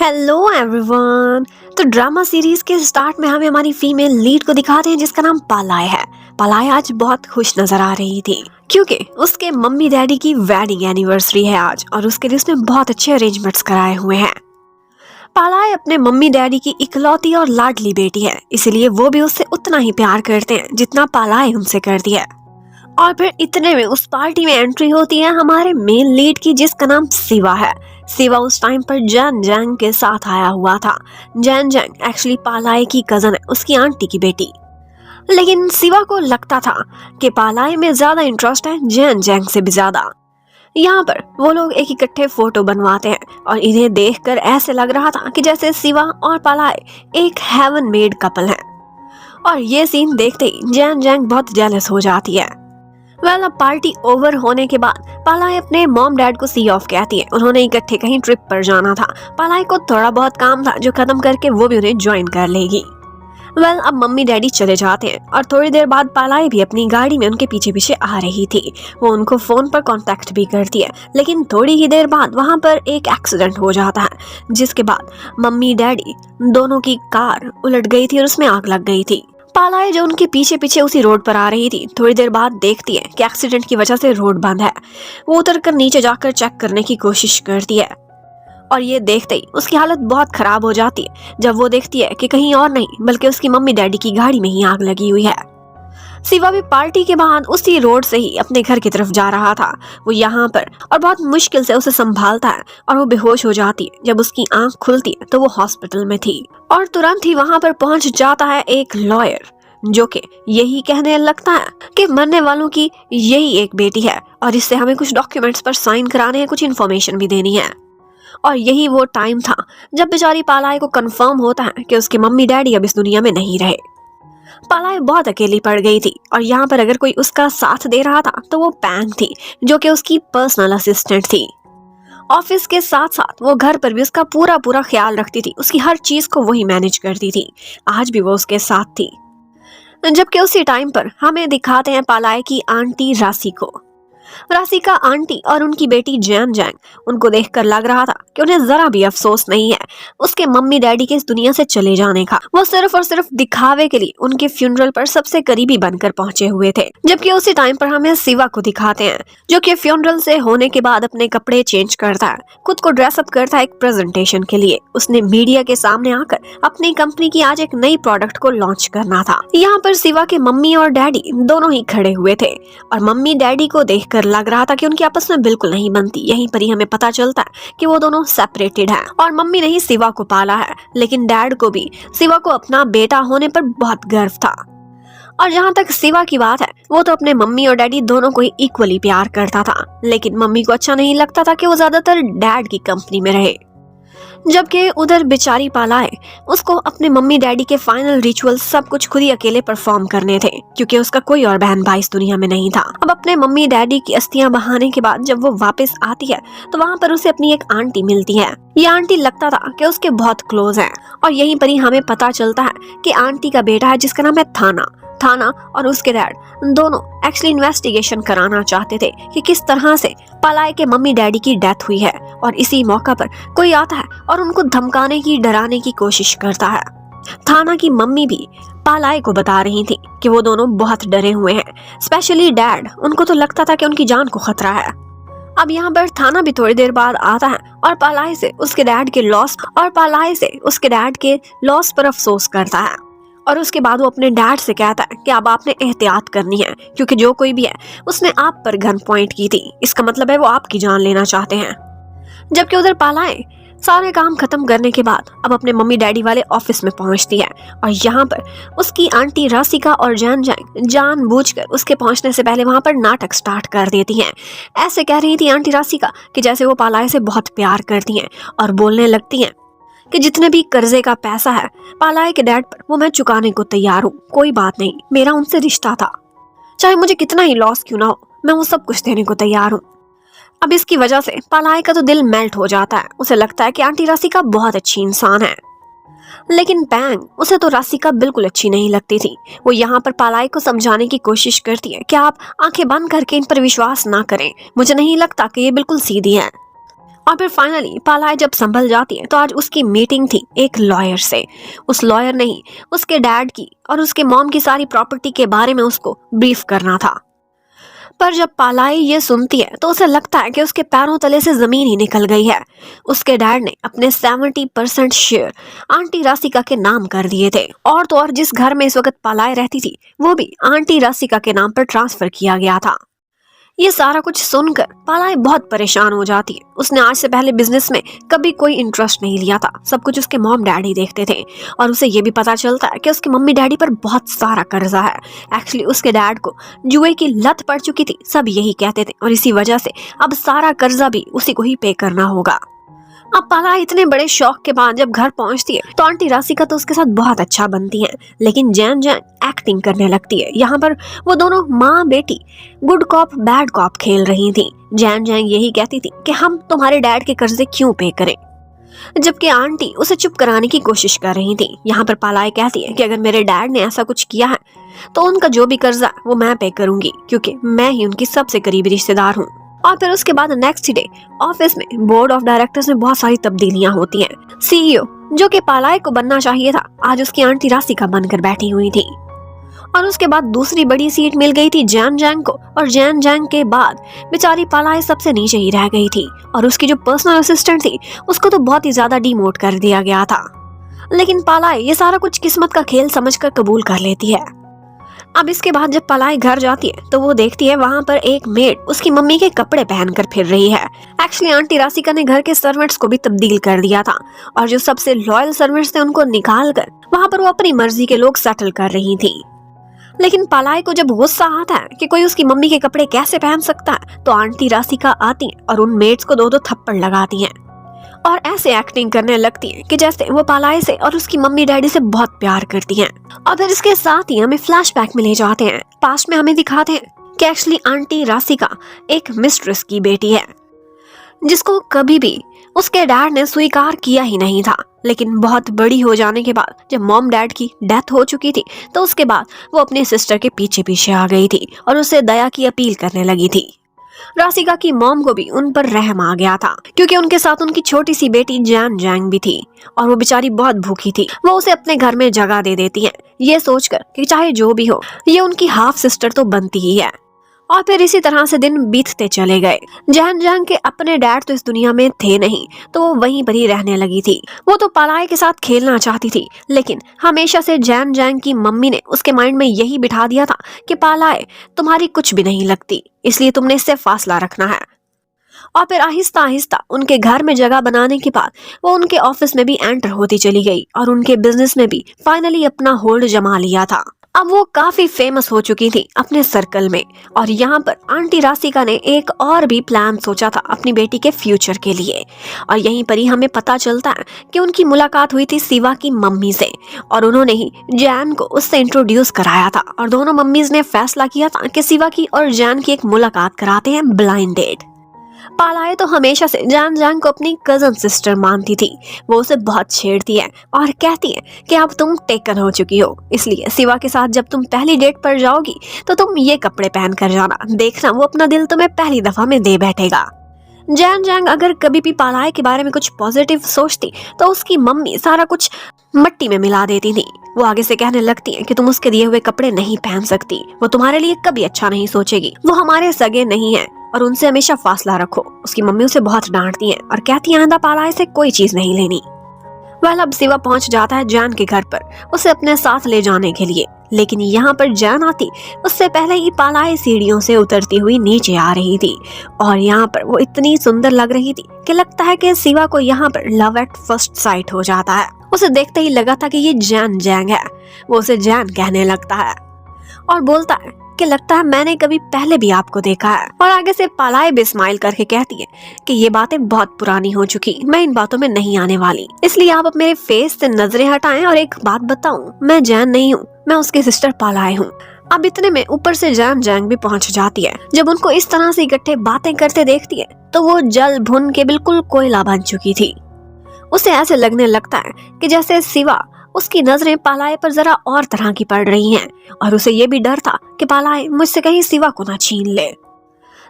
Hello everyone. तो drama series के start में हमें हमारी फीमेल लीड को दिखाते हैं जिसका नाम पालाय है। पालाय आज बहुत खुश नजर आ रही थी क्योंकि उसके मम्मी डैडी की वेडिंग एनिवर्सरी है आज और उसके लिए उसने बहुत अच्छे अरेंजमेंट्स कराए हुए हैं। पालाय अपने मम्मी डैडी की इकलौती और लाडली बेटी है, इसीलिए वो भी उससे उतना ही प्यार करते हैं जितना पालाय उनसे करती है। और फिर इतने में उस पार्टी में एंट्री होती है हमारे मेन लीड की जिसका नाम सिवा है। सिवा उस टाइम पर जैन जैंग के साथ आया हुआ था। जैन जैंग एक्चुअली पालाय की कजन है, उसकी आंटी की बेटी। लेकिन सिवा को लगता था कि पालाय में ज्यादा इंटरेस्ट है जैन जैंग से भी ज्यादा। यहाँ पर वो लोग एक इकट्ठे फोटो बनवाते हैं और इन्हें देखकर ऐसे लग रहा था कि जैसे सिवा और पालाय एक हेवन मेड कपल है। और ये सीन देखते ही जैन जैंग बहुत जेलस हो जाती है। अब पार्टी ओवर होने के बाद पालाय अपने मॉम डैड को सी ऑफ कहती है। उन्होंने इकट्ठे कहीं ट्रिप पर जाना था। पालाय को थोड़ा बहुत काम था जो खत्म करके वो भी उन्हें ज्वाइन कर लेगी। अब मम्मी डैडी चले जाते हैं और थोड़ी देर बाद पालाय भी अपनी गाड़ी में उनके पीछे पीछे आ रही थी। वो उनको फोन पर कांटेक्ट भी करती है, लेकिन थोड़ी ही देर बाद वहां पर एक एक्सीडेंट हो जाता है जिसके बाद मम्मी डैडी दोनों की कार उलट गई थी और उसमें आग लग गई थी। पालाय जो उनके पीछे पीछे उसी रोड पर आ रही थी, थोड़ी देर बाद देखती है कि एक्सीडेंट की वजह से रोड बंद है। वो उतरकर नीचे जाकर चेक करने की कोशिश करती है और ये देखते ही उसकी हालत बहुत खराब हो जाती है जब वो देखती है कि कहीं और नहीं बल्कि उसकी मम्मी डैडी की गाड़ी में ही आग लगी हुई है। सिवा भी पार्टी के बाद उसी रोड से ही अपने घर की तरफ जा रहा था। वो यहाँ पर और बहुत मुश्किल से उसे संभालता है और वो बेहोश हो जाती है। जब उसकी आंख खुलती है तो वो हॉस्पिटल में थी और तुरंत ही वहां पर पहुंच जाता है एक लॉयर जो कि यही कहने लगता है कि मरने वालों की यही एक बेटी है और इससे हमें कुछ डॉक्यूमेंट्स पर साइन कराने हैं, कुछ इन्फॉर्मेशन भी देनी है। और यही वो टाइम था जब बेचारी पालाय को कंफर्म होता है कि उसके मम्मी डैडी अब इस दुनिया में नहीं रहे। पालाय बहुत अकेली पड़ गई थी और यहाँ पर अगर कोई उसका साथ दे रहा था तो वो पैंग थी जो कि उसकी पर्सनल असिस्टेंट थी। ऑफिस के साथ साथ वो घर पर भी उसका पूरा पूरा ख्याल रखती थी, उसकी हर चीज को वही मैनेज करती थी। आज भी वो उसके साथ थी। जबकि उसी टाइम पर हमें दिखाते हैं पालाय की आंटी राशि को। राशि का आंटी और उनकी बेटी जैन जैंग उनको देखकर लग रहा था कि उन्हें जरा भी अफसोस नहीं है उसके मम्मी डैडी के इस दुनिया से चले जाने का। वो सिर्फ और सिर्फ दिखावे के लिए उनके फ्यूनरल पर सबसे करीबी बनकर पहुंचे हुए थे। जबकि उसी टाइम पर हमें सिवा को दिखाते हैं जो कि फ्यूनरल से होने के बाद अपने कपड़े चेंज करता है, खुद को ड्रेसअप करता है एक प्रेजेंटेशन के लिए। उसने मीडिया के सामने आकर अपनी कंपनी की आज एक नई प्रोडक्ट को लॉन्च करना था। यहाँ पर सिवा के मम्मी और डैडी दोनों ही खड़े हुए थे और मम्मी डैडी को देखकर लग रहा था कि उनकी आपस में बिल्कुल नहीं बनती। यहीं पर ही हमें पता चलता है कि वो दोनों सेपरेटेड हैं और मम्मी ने ही सिवा को पाला है, लेकिन डैड को भी सिवा को अपना बेटा होने पर बहुत गर्व था। और जहाँ तक सिवा की बात है, वो तो अपने मम्मी और डैडी दोनों को ही इक्वली प्यार करता था, लेकिन मम्मी को अच्छा नहीं लगता था कि वो ज्यादातर डैड की कंपनी में रहे। जबकि उधर बेचारी पालाय उसको अपने मम्मी डैडी के फाइनल रिचुअल सब कुछ खुद ही अकेले परफॉर्म करने थे क्योंकि उसका कोई और बहन भाई इस दुनिया में नहीं था। अब अपने मम्मी डैडी की अस्थियां बहाने के बाद जब वो वापस आती है तो वहाँ पर उसे अपनी एक आंटी मिलती है। ये आंटी लगता था कि उसके बहुत क्लोज है और यहीं पर ही हमें पता चलता है कि आंटी का बेटा है जिसका नाम है थाना। थाना और उसके डैड दोनों एक्चुअली इन्वेस्टिगेशन कराना चाहते थे कि किस तरह से पालाय के मम्मी डैडी की डेथ हुई है। और इसी मौका पर कोई आता है और उनको धमकाने की डराने की कोशिश करता है। थाना की मम्मी भी पालाय को बता रही थी कि वो दोनों बहुत डरे हुए हैं, स्पेशली डैड। उनको तो लगता था कि उनकी जान को खतरा है। अब यहाँ पर थाना भी थोड़ी देर बाद आता है और पालाय से उसके डैड के लॉस पर अफसोस करता है। और उसके बाद वो अपने डैड से कहता है कि अब आपने एहतियात करनी है क्योंकि जो कोई भी है उसने आप पर गन पॉइंट की थी, इसका मतलब है वो आपकी जान लेना चाहते हैं। जबकि उधर पालाय सारे काम खत्म करने के बाद अब अपने मम्मी डैडी वाले ऑफिस में पहुंचती है और यहाँ पर उसकी आंटी राशिका और जानबूझकर उसके पहुंचने से पहले वहां पर नाटक स्टार्ट कर देती हैं। ऐसे कह रही थी आंटी राशिका कि जैसे वो पालाय से बहुत प्यार करती हैं और बोलने लगती हैं कि जितने भी कर्जे का पैसा है पालाय के डैड पर वो मैं चुकाने को तैयार हूँ। कोई बात नहीं, मेरा उनसे रिश्ता था, चाहे मुझे कितना ही लॉस क्यों ना हो, मैं वो सब कुछ देने को तैयार हूँ। अब इसकी वजह से पालाय का तो दिल मेल्ट हो जाता है। उसे लगता है कि आंटी राशिका बहुत अच्छी इंसान है, लेकिन पैंग उसे तो राशिका बिल्कुल अच्छी नहीं लगती थी। वो यहाँ पर पालाय को समझाने की कोशिश करती है कि आप आंखें बंद करके इन पर विश्वास ना करें, मुझे नहीं लगता कि ये बिल्कुल सीधी है। और फिर फाइनली पालाय जब संभल जाती है तो आज उसकी मीटिंग थी एक लॉयर से। उस लॉयर ने ही उसके डैड की और उसके मॉम की सारी प्रॉपर्टी के बारे में उसको ब्रीफ करना था। पर जब पालाई ये सुनती है तो उसे लगता है कि उसके पैरों तले से जमीन ही निकल गई है। उसके डैड ने अपने 70% शेयर आंटी राशिका के नाम कर दिए थे, और तो और जिस घर में इस वक्त पालाई रहती थी वो भी आंटी राशिका के नाम पर ट्रांसफर किया गया था। ये सारा कुछ सुनकर पालाई बहुत परेशान हो जाती है। उसने आज से पहले बिजनेस में कभी कोई इंटरेस्ट नहीं लिया था, सब कुछ उसके मॉम डैडी देखते थे। और उसे ये भी पता चलता है कि उसके मम्मी डैडी पर बहुत सारा कर्जा है। एक्चुअली उसके डैड को जुए की लत पड़ चुकी थी, सब यही कहते थे, और इसी वजह से अब सारा कर्जा भी उसी को ही पे करना होगा। अब पाला इतने बड़े शौक के बाद जब घर पहुंचती है तो आंटी राशिका तो उसके साथ बहुत अच्छा बनती है, लेकिन जैन जैन एक्टिंग करने लगती है। यहाँ पर वो दोनों माँ बेटी गुड कॉप बैड कॉप खेल रही थी। जैन जैन यही कहती थी कि हम तुम्हारे डैड के कर्जे क्यों पे करें, जबकि आंटी उसे चुप कराने की कोशिश कर रही थी। यहाँ पर पालाई कहती है कि अगर मेरे डैड ने ऐसा कुछ किया है तो उनका जो भी कर्जा वो मैं पे करूंगी, क्योंकि मैं ही उनकी सबसे करीबी रिश्तेदार हूँ। और फिर उसके बाद नेक्स्ट डे ऑफिस में बोर्ड ऑफ डायरेक्टर्स में बहुत सारी तब्दीलियां होती हैं। सीईओ जो कि पालाई को बनना चाहिए था आज उसकी आंटी राशिका बनकर बैठी हुई थी। और उसके बाद दूसरी बड़ी सीट मिल गई थी जैन जैंग को, और जैन जैंग के बाद बेचारी पालाई सबसे नीचे ही रह गई थी। और उसकी जो पर्सनल असिस्टेंट थी उसको तो बहुत ही ज्यादा डिमोट कर दिया गया था। लेकिन पालाई ये सारा कुछ किस्मत का खेल समझकर कबूल कर लेती है। अब इसके बाद जब पलाई घर जाती है तो वो देखती है वहाँ पर एक मेड उसकी मम्मी के कपड़े पहनकर फिर रही है। एक्चुअली आंटी राशिका ने घर के सर्वेंट्स को भी तब्दील कर दिया था, और जो सबसे लॉयल सर्वेंट्स थे उनको निकाल कर वहाँ पर वो अपनी मर्जी के लोग सेटल कर रही थी। लेकिन पलाई को जब गुस्सा आता है कि कोई उसकी मम्मी के कपड़े कैसे पहन सकता है, तो आंटी राशिका आती है और उन मेड्स को 2-2 थप्पड़ लगाती हैं और ऐसे एक्टिंग करने लगती है कि जैसे वो पालाई से और उसकी मम्मी डैडी से बहुत प्यार करती हैं। और फिर इसके साथ ही हमें फ्लैशबैक में ले जाते हैं। पास्ट में हमें दिखाते हैं कि एक्चुअली आंटी राशिका एक मिस्ट्रेस की बेटी है जिसको कभी भी उसके डैड ने स्वीकार किया ही नहीं था। लेकिन बहुत बड़ी हो जाने के बाद जब मॉम डैड की डेथ हो चुकी थी तो उसके बाद वो अपने सिस्टर के पीछे पीछे आ गई थी और उससे दया की अपील करने लगी थी। राशिका की मॉम को भी उन पर रहम आ गया था, क्योंकि उनके साथ उनकी छोटी सी बेटी जैन जैंग भी थी और वो बेचारी बहुत भूखी थी। वो उसे अपने घर में जगह दे देती है, ये सोचकर कि चाहे जो भी हो ये उनकी हाफ सिस्टर तो बनती ही है। और फिर इसी तरह से दिन बीतते चले गए। जैन जैंग के अपने डैड तो इस दुनिया में थे नहीं, तो वो वहीं पर ही रहने लगी थी। वो तो पलाई के साथ खेलना चाहती थी, लेकिन हमेशा से जैन जैंग की मम्मी ने उसके माइंड में यही बिठा दिया था कि पलाई तुम्हारी कुछ भी नहीं लगती, इसलिए तुमने इससे फासला रखना है। और फिर आहिस्ता आहिस्ता उनके घर में जगह बनाने के बाद वो उनके ऑफिस में भी एंटर होती चली गई और उनके बिजनेस में भी फाइनली अपना होल्ड जमा लिया था। अब वो काफी फेमस हो चुकी थी अपने सर्कल में। और यहाँ पर आंटी राशिका ने एक और भी प्लान सोचा था अपनी बेटी के फ्यूचर के लिए। और यहीं पर ही हमें पता चलता है कि उनकी मुलाकात हुई थी शिवा की मम्मी से और उन्होंने ही जैन को उससे इंट्रोड्यूस कराया था। और दोनों मम्मीज ने फैसला किया था कि शिवा की और जैन की एक मुलाकात कराते हैं ब्लाइंड डेट। पालाई तो हमेशा से जैन जैंग को अपनी कजन सिस्टर मानती थी। वो उसे बहुत छेड़ती है और कहती है कि अब तुम टेकन हो चुकी हो, इसलिए शिवा के साथ जब तुम पहली डेट पर जाओगी तो तुम ये कपड़े पहन कर जाना, देखना वो अपना दिल तुम्हें पहली दफा में दे बैठेगा। जैन जैंग अगर कभी भी पालाई के बारे में कुछ पॉजिटिव सोचती तो उसकी मम्मी सारा कुछ मट्टी में मिला देती थी। वो आगे से कहने लगती है कि तुम उसके दिए हुए कपड़े नहीं पहन सकती, वो तुम्हारे लिए कभी अच्छा नहीं सोचेगी, वो हमारे सगे नहीं है और उनसे हमेशा फासला रखो। उसकी मम्मी उसे बहुत डांटती है और कहती है आंदा पालाई से कोई चीज नहीं लेनी। वह अब शिवा पहुंच जाता है जैन के घर पर उसे अपने साथ ले जाने के लिए, लेकिन यहाँ पर जैन आती उससे पहले ही पालाई सीढ़ियों से उतरती हुई नीचे आ रही थी। और यहाँ पर वो इतनी सुंदर लग रही थी कि लगता है कि शिवा को यहाँ पर लव एट फर्स्ट साइट हो जाता है। उसे देखते ही लगा था कि ये जैन जैंग है। वो उसे जैन कहने लगता है और बोलता है कि लगता है मैंने कभी पहले भी आपको देखा है। और आगे से पालाई भी स्माइल करके कहती है कि ये बातें बहुत पुरानी हो चुकी, मैं इन बातों में नहीं आने वाली, इसलिए आप मेरे फेस से नजरें हटाएं। और एक बात बताऊं, मैं जैन नहीं हूँ, मैं उसकी सिस्टर पालाई हूँ। अब इतने में ऊपर से जैन जैंग भी पहुंच जाती है। जब उनको इस तरह से इकट्ठे बातें करते देखती है तो वो जल भुन के बिल्कुल कोयला बन चुकी थी। उसे ऐसे लगने लगता है कि जैसे शिवा उसकी नजरें पालाई पर जरा और तरह की पड़ रही हैं और उसे ये भी डर था कि पालाई मुझसे कहीं शिवा को ना छीन ले।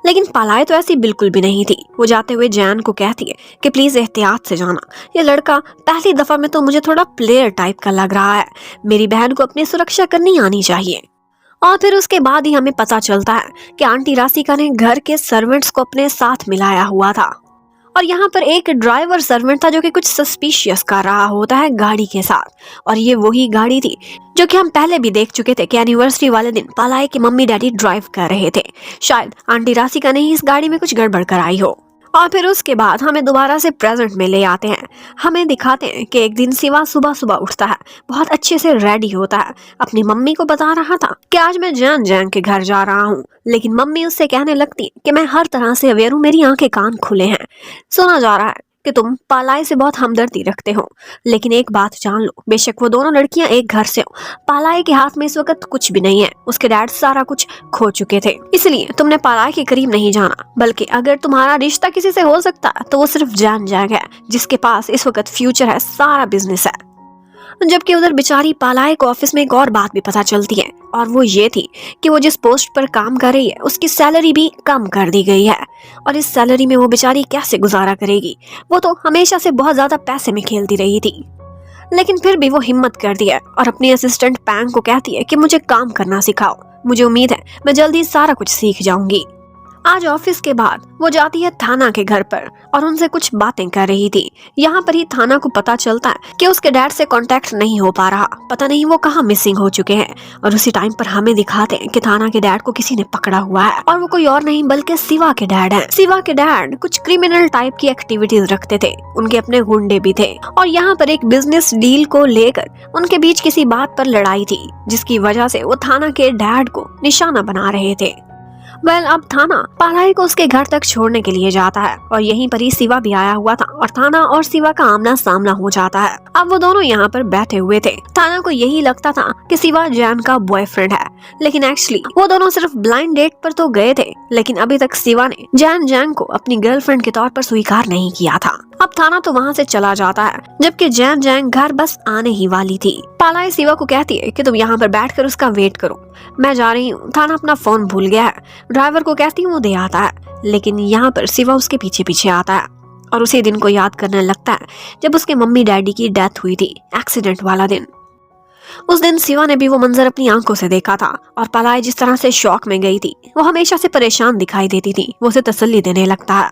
लेकिन पालाय तो ऐसी बिल्कुल भी नहीं थी। वो जाते हुए जैन को कहती है कि प्लीज एहतियात से जाना, ये लड़का पहली दफा में तो मुझे थोड़ा प्लेयर टाइप का लग रहा है, मेरी बहन को अपनी सुरक्षा करनी आनी चाहिए। और फिर उसके बाद ही हमें पता चलता है कि आंटी राशिका ने घर के सर्वेंट्स को अपने साथ मिलाया हुआ था और यहाँ पर एक ड्राइवर सर्वेंट था जो कि कुछ सस्पिशियस कर रहा होता है गाड़ी के साथ। और ये वही गाड़ी थी जो कि हम पहले भी देख चुके थे कि एनिवर्सरी वाले दिन पालाय के मम्मी डैडी ड्राइव कर रहे थे। शायद आंटी राशिका ने ही इस गाड़ी में कुछ गड़बड़ कराई हो। और फिर उसके बाद हमें दोबारा से प्रेजेंट में ले आते हैं। हमें दिखाते हैं कि एक दिन शिवा सुबह सुबह उठता है, बहुत अच्छे से रेडी होता है, अपनी मम्मी को बता रहा था कि आज मैं जैन जैन के घर जा रहा हूँ। लेकिन मम्मी उससे कहने लगती है कि मैं हर तरह से अवेयर हूँ, मेरी आंखें कान खुले हैं, सुना जा रहा है कि तुम पालाय से बहुत हमदर्दी रखते हो। लेकिन एक बात जान लो, बेशक वो दोनों लड़कियां एक घर से हो, पालाय के हाथ में इस वक्त कुछ भी नहीं है। उसके डैड सारा कुछ खो चुके थे, इसलिए तुमने पालाय के करीब नहीं जाना। बल्कि अगर तुम्हारा रिश्ता किसी से हो सकता है तो वो सिर्फ जैन जैन है, जिसके पास इस वक्त फ्यूचर है, सारा बिजनेस है। जबकि उधर बेचारी पालाय को ऑफिस में एक और बात भी पता चलती है, और वो ये थी कि वो जिस पोस्ट पर काम कर रही है उसकी सैलरी भी कम कर दी गई है। और इस सैलरी में वो बेचारी कैसे गुजारा करेगी? वो तो हमेशा से बहुत ज्यादा पैसे में खेलती रही थी, लेकिन फिर भी वो हिम्मत करती है और अपनी असिस्टेंट पैंग को कहती है कि मुझे काम करना सिखाओ, मुझे उम्मीद है मैं जल्दी सारा कुछ सीख जाऊंगी। आज ऑफिस के बाद वो जाती है थाना के घर पर और उनसे कुछ बातें कर रही थी। यहाँ पर ही थाना को पता चलता है कि उसके डैड से कांटेक्ट नहीं हो पा रहा, पता नहीं वो कहाँ मिसिंग हो चुके हैं। और उसी टाइम पर हमें दिखाते हैं कि थाना के डैड को किसी ने पकड़ा हुआ है, और वो कोई और नहीं बल्कि शिवा के डैड हैं। शिवा के डैड कुछ क्रिमिनल टाइप की एक्टिविटीज रखते थे, उनके अपने गुंडे भी थे, और यहाँ पर एक बिजनेस डील को लेकर उनके बीच किसी बात पर लड़ाई थी, जिसकी वजह से वो थाना के डैड को निशाना बना रहे थे। अब थाना पालाय को उसके घर तक छोड़ने के लिए जाता है, और यहीं पर ही शिवा भी आया हुआ था, और थाना और शिवा का आमना सामना हो जाता है। अब वो दोनों यहाँ पर बैठे हुए थे। थाना को यही लगता था कि शिवा जैन का बॉयफ्रेंड है, लेकिन एक्चुअली वो दोनों सिर्फ ब्लाइंड डेट पर तो गए थे, लेकिन अभी तक शिवा ने जैन जैन को अपनी गर्लफ्रेंड के तौर पर स्वीकार नहीं किया था। अब थाना तो वहाँ से चला जाता है, जबकि जैन जैन घर बस आने ही वाली थी। पालाय शिवा को कहती है कि तुम यहाँ पर बैठकर उसका वेट करो, मैं जा रही हूँ। थाना अपना फोन भूल गया है, ड्राइवर को कहती हूँ वो दे आता है। लेकिन यहाँ पर शिवा उसके पीछे पीछे आता है और उसी दिन को याद करने लगता है जब उसके मम्मी डैडी की डेथ हुई थी, एक्सीडेंट वाला दिन। उस दिन शिवा ने भी वो मंजर अपनी आंखों से देखा था, और पालाय जिस तरह से शॉक में गई थी, वो हमेशा से परेशान दिखाई देती थी, वो उसे तसल्ली देने लगता है।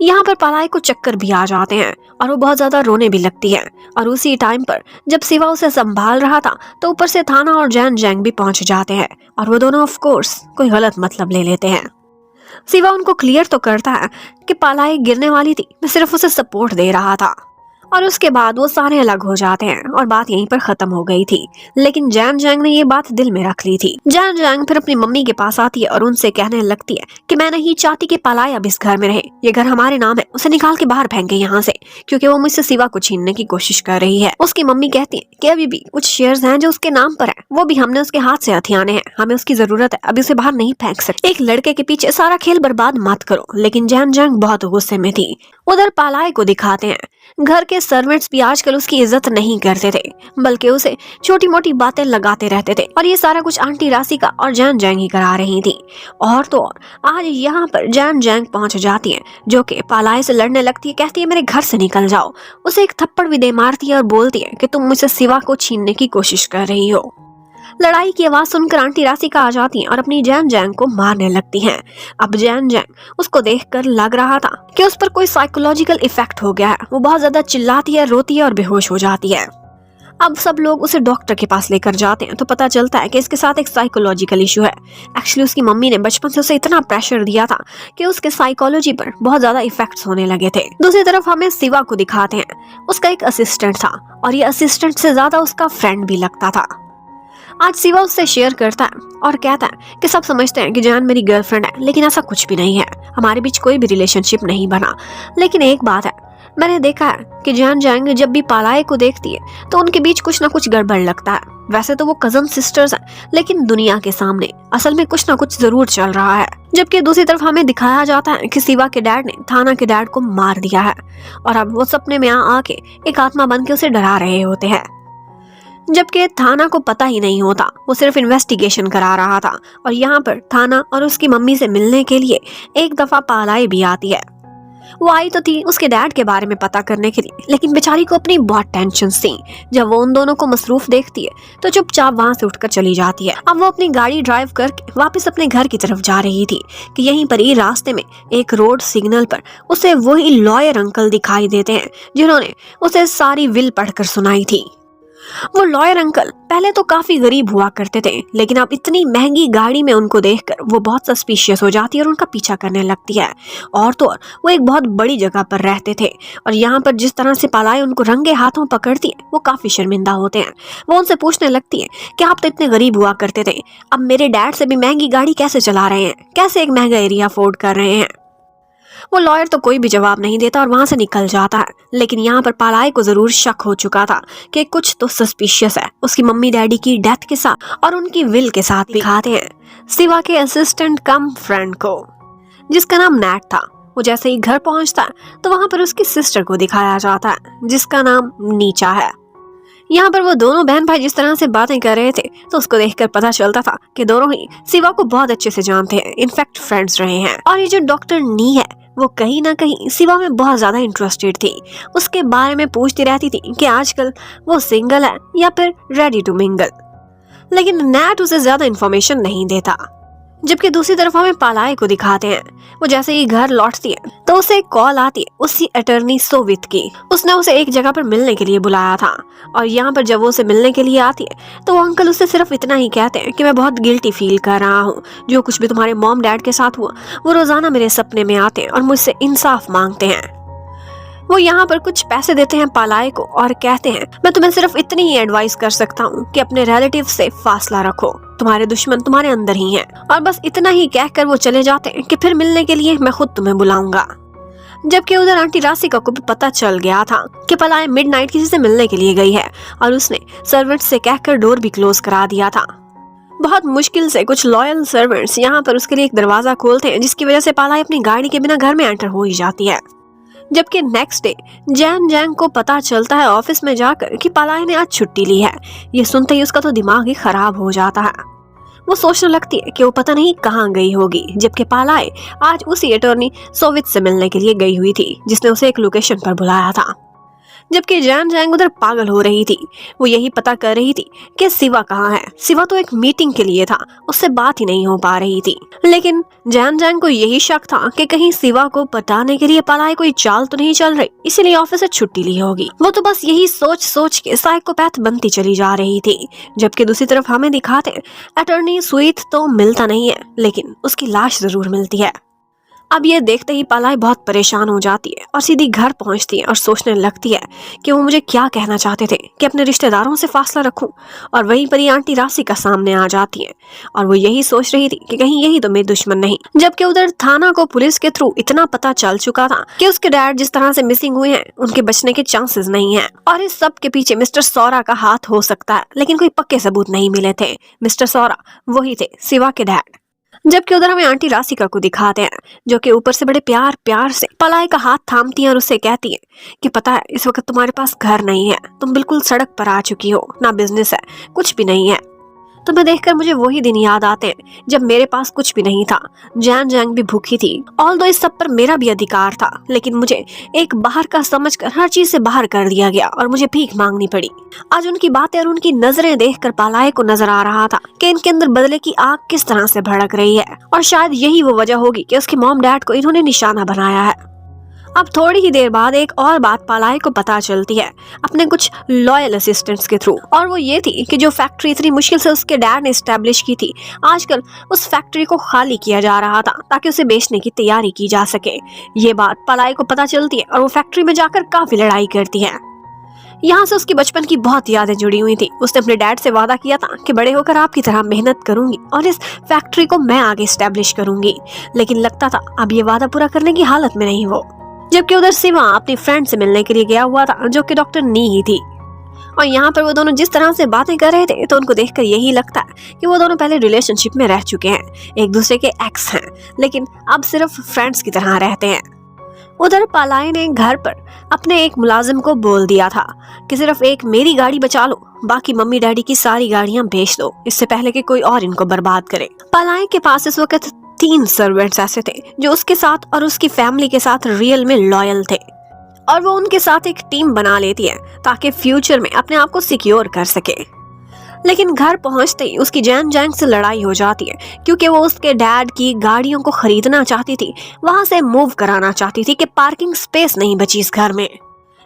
यहाँ पर पालाय को चक्कर भी आ जाते हैं और वो बहुत ज्यादा रोने भी लगती है। और उसी टाइम पर जब शिवा उसे संभाल रहा था तो ऊपर से थाना और जैन जैंग भी पहुंच जाते हैं, और वो दोनों ऑफ कोर्स कोई गलत मतलब ले लेते हैं। शिवा उनको क्लियर तो करता है कि पालाय गिरने वाली थी, मैं सिर्फ उसे सपोर्ट दे रहा था। और उसके बाद वो सारे अलग हो जाते हैं और बात यहीं पर खत्म हो गई थी। लेकिन जैन जैंग ने ये बात दिल में रख ली थी। जैन जैंग फिर अपनी मम्मी के पास आती है और उनसे कहने लगती है कि मैं नहीं चाहती कि पालाय अब इस घर में रहे, ये घर हमारे नाम है, उसे निकाल के बाहर फेंके यहाँ से, क्योंकि वो मुझसे शिवा को छीनने की कोशिश कर रही है। उसकी मम्मी कहती है कि अभी भी कुछ शेयर्स हैं जो उसके नाम पर है, वो भी हमने उसके हाथ से हथियाने हैं, हमें उसकी जरूरत है, अभी उसे बाहर नहीं फेंक सकते। एक लड़के के पीछे सारा खेल बर्बाद मत करो। लेकिन जैन जैंग बहुत गुस्से में थी। उधर पालाय को दिखाते हैं घर के सर्वेंट्स भी आजकल उसकी इज्जत नहीं करते थे, बल्कि उसे छोटी मोटी बातें लगाते रहते थे, और ये सारा कुछ आंटी राशिका और जैन जैंग ही करा रही थी। और तो और आज यहाँ पर जैन जैंग पहुंच जाती है, जो कि पालाय से लड़ने लगती है, कहती है मेरे घर से निकल जाओ। उसे एक थप्पड़ भी दे मारती है और बोलती है कि तुम मुझसे शिवा को छीनने की कोशिश कर रही हो। लड़ाई की आवाज सुनकर आंटी राशिका आ जाती हैं और अपनी जैन जैंग को मारने लगती हैं। अब जैन जैंग उसको देखकर लग रहा था कि उस पर कोई साइकोलॉजिकल इफेक्ट हो गया है। वो बहुत ज्यादा चिल्लाती है, रोती है और बेहोश हो जाती है। अब सब लोग उसे डॉक्टर के पास लेकर जाते हैं तो पता चलता है कि इसके साथ एक साइकोलॉजिकल इशू है। एक्चुअली उसकी मम्मी ने बचपन से उसे इतना प्रेशर दिया था कि उसके साइकोलॉजी पर बहुत ज्यादा इफेक्ट्स होने लगे थे। दूसरी तरफ हमें शिवा को दिखाते हैं। उसका एक असिस्टेंट था और ये असिस्टेंट से ज्यादा उसका फ्रेंड भी लगता था। आज शिवा उससे शेयर करता है और कहता है कि सब समझते हैं कि जैन मेरी गर्लफ्रेंड है, लेकिन ऐसा कुछ भी नहीं है, हमारे बीच कोई भी रिलेशनशिप नहीं बना। लेकिन एक बात है, मैंने देखा है कि जैन जैंग जब भी पालाय को देखती है तो उनके बीच कुछ ना कुछ गड़बड़ लगता है। वैसे तो वो कजन सिस्टर्स हैं, लेकिन दुनिया के सामने असल में कुछ ना कुछ जरूर चल रहा है। जबकि दूसरी तरफ हमें दिखाया जाता है कि शिवा के डैड ने थाना के डैड को मार दिया है, और अब वो सपने में आके एक आत्मा बन के उसे डरा रहे होते हैं। जबकि थाना को पता ही नहीं होता, वो सिर्फ इन्वेस्टिगेशन करा रहा था। और यहाँ पर थाना और उसकी मम्मी से मिलने के लिए एक दफा पालाई भी आती है। वो आई तो थी उसके डैड के बारे में पता करने के लिए, लेकिन बेचारी को अपनी बहुत टेंशन थी। जब वो उन दोनों को मसरूफ देखती है तो चुपचाप वहां से उठकर चली जाती है। अब वो अपनी गाड़ी ड्राइव करके वापस अपने घर की तरफ जा रही थी कि यहीं पर ही रास्ते में एक रोड सिग्नल पर उसे वही लॉयर अंकल दिखाई देते हैं जिन्होंने उसे सारी विल पढ़कर सुनाई थी। वो लॉयर अंकल पहले तो काफी गरीब हुआ करते थे, लेकिन अब इतनी महंगी गाड़ी में उनको देखकर वो बहुत सस्पिशियस हो जाती है और उनका पीछा करने लगती है। और तो और वो एक बहुत बड़ी जगह पर रहते थे और यहाँ पर जिस तरह से पालाई उनको रंगे हाथों पकड़ती है वो काफी शर्मिंदा होते हैं। वो उनसे पूछने लगती है कि आप तो इतने गरीब हुआ करते थे, अब मेरे डैड से भी महंगी गाड़ी कैसे चला रहे हैं, कैसे एक महंगा एरिया अफोर्ड कर रहे हैं। वो लॉयर तो कोई भी जवाब नहीं देता और वहां से निकल जाता है। लेकिन यहाँ पर पालाई को जरूर शक हो चुका था कि कुछ तो सस्पिशियस है उसकी मम्मी डैडी की डेथ के साथ और उनकी विल के साथ। दिखाते हैं शिवा के असिस्टेंट कम फ्रेंड को जिसका नाम नैट था। वो जैसे ही घर पहुंचता है तो वहां पर उसकी सिस्टर को दिखाया जाता है जिसका नाम नीचा है। यहाँ पर वो दोनों बहन भाई जिस तरह से बातें कर रहे थे तो उसको देखकर पता चलता था कि दोनों ही शिवा को बहुत अच्छे से जानते हैं, इनफैक्ट फ्रेंड्स रहे हैं। और ये जो डॉक्टर नी है वो कहीं ना कहीं शिवा में बहुत ज्यादा इंटरेस्टेड थी, उसके बारे में पूछती रहती थी कि आजकल वो सिंगल है या फिर रेडी टू मिंगल। लेकिन नैट उसे ज्यादा इन्फॉर्मेशन नहीं देता। जबकि दूसरी तरफ हमें पालाई को दिखाते हैं। वो जैसे ही घर लौटती है तो उसे एक कॉल आती है उसी अटर्नी सोवित की। उसने उसे एक जगह पर मिलने के लिए बुलाया था और यहाँ पर जब वो उसे मिलने के लिए आती है तो वो अंकल उससे सिर्फ इतना ही कहते हैं कि मैं बहुत गिल्टी फील कर रहा हूँ, जो कुछ भी तुम्हारे मॉम डैड के साथ हुआ वो रोजाना मेरे सपने में आते हैं और मुझसे इंसाफ मांगते हैं। वो यहाँ पर कुछ पैसे देते हैं पालाई को और कहते हैं मैं तुम्हें सिर्फ इतनी ही एडवाइस कर सकता हूँ कि अपने रिलेटिव से फासला रखो, तुम्हारे दुश्मन तुम्हारे अंदर ही हैं। और बस इतना ही कहकर वो चले जाते हैं कि फिर मिलने के लिए मैं खुद तुम्हें बुलाऊंगा। जबकि उधर आंटी राशिका को भी पता चल गया था कि पलाई मिडनाइट किसी से मिलने के लिए गई है और उसने सर्वेंट से कहकर डोर भी क्लोज करा दिया था। बहुत मुश्किल से कुछ लॉयल सर्वेंट्स यहाँ पर उसके लिए एक दरवाजा खोलते हैं जिसकी वजह से पालाई अपनी गाड़ी के बिना घर में एंटर हो ही जाती है। जबकि नेक्स्ट डे जैन जैंग को पता चलता है ऑफिस में जाकर कि पालाई ने आज छुट्टी ली है। ये सुनते ही उसका तो दिमाग ही खराब हो जाता है। वो सोचने लगती है कि वो पता नहीं कहाँ गई होगी, जबकि पालाई आज उसी अटॉर्नी सोवित से मिलने के लिए गई हुई थी जिसने उसे एक लोकेशन पर बुलाया था। जबकि जैन जैंग उधर पागल हो रही थी, वो यही पता कर रही थी कि शिवा कहाँ है। शिवा तो एक मीटिंग के लिए था, उससे बात ही नहीं हो पा रही थी। लेकिन जैन जैंग को यही शक था कि कहीं शिवा को पटाने के लिए पलाई कोई चाल तो नहीं चल रही, इसीलिए ऑफिस से छुट्टी ली होगी। वो तो बस यही सोच सोच के साइकोपैथ बनती चली जा रही थी। जबकि दूसरी तरफ हमें दिखाते अटॉर्नी स्वीट तो मिलता नहीं है, लेकिन उसकी लाश जरूर मिलती है। अब ये देखते ही पालाई बहुत परेशान हो जाती है और सीधी घर पहुंचती है और सोचने लगती है कि वो मुझे क्या कहना चाहते थे कि अपने रिश्तेदारों से फासला रखूं। और वहीं पर ही आंटी राशिका सामने आ जाती है और वो यही सोच रही थी कि कहीं यही तो मेरे दुश्मन नहीं। जबकि उधर थाना को पुलिस के थ्रू इतना पता चल चुका था कि उसके डैड जिस तरह से मिसिंग हुए हैं उनके बचने के चांसेस नहीं है और इस सब के पीछे मिस्टर सौरा का हाथ हो सकता है, लेकिन कोई पक्के सबूत नहीं मिले थे। मिस्टर सौरा वही थे शिवा के डैड। जबकि उधर हमें आंटी राशिका को दिखाते हैं जो कि ऊपर से बड़े प्यार प्यार से पलाई का हाथ थामती है और उससे कहती है कि पता है इस वक्त तुम्हारे पास घर नहीं है, तुम बिल्कुल सड़क पर आ चुकी हो, ना बिजनेस है, कुछ भी नहीं है। तुम्हें देखकर मुझे वही दिन याद आते हैं जब मेरे पास कुछ भी नहीं था। जैन जैंग भी भूखी थी, ऑल्दो इस सब पर मेरा भी अधिकार था, लेकिन मुझे एक बाहर का समझकर हर चीज से बाहर कर दिया गया और मुझे भीख मांगनी पड़ी। आज उनकी बातें और उनकी नजरें देखकर पालाई को नजर आ रहा था कि इनके अंदर बदले की आग किस तरह से भड़क रही है और शायद यही वो वजह होगी कि उसके मॉम डैड को इन्होंने निशाना बनाया है। अब थोड़ी ही देर बाद एक और बात पालाई को पता चलती है अपने कुछ लॉयल असिस्टेंट्स के थ्रू, और वो ये थी कि जो फैक्ट्री इतनी मुश्किल से उसके डैड ने एस्टेब्लिश की थी, आजकल उस फैक्ट्री को खाली किया जा रहा था ताकि उसे बेचने की तैयारी की जा सके। ये बात पालाई को पता चलती है और वो फैक्ट्री में जाकर काफी लड़ाई करती है। यहाँ से उसकी बचपन की बहुत यादें जुड़ी हुई थी। उसने अपने डैड से वादा किया था कि बड़े होकर आपकी तरह मेहनत करूंगी और इस फैक्ट्री को मैं आगे एस्टेब्लिश करूंगी, लेकिन लगता था अब ये वादा पूरा करने की हालत में नहीं हो। जबकि उधर शिवा अपनी फ्रेंड से मिलने के लिए गया हुआ था जो कि डॉक्टर नी ही थी, और यहाँ पर वो दोनों जिस तरह से बातें कर रहे थे तो उनको देखकर यही लगता है कि वो दोनों पहले रिलेशनशिप में रह चुके हैं, एक दूसरे के एक्स हैं, लेकिन अब सिर्फ फ्रेंड्स की तरह रहते हैं। उधर पालाई ने घर पर अपने एक मुलाजिम को बोल दिया था कि सिर्फ एक मेरी गाड़ी बचा लो, बाकी मम्मी डैडी की सारी गाड़ियां बेच दो, इससे पहले कि कोई और इनको बर्बाद करे। पालाई के पास इस वक्त 3 सर्वेंट्स ऐसे थे जो उसके साथ और उसकी फैमिली के साथ रियल में लॉयल थे, और वो उनके साथ एक टीम बना लेती है ताकि फ्यूचर में अपने आप को सिक्योर कर सके। लेकिन घर पहुंचते ही उसकी जैन जैंग से लड़ाई हो जाती है, क्योंकि वो उसके डैड की गाड़ियों को खरीदना चाहती थी, वहां से मूव कराना चाहती थी कि पार्किंग स्पेस नहीं बची इस घर में।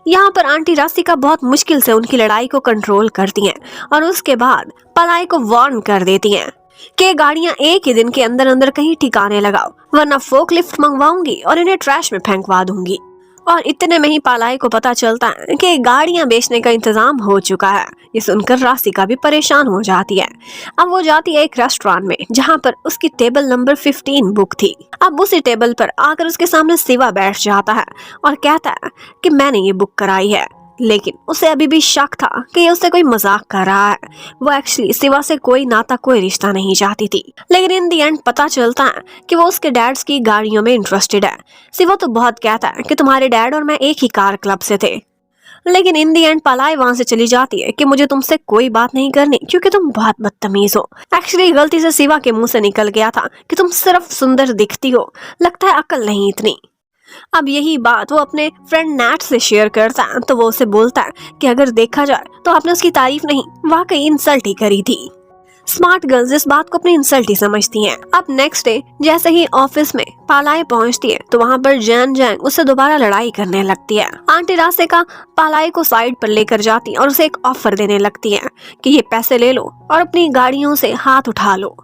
यहाँ पर आंटी राशिका बहुत मुश्किल से उनकी लड़ाई को कंट्रोल करती हैं और उसके बाद पालाई को वार्न कर देती हैं कि गाड़ियां एक ही दिन के अंदर अंदर कहीं ठिकाने लगाओ, वरना फोकलिफ्ट मंगवाऊंगी और इन्हें ट्रैश में फेंकवा दूंगी। और इतने में ही पालाई को पता चलता है कि गाड़ियां बेचने का इंतजाम हो चुका है। ये सुनकर राशिका भी परेशान हो जाती है। अब वो जाती है एक रेस्टोरेंट में जहां पर उसकी टेबल नंबर 15 बुक थी। अब उसी टेबल पर आकर उसके सामने शिवा बैठ जाता है और कहता है कि मैंने ये बुक कराई है, लेकिन उसे अभी भी शक था कि ये उससे कोई मजाक कर रहा है। वो एक्चुअली शिवा से कोई नाता कोई रिश्ता नहीं चाहती थी, लेकिन इन दी एंड पता चलता है कि वो उसके डैड्स की गाड़ियों में इंटरेस्टेड है। शिवा तो बहुत कहता है कि तुम्हारे डैड और मैं एक ही कार क्लब से थे, लेकिन इन दी एंड पालाई वहां से चली जाती है कि मुझे तुमसे कोई बात नहीं करनी क्योंकि तुम बहुत बदतमीज हो। एक्चुअली गलती से शिवा के मुंह से निकल गया था कि तुम सिर्फ सुंदर दिखती हो, लगता है अकल नहीं इतनी। अब यही बात वो अपने फ्रेंड नैट से शेयर करता है तो वो उसे बोलता है कि अगर देखा जाए तो आपने उसकी तारीफ नहीं, वाकई इंसल्ट ही करी थी। स्मार्ट गर्ल्स इस बात को अपनी इंसल्ट ही समझती हैं। अब नेक्स्ट डे जैसे ही ऑफिस में पालाई पहुंचती है तो वहां पर जैन जैंग उससे दोबारा लड़ाई करने लगती है। आंटी राशिका पालाई को साइड पर लेकर जाती है और उसे एक ऑफर देने लगती है कि ये पैसे ले लो और अपनी गाड़ियों से हाथ उठा लो।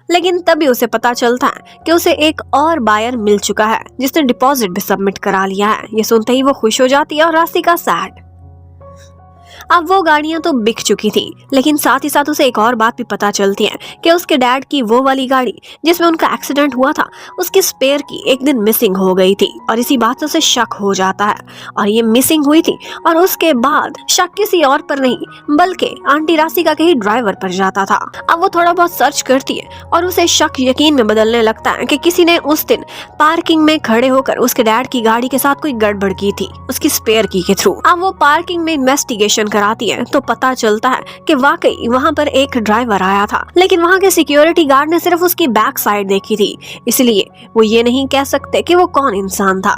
लेकिन तभी उसे पता चलता है कि उसे एक और बायर मिल चुका है जिसने डिपॉजिट भी सबमिट करा लिया है। ये सुनते ही वो खुश हो जाती है और राशिका सैड। अब वो गाड़ियां तो बिक चुकी थी, लेकिन साथ ही साथ उसे एक और बात भी पता चलती है कि उसके डैड की वो वाली गाड़ी जिसमें उनका एक्सीडेंट हुआ था, उसकी स्पेयर की एक दिन मिसिंग हो गई थी और इसी बात से उसे शक हो जाता है। और ये मिसिंग हुई थी और उसके बाद शक किसी और पर नहीं बल्कि आंटी राशिका के ही ड्राइवर पर जाता था। अब वो थोड़ा बहुत सर्च करती है और उसे शक यकीन में बदलने लगता है कि किसी ने उस दिन पार्किंग में खड़े होकर उसके डैड की गाड़ी के साथ कोई गड़बड़ की थी उसकी स्पेयर की के थ्रू। अब वो पार्किंग में इन्वेस्टिगेशन कराती है तो पता चलता है कि वाकई वहां पर एक ड्राइवर आया था, लेकिन वहां के सिक्योरिटी गार्ड ने सिर्फ उसकी बैक साइड देखी थी, इसलिए वो ये नहीं कह सकते कि वो कौन इंसान था।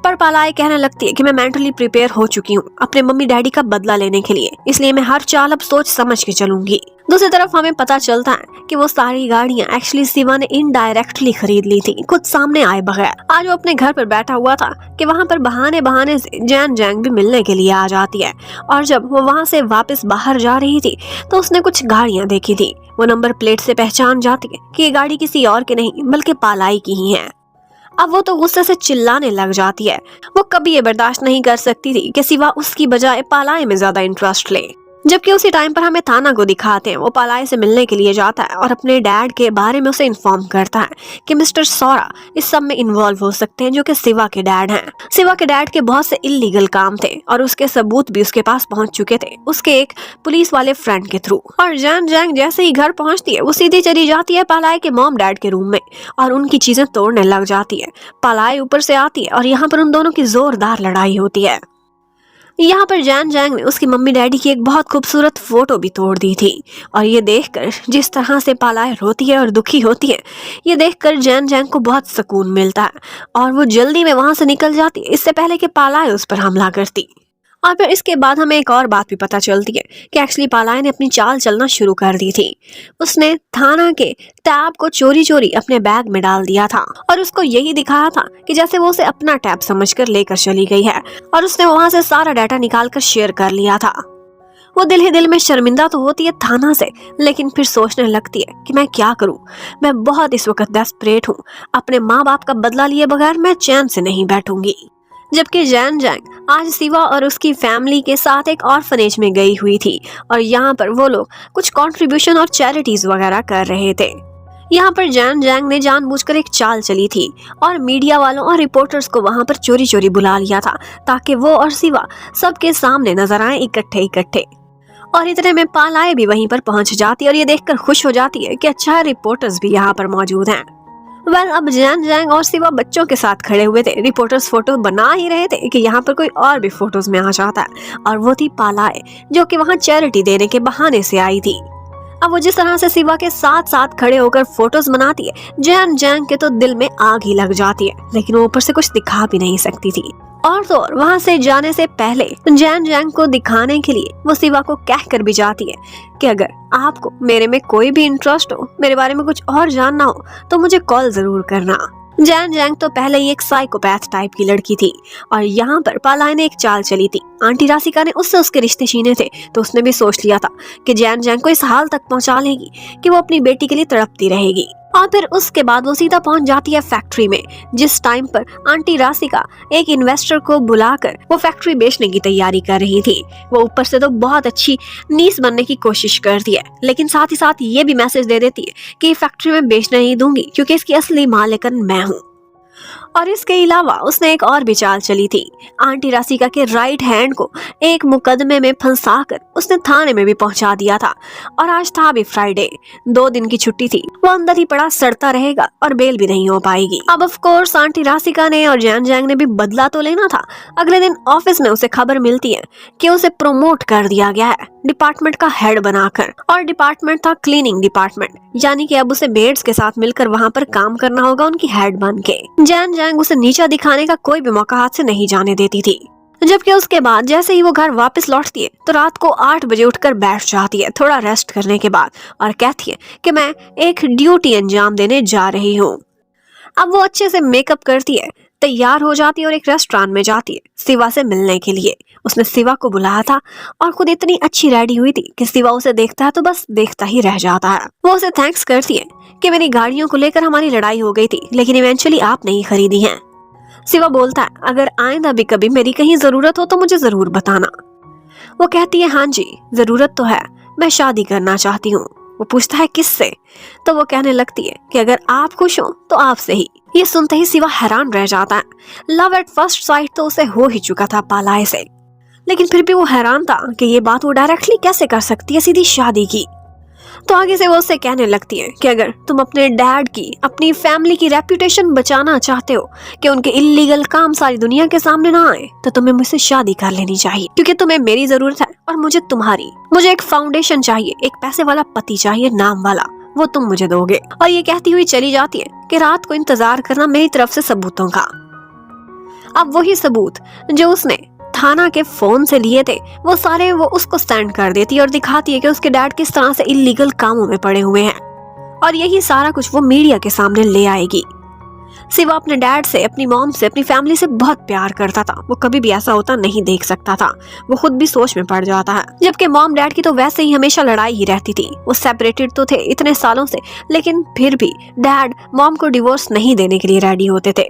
पर पालाई कहने लगती है कि मैं मेंटली प्रिपेयर हो चुकी हूँ अपने मम्मी डैडी का बदला लेने के लिए, इसलिए मैं हर चाल अब सोच समझ के चलूंगी। दूसरी तरफ हमें पता चलता है कि वो सारी गाड़ियां एक्चुअली शिवा ने इनडायरेक्टली खरीद ली थी, खुद सामने आए बगैर। आज वो अपने घर पर बैठा हुआ था कि वहाँ पर बहाने बहाने से जैन जैंग भी मिलने के लिए आ जाती है, और जब वो वहाँ से वापस बाहर जा रही थी तो उसने कुछ गाड़ियां देखी थी। वो नंबर प्लेट से पहचान जाती है कि ये गाड़ी किसी और की नहीं बल्कि पालाई की ही है। अब वो तो गुस्से से चिल्लाने लग जाती है। वो कभी ये बर्दाश्त नहीं कर सकती थी कि शिवा उसकी बजाय पालाई में ज्यादा इंटरेस्ट ले। जबकि उसी टाइम पर हमें थाना को दिखाते हैं। वो पालाई से मिलने के लिए जाता है और अपने डैड के बारे में उसे इन्फॉर्म करता है कि मिस्टर सौरा इस सब में इन्वॉल्व हो सकते हैं, जो कि शिवा के डैड हैं। शिवा के डैड के बहुत से इलीगल काम थे और उसके सबूत भी उसके पास पहुंच चुके थे उसके एक पुलिस वाले फ्रेंड के थ्रू। और जैन जैंग जैसे ही घर पहुंचती है वो सीधी चली जाती है पालाई के मॉम डैड के रूम में और उनकी चीजें तोड़ने लग जाती है। पालाई ऊपर से आती है और यहाँ पर उन दोनों की जोरदार लड़ाई होती है। यहाँ पर जैन जैंग ने उसकी मम्मी डैडी की एक बहुत खूबसूरत फोटो भी तोड़ दी थी, और ये देखकर जिस तरह से पालाई रोती है और दुखी होती है, ये देखकर जैन जैंग को बहुत सुकून मिलता है और वो जल्दी में वहां से निकल जाती है इससे पहले कि पालाई उस पर हमला करती। और फिर इसके बाद हमें एक और बात भी पता चलती है कि एक्चुअली पालाई ने अपनी चाल चलना शुरू कर दी थी। उसने थाना के टैब को चोरी चोरी अपने बैग में डाल दिया था और उसको यही दिखाया था कि जैसे वो उसे अपना टैब समझकर लेकर चली गई है, और उसने वहां से सारा डाटा निकाल कर शेयर कर लिया था। वो दिल ही दिल में शर्मिंदा तो होती है थाना से, लेकिन फिर सोचने लगती है कि मैं क्या करूं, मैं बहुत इस वक्त डेस्परेट हूँ, अपने माँ बाप का बदला लिए बगैर मैं चैन से नहीं बैठूंगी। जबकि जैन जैंग आज शिवा और उसकी फैमिली के साथ एक ऑर्फनेज में गई हुई थी और यहाँ पर वो लोग कुछ कंट्रीब्यूशन और चैरिटीज वगैरह कर रहे थे। यहाँ पर जैन जैंग ने जानबूझकर एक चाल चली थी और मीडिया वालों और रिपोर्टर्स को वहाँ पर चोरी चोरी बुला लिया था ताकि वो और शिवा सबके सामने नजर आए इकट्ठे इकट्ठे। और इतने में पालाई भी वहीं पर पहुंच जाती है और ये देखकर खुश हो जाती है कि अच्छा रिपोर्टर्स भी यहाँ पर मौजूद हैं। वेल अब जैन जैंग और सिवा बच्चों के साथ खड़े हुए थे। रिपोर्टर्स फोटो बना ही रहे थे कि यहाँ पर कोई और भी फोटोज में आ जाता है, और वो थी पालाए, जो कि वहाँ चैरिटी देने के बहाने से आई थी। अब वो जिस तरह से सिवा के साथ साथ खड़े होकर फोटोज बनाती है, जैन जैंग के तो दिल में आग ही लग जाती है, लेकिन वो ऊपर से कुछ दिखा भी नहीं सकती थी। और तो और वहाँ से जाने से पहले जैन जैंग को दिखाने के लिए वो सिवा को कह कर भी जाती है कि अगर आपको मेरे में कोई भी इंटरेस्ट हो, मेरे बारे में कुछ और जानना हो, तो मुझे कॉल जरूर करना। जैन जैंग तो पहले ही एक साइकोपैथ टाइप की लड़की थी, और यहाँ पर पालाई ने एक चाल चली थी। आंटी राशिका ने उससे उसके रिश्ते छीने थे, तो उसने भी सोच लिया था कि जैन जैंग को इस हाल तक पहुंचा लेगी कि वो अपनी बेटी के लिए तड़पती रहेगी। और फिर उसके बाद वो सीधा पहुंच जाती है फैक्ट्री में, जिस टाइम पर आंटी राशिका एक इन्वेस्टर को बुलाकर वो फैक्ट्री बेचने की तैयारी कर रही थी। वो ऊपर से तो बहुत अच्छी नीस बनने की कोशिश करती है, लेकिन साथ ही साथ ये भी मैसेज दे देती है कि फैक्ट्री में बेचने नहीं दूंगी, क्योंकि इसकी असली मालिकन मैं हूँ। और इसके अलावा उसने एक और भी चाल चली थी। आंटी राशिका के राइट हैंड को एक मुकदमे में फंसाकर उसने थाने में भी पहुंचा दिया था। और आज था भी फ्राइडे, 2 दिन की छुट्टी थी, वो अंदर ही पड़ा सड़ता रहेगा और बेल भी नहीं हो पाएगी। अब ऑफ कोर्स आंटी राशिका ने और जैन जैंग ने भी बदला तो लेना था। अगले दिन ऑफिस में उसे खबर मिलती है कि उसे प्रमोट कर दिया गया है डिपार्टमेंट का हेड बनाकर, और डिपार्टमेंट था क्लीनिंग डिपार्टमेंट, यानी कि अब उसे मेड्स के साथ मिलकर वहाँ पर काम करना होगा उनकी हेड बन के। जैन जैंग उसे नीचा दिखाने का कोई भी मौका हाथ से नहीं जाने देती थी। जबकि उसके बाद जैसे ही वो घर वापस लौटती है तो रात को 8 बजे उठकर बैठ जाती है थोड़ा रेस्ट करने के बाद, और कहती है कि मैं एक ड्यूटी अंजाम देने जा रही हूँ। अब वो अच्छे से मेकअप करती है, तैयार हो जाती है और एक रेस्टोरेंट में जाती है सिवा से मिलने के लिए। उसने सिवा को बुलाया था और खुद इतनी अच्छी रेडी हुई थी कि सिवा उसे देखता है तो बस देखता ही रह जाता है। वो उसे थैंक्स करती है कि मेरी गाड़ियों को लेकर हमारी लड़ाई हो गई थी, लेकिन इवेंचुअली आप नहीं खरीदी हैं। सिवा बोलता है अगर आइंदा भी कभी मेरी कहीं जरूरत हो तो मुझे जरूर बताना। वो कहती है हाँ जी जरूरत तो है, मैं शादी करना चाहती हूँ। वो पूछता है किससे, तो वो कहने लगती है कि अगर आप खुश हो तो आपसे ही। ये सुनते ही सिवा हैरान रह जाता है। लव एट फर्स्ट साइट तो उसे हो ही चुका था पालाए से, लेकिन फिर भी वो हैरान था कि ये बात वो डायरेक्टली कैसे कर सकती है, सीधी शादी की। तो आगे से वो उससे कहने लगती है कि अगर तुम अपने डैड की, अपनी फैमिली की रेप्यूटेशन बचाना चाहते हो कि उनके इलीगल काम सारी दुनिया के सामने ना आए, तो तुम्हें मुझसे शादी कर लेनी चाहिए, क्योंकि तुम्हें मेरी जरूरत है और मुझे तुम्हारी। मुझे एक फाउंडेशन चाहिए, एक पैसे वाला पति चाहिए, नाम वाला, वो तुम मुझे दोगे। और ये कहती हुई चली जाती है कि रात को इंतजार करना मेरी तरफ से सबूतों का। अब वही सबूत जो उसने थाना के फोन से लिए थे वो सारे वो उसको सेंड कर देती और दिखाती है कि उसके डैड किस तरह से इलीगल कामों में पड़े हुए हैं, और यही सारा कुछ वो मीडिया के सामने ले आएगी। सिवा अपने डैड से, अपनी मॉम से, अपनी फैमिली से बहुत प्यार करता था। वो कभी भी ऐसा होता नहीं देख सकता था। वो खुद भी सोच में पड़ जाता है, जबकि मॉम डैड की तो वैसे ही हमेशा लड़ाई ही रहती थी। वो सेपरेटेड तो थे इतने सालों से, लेकिन फिर भी डैड मॉम को डिवोर्स नहीं देने के लिए रेडी होते थे।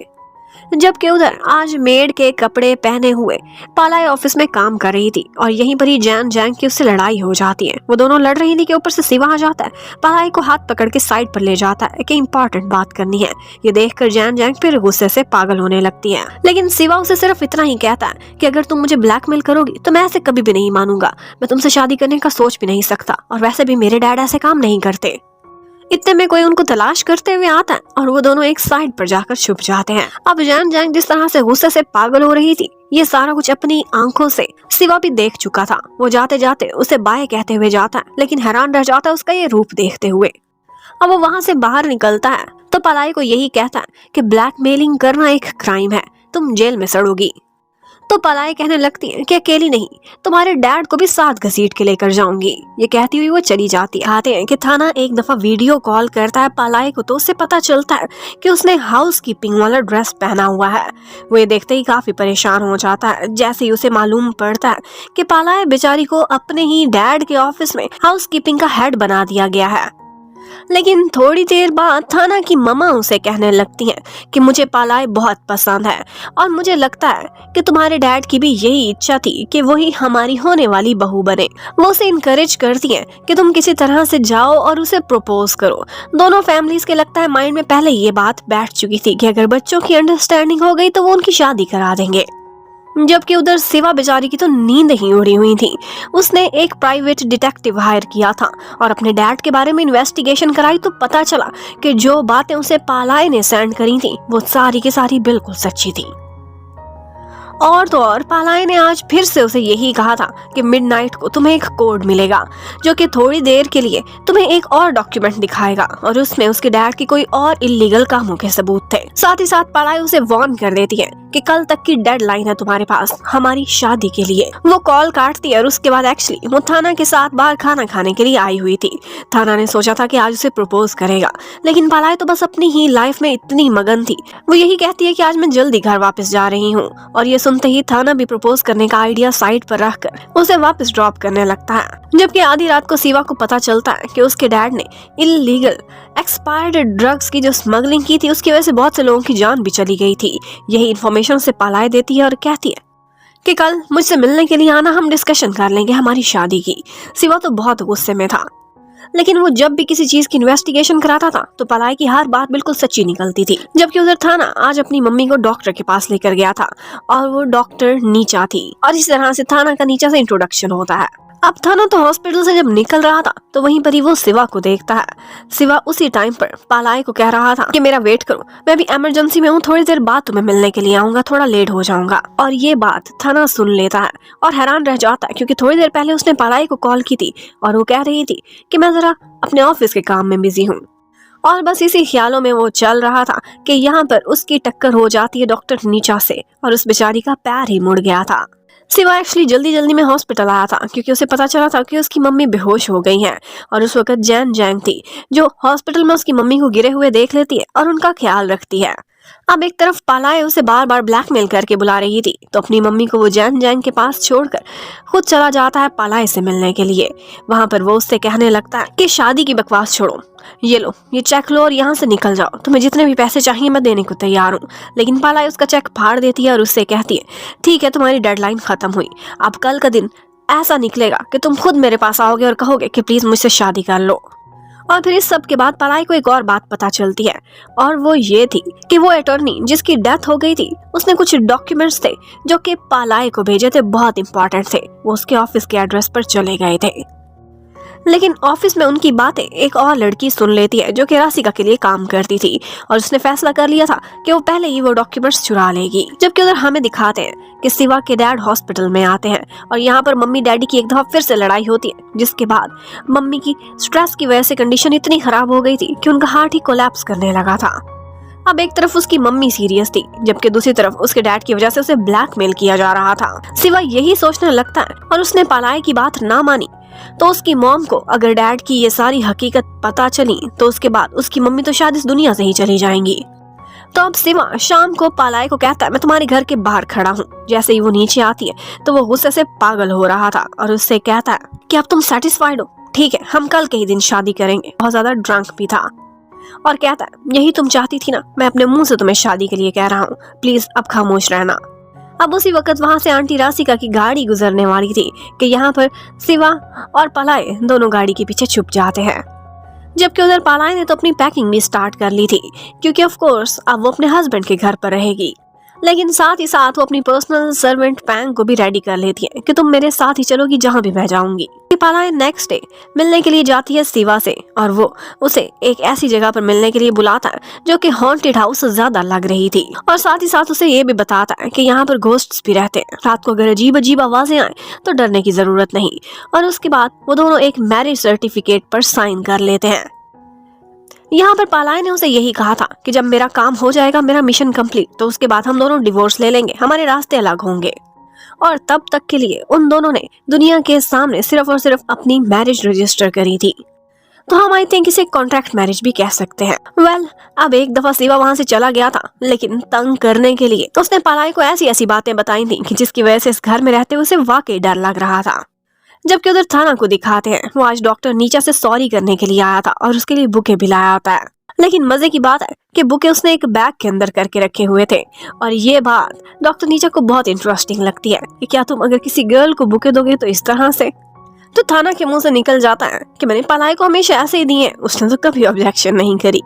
जबकि उधर आज मेड के कपड़े पहने हुए पालाई ऑफिस में काम कर रही थी, और यहीं पर ही जैन जैंग की उससे लड़ाई हो जाती है। वो दोनों लड़ रही थी कि ऊपर से सिवा आ जाता है, पालाई को हाथ पकड़ के साइड पर ले जाता है कि इंपॉर्टेंट बात करनी है। ये देखकर जैन जैंग फिर गुस्से से पागल होने लगती है, लेकिन सिवा उसे सिर्फ इतना ही कहता है कि अगर तुम मुझे ब्लैकमेल करोगी तो मैं ऐसे कभी भी नहीं मानूंगा, मैं तुमसे शादी करने का सोच भी नहीं सकता, और वैसे भी मेरे डैड ऐसे काम नहीं करते। इतने में कोई उनको तलाश करते हुए आता है और वो दोनों एक साइड पर जाकर छुप जाते हैं। अब जैन जैंग जिस तरह से गुस्से से पागल हो रही थी, ये सारा कुछ अपनी आंखों से सिवा भी देख चुका था। वो जाते जाते उसे बाय कहते हुए जाता है, लेकिन हैरान रह जाता है उसका ये रूप देखते हुए। अब वो वहाँ से बाहर निकलता है तो पलाई को यही कहता है कि ब्लैकमेलिंग करना एक क्राइम है, तुम जेल में सड़ोगी। तो पलाई कहने लगती है कि अकेली नहीं, तुम्हारे डैड को भी साथ घसीट के लेकर जाऊंगी। ये कहती हुई वो चली जाती है। आते हैं कि थाना एक दफा वीडियो कॉल करता है पलाई को, तो उससे पता चलता है कि उसने हाउस कीपिंग वाला ड्रेस पहना हुआ है। वो ये देखते ही काफी परेशान हो जाता है। जैसे ही उसे मालूम पड़ता है कि पलाई बेचारी को अपने ही डैड के ऑफिस में हाउस कीपिंग का हेड बना दिया गया है। लेकिन थोड़ी देर बाद थाना की ममा उसे कहने लगती हैं कि मुझे पालाई बहुत पसंद है, और मुझे लगता है कि तुम्हारे डैड की भी यही इच्छा थी कि वही हमारी होने वाली बहू बने। वो उसे इनकरेज करती हैं कि तुम किसी तरह से जाओ और उसे प्रपोज करो। दोनों फैमिलीज के लगता है माइंड में पहले ये बात बैठ चुकी थी कि अगर बच्चों की अंडरस्टैंडिंग हो गई तो वो उनकी शादी करा देंगे। जबकि उधर शिवा बेचारी की तो नींद ही उड़ी हुई थी। उसने एक प्राइवेट डिटेक्टिव हायर किया था और अपने डैड के बारे में इन्वेस्टिगेशन कराई तो पता चला कि जो बातें उसे पालाय ने सेंड करी थी वो सारी की सारी बिल्कुल सच्ची थी। और तो और पालाय ने आज फिर से उसे यही कहा था कि मिडनाइट को तुम्हें एक कोड मिलेगा जो कि थोड़ी देर के लिए तुम्हें एक और डॉक्यूमेंट दिखाएगा और उसमें उसके डैड की कोई और इलीगल कामों के सबूत थे। साथ ही साथ पालाय उसे वार्न कर देती है कि कल तक की डेडलाइन है तुम्हारे पास हमारी शादी के लिए। वो कॉल काटती है और उसके बाद एक्चुअली वो थाना के साथ बाहर खाना खाने के लिए आई हुई थी। थाना ने सोचा था कि आज उसे प्रपोज करेगा, लेकिन पालाय तो बस अपनी ही लाइफ में इतनी मगन थी। वो यही कहती है कि आज मैं जल्दी घर वापस जा रही हूँ और ये सुनते ही थाना भी प्रपोज करने का आइडिया साइड पर रखकर उसे वापस ड्रॉप करने लगता है। जबकि आधी रात को शिवा को पता चलता है कि उसके डैड ने इलीगल एक्सपायर्ड ड्रग्स की जो स्मगलिंग की थी उसकी वजह से बहुत से लोगों की जान भी चली गई थी। यही इन्फॉर्मेशन से पालाय देती है और कहती है कि कल मुझसे मिलने के लिए आना, हम डिस्कशन कर लेंगे हमारी शादी की। शिवा तो बहुत गुस्से में था, लेकिन वो जब भी किसी चीज की इन्वेस्टिगेशन कराता था तो पालाय की हर बात बिल्कुल सच्ची निकलती थी। जबकि उधर थाना आज अपनी मम्मी को डॉक्टर के पास लेकर गया था और वो डॉक्टर नीचा थी और इस तरह से थाना का नीचा से इंट्रोडक्शन होता है। अब थाना तो हॉस्पिटल से जब निकल रहा था तो वहीं पर ही वो शिवा को देखता है। शिवा उसी टाइम पर पालाय को कह रहा था कि मेरा वेट करो, मैं भी इमरजेंसी में हूँ, थोड़ी देर बाद तुम्हें मिलने के लिए आऊंगा, थोड़ा लेट हो जाऊंगा। और ये बात थाना सुन लेता है और हैरान रह जाता है क्योंकि थोड़ी देर पहले उसने पालाय को कॉल की थी और वो कह रही थी कि मैं जरा अपने ऑफिस के काम में बिजी हूँ। और बस इसी ख्यालों में वो चल रहा था कि यहाँ पर उसकी टक्कर हो जाती है डॉक्टर नीचा से और उस बेचारी का पैर ही मुड़ गया था। शिवा एक्चुअली जल्दी में हॉस्पिटल आया था क्योंकि उसे पता चला था कि उसकी मम्मी बेहोश हो गई हैं और उस वक्त जैन जैंग थी जो हॉस्पिटल में उसकी मम्मी को गिरे हुए देख लेती है और उनका ख्याल रखती है। अब एक तरफ पालाय उसे बार बार ब्लैकमेल करके बुला रही थी तो अपनी मम्मी को वो जैन जैंग के पास छोड़कर खुद चला जाता है पालाय से मिलने के लिए। वहां पर वो उससे कहने लगता है कि शादी की बकवास छोड़ो, ये लो, ये चेक लो और यहाँ से निकल जाओ, तुम्हें जितने भी पैसे चाहिए मैं देने को तैयार हूँ। लेकिन पालाय उसका चेक फाड़ देती है और उससे कहती है ठीक है, तुम्हारी डेडलाइन खत्म हुई, अब कल का दिन ऐसा निकलेगा कि तुम खुद मेरे पास आओगे और कहोगे कि प्लीज मुझसे शादी कर लो। और फिर इस सब के बाद पालाय को एक और बात पता चलती है और वो ये थी कि वो अटॉर्नी जिसकी डेथ हो गई थी उसने कुछ डॉक्यूमेंट्स थे जो कि पालाय को भेजे थे, बहुत इंपॉर्टेंट थे। वो उसके ऑफिस के एड्रेस पर चले गए थे, लेकिन ऑफिस में उनकी बातें एक और लड़की सुन लेती है जो कि राशिका के लिए काम करती थी और उसने फैसला कर लिया था कि वो पहले ही वो डॉक्यूमेंट्स चुरा लेगी। जबकि उधर हमें दिखाते हैं कि शिवा के डैड हॉस्पिटल में आते हैं और यहाँ पर मम्मी डैडी की एक दफा फिर से लड़ाई होती है, जिसके बाद मम्मी की स्ट्रेस की वजह से कंडीशन इतनी खराब हो गई थी कि उनका हार्ट ही कोलैप्स करने लगा था। अब एक तरफ उसकी मम्मी सीरियस थी जबकि दूसरी तरफ उसके डैड की वजह से उसे ब्लैकमेल किया जा रहा था। शिवा यही सोचने लगता है और उसने पालाय की बात ना मानी तो उसकी मॉम को अगर डैड की ये सारी हकीकत पता चली तो उसके बाद उसकी मम्मी तो शायद इस दुनिया से ही चली जाएंगी। तो अब शिवा शाम को पालाय को कहता है मैं तुम्हारे घर के बाहर खड़ा हूँ। जैसे ही वो नीचे आती है तो वो गुस्से से पागल हो रहा था और उससे कहता है कि अब तुम सेटिस्फाइड हो, ठीक है हम कल के ही दिन शादी करेंगे। बहुत ज्यादा ड्रंक भी था और कहता है यही तुम चाहती थी ना, मैं अपने मुंह से तुम्हें शादी के लिए कह रहा हूँ, प्लीज अब खामोश रहना। अब उसी वक्त वहां से आंटी राशिका की गाड़ी गुजरने वाली थी कि यहाँ पर शिवा और पालाय दोनों गाड़ी के पीछे छुप जाते हैं। जबकि उधर पालाय ने तो अपनी पैकिंग भी स्टार्ट कर ली थी क्योंकि ऑफ कोर्स अब वो अपने हस्बैंड के घर पर रहेगी, लेकिन साथ ही साथ वो अपनी पर्सनल सर्वेंट पैंग को भी रेडी कर लेती है कि तुम मेरे साथ ही चलोगी जहां भी मैं जाऊंगी। पालाय नेक्स्ट डे मिलने के लिए जाती है शिवा से और वो उसे एक ऐसी जगह पर मिलने के लिए बुलाता है जो कि हॉन्टेड हाउस ज्यादा लग रही थी और साथ ही साथ उसे ये भी बताता है कि यहाँ पर घोस्ट्स भी रहते हैं, रात को अगर अजीब अजीब आवाजें आए तो डरने की जरूरत नहीं। और उसके बाद वो दोनों एक मैरिज सर्टिफिकेट पर साइन कर लेते हैं। यहाँ पर पालाय ने उसे यही कहा था कि जब मेरा काम हो जाएगा, मेरा मिशन कंप्लीट, तो उसके बाद हम दोनों डिवोर्स ले लेंगे, हमारे रास्ते अलग होंगे। और तब तक के लिए उन दोनों ने दुनिया के सामने सिर्फ और सिर्फ अपनी मैरिज रजिस्टर करी थी। तो हम आई थिंक इसे कॉन्ट्रैक्ट मैरिज भी कह सकते हैं। वेल, अब एक दफा शिवा वहां से चला गया था, लेकिन तंग करने के लिए उसने पालाय को ऐसी ऐसी बातें बताई थी कि जिसकी वजह से इस घर में रहते हुए उसे वाकई डर लग रहा था। जबकि उधर थाना को दिखाते हैं, वो आज डॉक्टर नीचा से सॉरी करने के लिए आया था और उसके लिए बुके भी लाया होता है। लेकिन मजे की बात है कि बुके उसने एक बैग के अंदर करके रखे हुए थे और ये बात डॉक्टर नीचा को बहुत इंटरेस्टिंग लगती है कि क्या तुम अगर किसी गर्ल को बुके दोगे तो इस तरह से। तो थाना के मुंह से निकल जाता है कि मैंने पालाय को हमेशा ऐसे ही दिए, उसने तो कभी ऑब्जेक्शन नहीं करी।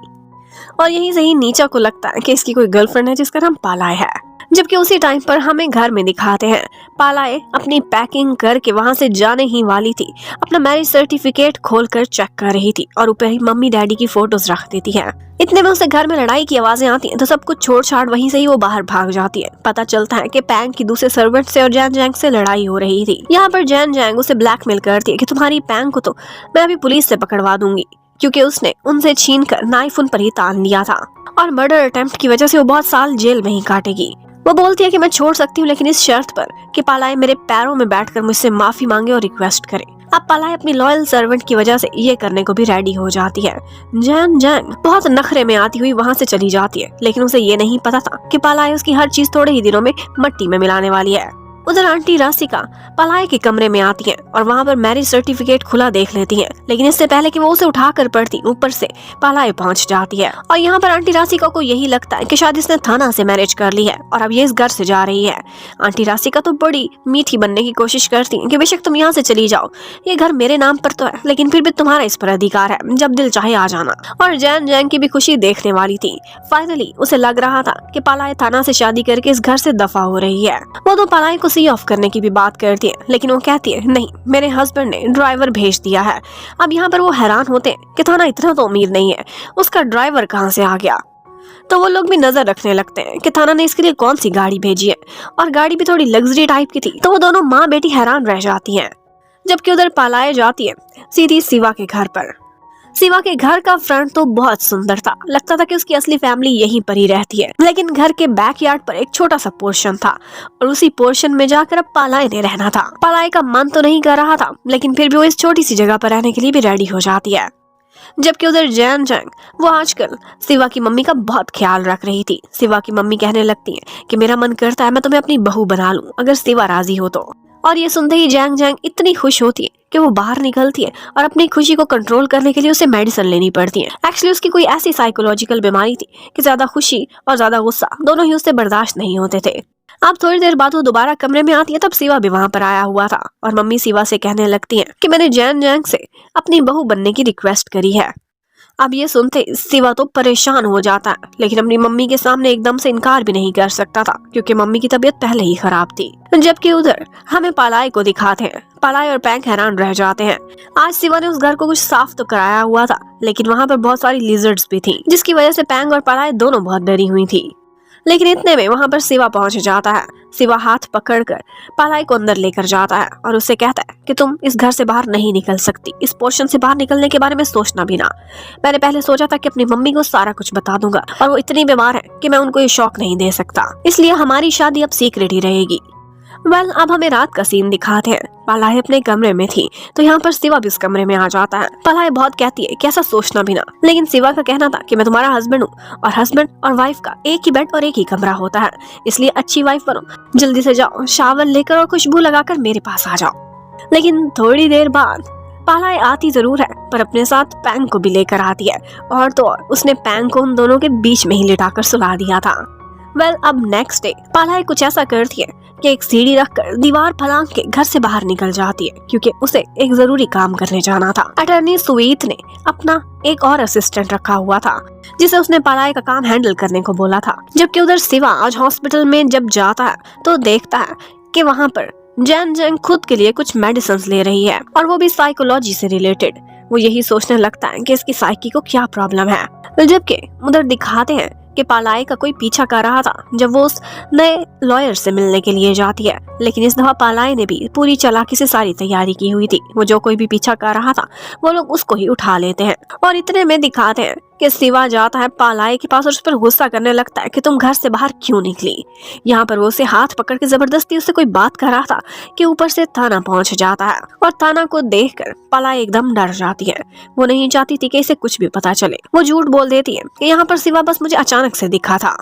और यहीं से ही नीचा को लगता है कि इसकी कोई गर्लफ्रेंड है जिसका नाम पालाय है। जबकि उसी टाइम पर हमें घर में दिखाते हैं पालाए अपनी पैकिंग करके वहां से जाने ही वाली थी, अपना मैरिज सर्टिफिकेट खोलकर चेक कर रही थी और ऊपर ही मम्मी डैडी की फोटोज रख देती है। इतने में उसे घर में लड़ाई की आवाजें आती हैं, तो सब कुछ छोड़ छाड़ वहीं से ही वो बाहर भाग जाती है। पता चलता है कि पैंग की दूसरे सर्वेंट से और जैन जैंग से लड़ाई हो रही थी। यहाँ पर जैन जैंग उसे ब्लैकमेल करती है कि तुम्हारी पैंग को तो मैं अभी पुलिस से पकड़वा दूंगी, क्योंकि उसने उनसे छीन कर नाइफ उन पर ही तान लिया था और मर्डर अटेम्प्ट की वजह से वो बहुत साल जेल में ही काटेगी। वो बोलती है कि मैं छोड़ सकती हूँ, लेकिन इस शर्त पर कि पालाए मेरे पैरों में बैठकर मुझसे माफी मांगे और रिक्वेस्ट करे। अब पालाए अपनी लॉयल सर्वेंट की वजह से ये करने को भी रेडी हो जाती है। जैन जैंग बहुत नखरे में आती हुई वहाँ से चली जाती है, लेकिन उसे ये नहीं पता था कि पालाए उसकी हर चीज थोड़े ही दिनों में मट्टी में मिलाने वाली है। उधर आंटी राशिका पलाए के कमरे में आती हैं और वहाँ पर मैरिज सर्टिफिकेट खुला देख लेती हैं, लेकिन इससे पहले कि वो उसे उठाकर पढ़ती, ऊपर से पलाए पहुँच जाती है। और यहाँ पर आंटी राशिका को यही लगता है कि शायद इसने थाना से मैरिज कर ली है और अब ये इस घर से जा रही है। आंटी राशिका तो बड़ी मीठी बनने की कोशिश करती है कि बेशक तुम यहाँ से चली जाओ, ये घर मेरे नाम पर तो है, लेकिन फिर भी तुम्हारा इस पर अधिकार है, जब दिल चाहे आ जाना। और जैन जैंग की भी खुशी देखने वाली थी। फाइनली उसे लग रहा था कि पलाए थाना से शादी करके इस घर से दफा हो रही है। वो तो पलाए को सी ऑफ करने की भी बात करती है, लेकिन वो कहती है नहीं, मेरे हस्बैंड ने ड्राइवर भेज दिया है। अब यहाँ पर वो हैरान होते हैं कि थाना इतना तो अमीर नहीं है, उसका ड्राइवर कहाँ से आ गया। तो वो लोग भी नजर रखने लगते हैं कि थाना ने इसके लिए कौन सी गाड़ी भेजी है, और गाड़ी भी थोड़ी लग्जरी टाइप की थी। तो वो दोनों माँ बेटी हैरान रह जाती हैं। जबकि उधर पलाए जाती है सीधी शिवा के घर पर। शिवा के घर का फ्रंट तो बहुत सुंदर था, लगता था कि उसकी असली फैमिली यहीं पर ही रहती है, लेकिन घर के बैकयार्ड पर एक छोटा सा पोर्शन था और उसी पोर्शन में जाकर अब पालाए ने रहना था। पालाए का मन तो नहीं कर रहा था, लेकिन फिर भी वो इस छोटी सी जगह पर रहने के लिए भी रेडी हो जाती है। जबकि उधर जैन जैंग वो आजकल शिवा की मम्मी का बहुत ख्याल रख रही थी। शिवा की मम्मी कहने लगती है कि मेरा मन करता है मैं तुम्हें अपनी बहू बना लूं, अगर शिवा राजी हो तो। और ये सुनते ही जैंग जैंग इतनी खुश होती है कि वो बाहर निकलती है और अपनी खुशी को कंट्रोल करने के लिए उसे मेडिसिन लेनी पड़ती है। एक्चुअली उसकी कोई ऐसी साइकोलॉजिकल बीमारी थी कि ज्यादा खुशी और ज्यादा गुस्सा दोनों ही उससे बर्दाश्त नहीं होते थे। अब थोड़ी देर बाद वो दोबारा कमरे में आती है, तब शिवा भी वहाँ पर आया हुआ था और मम्मी शिवा से कहने लगती है कि मैंने जैन जैंग से अपनी बहू बनने की रिक्वेस्ट करी है। अब ये सुनते शिवा तो परेशान हो जाता है, लेकिन अपनी मम्मी के सामने एकदम से इनकार भी नहीं कर सकता था, क्योंकि मम्मी की तबीयत पहले ही खराब थी। जबकि उधर हमें पालाए को दिखाते हैं। पालाए और पैंग हैरान रह जाते हैं। आज शिवा ने उस घर को कुछ साफ तो कराया हुआ था, लेकिन वहाँ पर बहुत सारी लिजर्ड्स भी थी, जिसकी वजह से पैंग और पालाए दोनों बहुत डरी हुई थी। लेकिन इतने में वहाँ पर शिवा पहुंच जाता है। शिवा हाथ पकड़कर पालाई को अंदर लेकर जाता है और उससे कहता है कि तुम इस घर से बाहर नहीं निकल सकती, इस पोर्शन से बाहर निकलने के बारे में सोचना भी ना। मैंने पहले सोचा था कि अपनी मम्मी को सारा कुछ बता दूंगा, और वो इतनी बीमार है कि मैं उनको ये शौक नहीं दे सकता, इसलिए हमारी शादी अब सीक्रेट ही रहेगी। अब हमें रात का सीन दिखाते हैं। पलाए अपने कमरे में थी, तो यहाँ पर शिवा भी उस कमरे में आ जाता है। पलाए बहुत कहती है कि ऐसा सोचना भी ना, लेकिन शिवा का कहना था कि मैं तुम्हारा हस्बैंड हूँ और हस्बैंड और वाइफ का एक ही बेड और एक ही कमरा होता है, इसलिए अच्छी वाइफ बनो, जल्दी से जाओ, शावर लेकर और खुशबू लगाकर मेरे पास आ जाओ। लेकिन थोड़ी देर बाद पालाए आती जरूर है, पर अपने साथ पैंग को भी लेकर आती है, और तो और उसने पैंग को उन दोनों के बीच में ही लिटाकर सुला दिया था। अब नेक्स्ट डे पालाए कुछ ऐसा करती है कि एक सीढ़ी रखकर दीवार फलांग के घर से बाहर निकल जाती है, क्योंकि उसे एक जरूरी काम करने जाना था। अटर्नी सुवीत ने अपना एक और असिस्टेंट रखा हुआ था, जिसे उसने पालाए का काम हैंडल करने को बोला था। जबकि उधर शिवा आज हॉस्पिटल में जब जाता है तो देखता है कि वहाँ पर जैन जैंग खुद के लिए कुछ मेडिसिन ले रही है, और वो भी साइकोलॉजी से रिलेटेड। वो यही सोचने लगता है कि इसकी साइकी को क्या प्रॉब्लम है। जबकि उधर दिखाते हैं कि पालाए का कोई पीछा कर रहा था जब वो उस नए लॉयर से मिलने के लिए जाती है, लेकिन इस दफा पालाए ने भी पूरी चालाकी से सारी तैयारी की हुई थी। वो जो कोई भी पीछा कर रहा था वो लोग उसको ही उठा लेते हैं, और इतने में दिखाते हैं कि शिवा जाता है पालाए के पास और उस पर गुस्सा करने लगता है कि तुम घर से बाहर क्यों निकली। यहाँ पर वो उसे हाथ पकड़ के जबरदस्ती उससे कोई बात कर रहा था कि ऊपर से थाना पहुंच जाता है, और थाना को देखकर पालाए एकदम डर जाती है। वो नहीं चाहती थी कि इसे कुछ भी पता चले। वो झूठ बोल देती है कि यहाँ पर शिवा बस मुझे अचानक से दिखा था,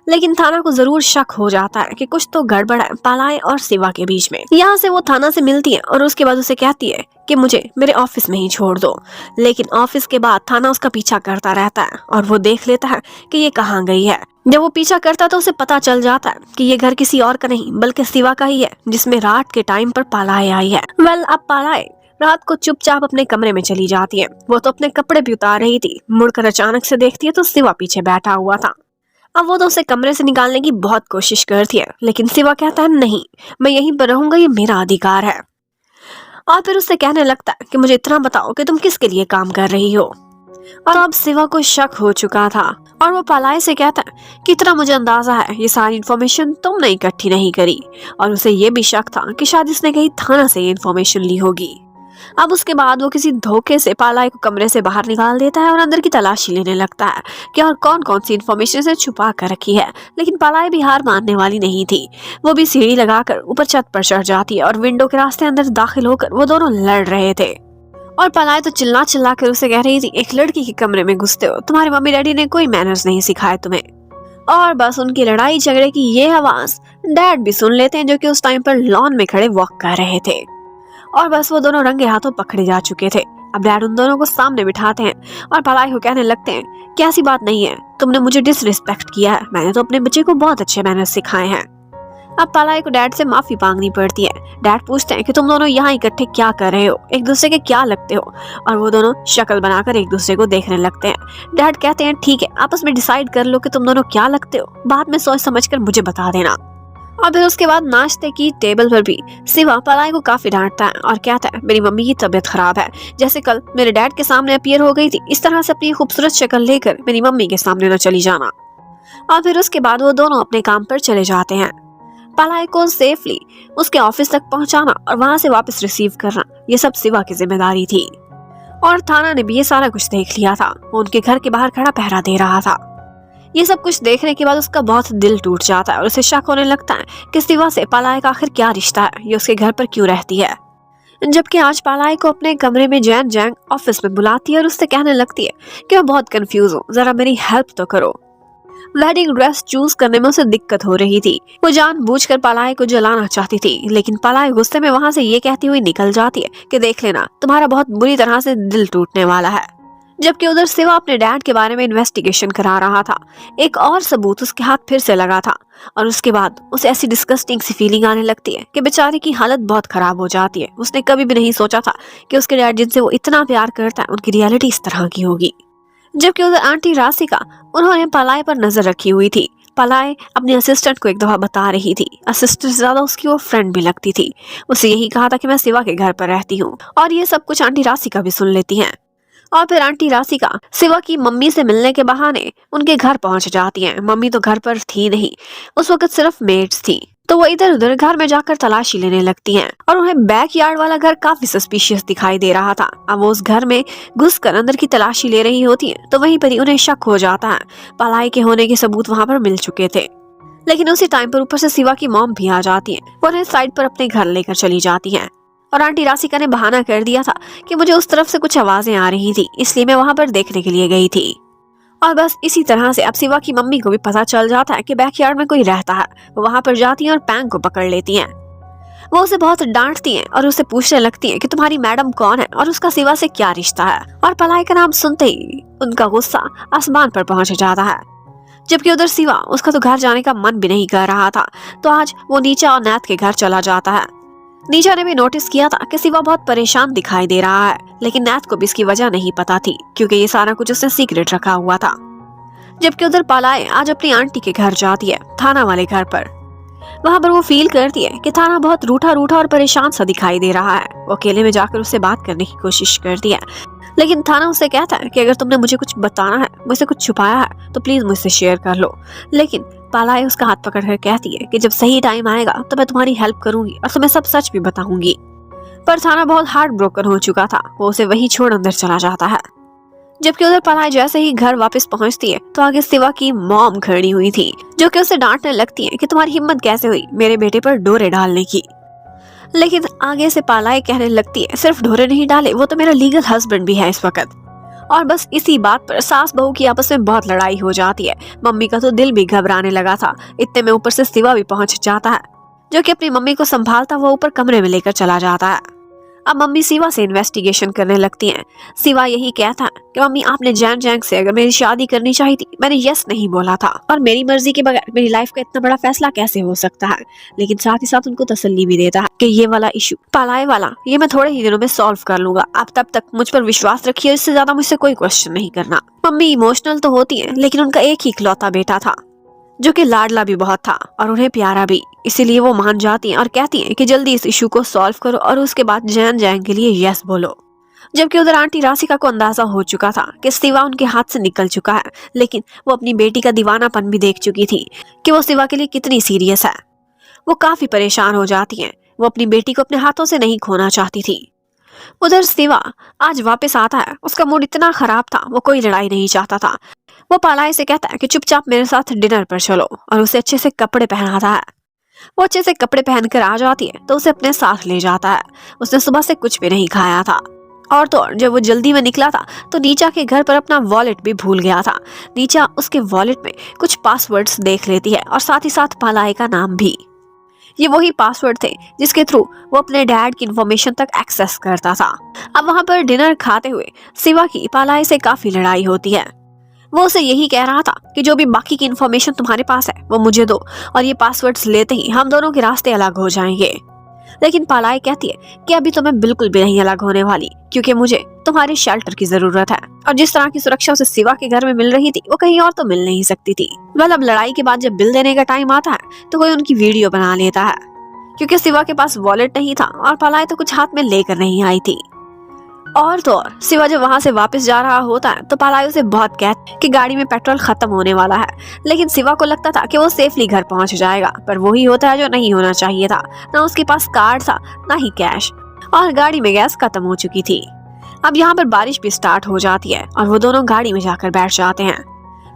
लेकिन थाना को जरूर शक हो जाता है कि कुछ तो गड़बड़ है पालाए और शिवा के बीच में। यहाँ से वो थाना से मिलती है और उसके बाद उसे कहती है कि मुझे मेरे ऑफिस में ही छोड़ दो, लेकिन ऑफिस के बाद थाना उसका पीछा करता रहता है और वो देख लेता है कि ये कहाँ गई है। जब वो पीछा करता है तो उसे पता चल जाता है कि ये घर किसी और का नहीं बल्कि शिवा का ही है, जिसमें रात के टाइम पर पालाए आई है। अब पालाए रात को चुपचाप अपने कमरे में चली जाती है। वो तो अपने कपड़े भी उतार रही थी, मुड़कर अचानक से देखती है तो शिवा पीछे बैठा हुआ था। अब वो तो उसे कमरे से निकालने की बहुत कोशिश करती है, लेकिन शिवा कहता है नहीं, मैं यहीं पर रहूंगा, ये मेरा अधिकार है। और फिर उससे कहने लगता है कि मुझे इतना बताओ कि तुम किसके लिए काम कर रही हो। और अब शिवा को शक हो चुका था और वो पलाय से कहता है कि इतना मुझे अंदाजा है ये सारी इन्फॉर्मेशन तुमने इकट्ठी नहीं करी। और उसे ये भी शक था कि शायद इसने कहीं थाना से ये इन्फॉर्मेशन ली होगी। अब उसके बाद वो किसी धोखे से पालाई को कमरे से बाहर निकाल देता है और अंदर की तलाशी लेने लगता है कि और कौन कौन सी इन्फॉर्मेशन से छुपा कर रखी है। लेकिन पालाई भी हार मानने वाली नहीं थी। वो भी सीढ़ी लगाकर ऊपर छत पर चढ़ जाती है और विंडो के रास्ते अंदर दाखिल होकर वो दोनों लड़ रहे थे। और पलाय तो चिल्ला चिल्ला कर उसे कह रही थी, एक लड़की के कमरे में घुसते हो, तुम्हारे मम्मी डैडी ने कोई मैनर्स नहीं सिखाए तुम्हें। और बस उनकी लड़ाई झगड़े की ये आवाज डैड भी सुन लेते हैं, जो कि उस टाइम पर लॉन में खड़े वॉक कर रहे थे। और बस वो दोनों रंगे हाथों पकड़े जा चुके थे। अब डैड उन दोनों को सामने बिठाते हैं और पलाय को कहने लगते हैं कि ऐसी बात नहीं है, तुमने मुझे डिसरिस्पेक्ट किया है, मैंने तो अपने बच्चे को बहुत अच्छे मैनर्स सिखाए हैं। अब पलाय को डैड से माफी मांगनी पड़ती है। डैड पूछते हैं कि तुम दोनों यहाँ इकट्ठे क्या कर रहे हो, एक दूसरे के क्या लगते हो। और वो दोनों शक्ल बनाकर एक दूसरे को देखने लगते हैं। डैड कहते हैं ठीक है, आपस में डिसाइड कर लो कि तुम दोनों क्या लगते हो, बाद में सोच समझ कर मुझे बता देना। और फिर उसके बाद नाश्ते की टेबल पर भी शिवा पलाय को काफी डांटता है और कहता है मेरी मम्मी की तबीयत खराब है, जैसे कल मेरे डैड के सामने अपीयर हो गई थी, इस तरह से अपनी खूबसूरत शक्ल लेकर मेरी मम्मी के सामने न चली जाना। और फिर उसके बाद वो दोनों अपने काम पर चले जाते हैं। पलाय को सेफली उसके ऑफिस तक पहुंचाना और वहां से वापस रिसीव करना, ये सब शिवा की जिम्मेदारी थी। और थाना ने भी ये सारा कुछ देख लिया था। वो उनके घर के बाहर खड़ा पहरा दे रहा था। ये सब कुछ देखने के बाद उसका बहुत दिल टूट जाता है और उसे शक होने लगता है कि शिवा से पलाय का आखिर क्या रिश्ता है, ये उसके घर पर क्यों रहती है। जबकि आज पलाय को अपने कमरे में जैन जैंग ऑफिस में बुलाती है और उससे कहने लगती है कि मैं बहुत कंफ्यूज हूँ, जरा मेरी हेल्प तो करो। वेडिंग ड्रेस चूज करने में उसे दिक्कत हो रही थी। वो जानबूझकर पलाय को जलाना चाहती थी, लेकिन पलाय गुस्से में वहां से ये कहती हुई निकल जाती है कि देख लेना, तुम्हारा बहुत बुरी तरह से दिल टूटने वाला है। जबकि उधर शिवा अपने डैड के बारे में इन्वेस्टिगेशन करा रहा था। एक और सबूत उसके हाथ फिर से लगा था और उसके बाद उसे ऐसी डिस्गस्टिंग सी फीलिंग आने लगती है कि बेचारे की हालत बहुत खराब हो जाती है। उसने कभी भी नहीं सोचा था कि उसके डैड जिनसे वो इतना प्यार करता है, उनकी रियलिटी इस तरह की होगी। जबकि उधर आंटी राशिका, उन्होंने पलाय पर नजर रखी हुई थी। पलाय अपने असिस्टेंट को एक दफा बता रही थी, असिस्टेंट से ज्यादा उसकी वो फ्रेंड भी लगती थी। उसे यही कहा था कि मैं शिवा के घर पर रहती हूँ। और ये सब कुछ आंटी राशिका भी सुन लेती हैं। और फिर आंटी राशिका शिवा की मम्मी से मिलने के बहाने उनके घर पहुंच जाती हैं। मम्मी तो घर पर थी नहीं, उस वक्त सिर्फ मेड्स थी। तो वो इधर उधर घर में जाकर तलाशी लेने लगती हैं और उन्हें बैकयार्ड वाला घर काफी सस्पिशियस दिखाई दे रहा था। अब वो उस घर में घुसकर अंदर की तलाशी ले रही होती हैं, तो वहीं पर ही उन्हें शक हो जाता है। पलाय के होने के सबूत वहां पर मिल चुके थे। लेकिन उसी टाइम पर ऊपर से शिवा की मॉम भी आ जाती है। वो उन्हें साइड पर अपने घर लेकर चली जाती है। और आंटी राशिका ने बहाना कर दिया था कि मुझे उस तरफ से कुछ आवाजें आ रही थी, इसलिए मैं वहां पर देखने के लिए गई थी। और बस इसी तरह से अब शिवा की मम्मी को भी पता चल जाता है कि बैकयार्ड में कोई रहता है। वो वहां पर जाती हैं और पैंग को पकड़ लेती हैं। वो उसे बहुत डांटती हैं और उसे पूछने लगती हैं कि तुम्हारी मैडम कौन है और उसका शिवा से क्या रिश्ता है। और पलाय का नाम सुनते ही उनका गुस्सा आसमान पर पहुंच जाता है। जबकि उधर शिवा, उसका तो घर जाने का मन भी नहीं कर रहा था, तो आज वो नीचा और नैत के घर चला जाता है। नीचा ने भी नोटिस किया था कि शिवा बहुत परेशान दिखाई दे रहा है, लेकिन नैत को भी इसकी वजह नहीं पता थी, क्योंकि ये सारा कुछ उसने सीक्रेट रखा हुआ था। जबकि उधर पलाय आज अपनी आंटी के घर जाती है, थाना वाले घर पर। वहां पर वो फील करती है कि थाना बहुत रूठा रूठा और परेशान सा दिखाई दे रहा है। वो अकेले में जाकर उससे बात करने की कोशिश करती है, लेकिन थाना उससे कहता है कि अगर तुमने मुझे कुछ बताना है, मुझसे कुछ छुपाया है, तो प्लीज मुझसे शेयर कर लो। लेकिन पलाय उसका हाथ पकड़कर कहती है कि जब सही टाइम आएगा तो मैं तुम्हारी हेल्प करूंगी और तुम्हें सब सच भी बताऊंगी। पर थाना बहुत हार्ट ब्रोकन हो चुका था। वो उसे वही छोड़ अंदर चला जाता है। जबकि उधर पलाय जैसे ही घर वापस पहुंचती है, तो आगे शिवा की मॉम खड़ी हुई थी, जो कि उसे डांटने लगती है कि तुम्हारी हिम्मत कैसे हुई मेरे बेटे पर डोरे डालने की। लेकिन आगे से पलाय कहने लगती है सिर्फ डोरे नहीं डाले, वो तो मेरा लीगल हस्बैंड भी है इस वक्त। और बस इसी बात पर सास बहू की आपस में बहुत लड़ाई हो जाती है। मम्मी का तो दिल भी घबराने लगा था। इतने में ऊपर से शिवा भी पहुंच जाता है, जो कि अपनी मम्मी को संभालता हुआ ऊपर कमरे में लेकर चला जाता है। अब मम्मी शिवा से इन्वेस्टिगेशन करने लगती हैं। शिवा यही कहता है कि मम्मी आपने जैन जैंग से अगर मेरी शादी करनी चाहिए थी, मैंने यस नहीं बोला था, और मेरी मर्जी के बगैर मेरी लाइफ का इतना बड़ा फैसला कैसे हो सकता है। लेकिन साथ ही साथ उनको तसल्ली भी देता है कि ये वाला इशू, पलाय वाला, ये मैं थोड़े ही दिनों में सॉल्व कर लूंगा। आप तब तक मुझ पर विश्वास रखिए, इससे ज्यादा मुझसे कोई क्वेश्चन नहीं करना। मम्मी इमोशनल तो होती है, लेकिन उनका एक ही इकलौता बेटा था। जो कि लाडला भी बहुत था और उन्हें प्यारा भी। इसीलिए वो मान जाती हैं और कहती हैं कि जल्दी इस इशू को सॉल्व करो और उसके बाद जैन जैंग के लिए यस बोलो। जबकि उधर आंटी राशिका को अंदाजा हो चुका था कि सिवा उनके हाथ से निकल चुका है, लेकिन वो अपनी बेटी का दीवानापन भी देख चुकी थी कि वो सिवा के लिए कितनी सीरियस है। वो काफी परेशान हो जाती हैं। वो अपनी बेटी को अपने हाथों से नहीं खोना चाहती थी। उधर सिवा आज वापस आता है। उसका मूड इतना खराब था, वो कोई लड़ाई नहीं चाहता था। वो पालाई से कहता है कि चुपचाप मेरे साथ डिनर पर चलो और उसे अच्छे से कपड़े पहनाता है। वो अच्छे से कपड़े पहनकर आ जाती है तो उसे अपने साथ ले जाता है। उसने सुबह से कुछ भी नहीं खाया था। और तो और जब वो जल्दी में निकला था तो नीचा के घर पर अपना वॉलेट भी भूल गया था। नीचा उसके वॉलेट में कुछ पासवर्ड्स देख लेती है और साथ ही साथ पालाई का नाम भी। ये वही पासवर्ड थे जिसके थ्रू वो अपने डैड की इंफॉर्मेशन तक एक्सेस करता था। अब वहां पर डिनर खाते हुए सिवा की पालाई से काफी लड़ाई होती है। वो उसे यही कह रहा था कि जो भी बाकी की इंफॉर्मेशन तुम्हारे पास है वो मुझे दो और ये पासवर्ड्स लेते ही हम दोनों के रास्ते अलग हो जाएंगे। लेकिन पालाई कहती है कि अभी तो मैं बिल्कुल भी नहीं अलग होने वाली, क्योंकि मुझे तुम्हारे शेल्टर की जरूरत है और जिस तरह की सुरक्षा उसे सिवा के घर में मिल रही थी वो कहीं और तो मिल नहीं सकती थी। अब लड़ाई के बाद जब बिल देने का टाइम आता है तो कोई उनकी वीडियो बना लेता है, क्योंकि सिवा के पास वॉलेट नहीं था और पालाई तो कुछ हाथ में लेकर नहीं आई थी। और तो और सिवा जब वहां से वापस जा रहा होता है तो पालाई उसे बहुत कहती कि गाड़ी में पेट्रोल खत्म होने वाला है। लेकिन सिवा को लगता था कि वो सेफली घर पहुंच जाएगा, पर वही होता है जो नहीं होना चाहिए था। ना उसके पास कार्ड था ना ही कैश, और गाड़ी में गैस खत्म हो चुकी थी। अब यहाँ पर बारिश भी स्टार्ट हो जाती है और वो दोनों गाड़ी में जाकर बैठ जाते हैं।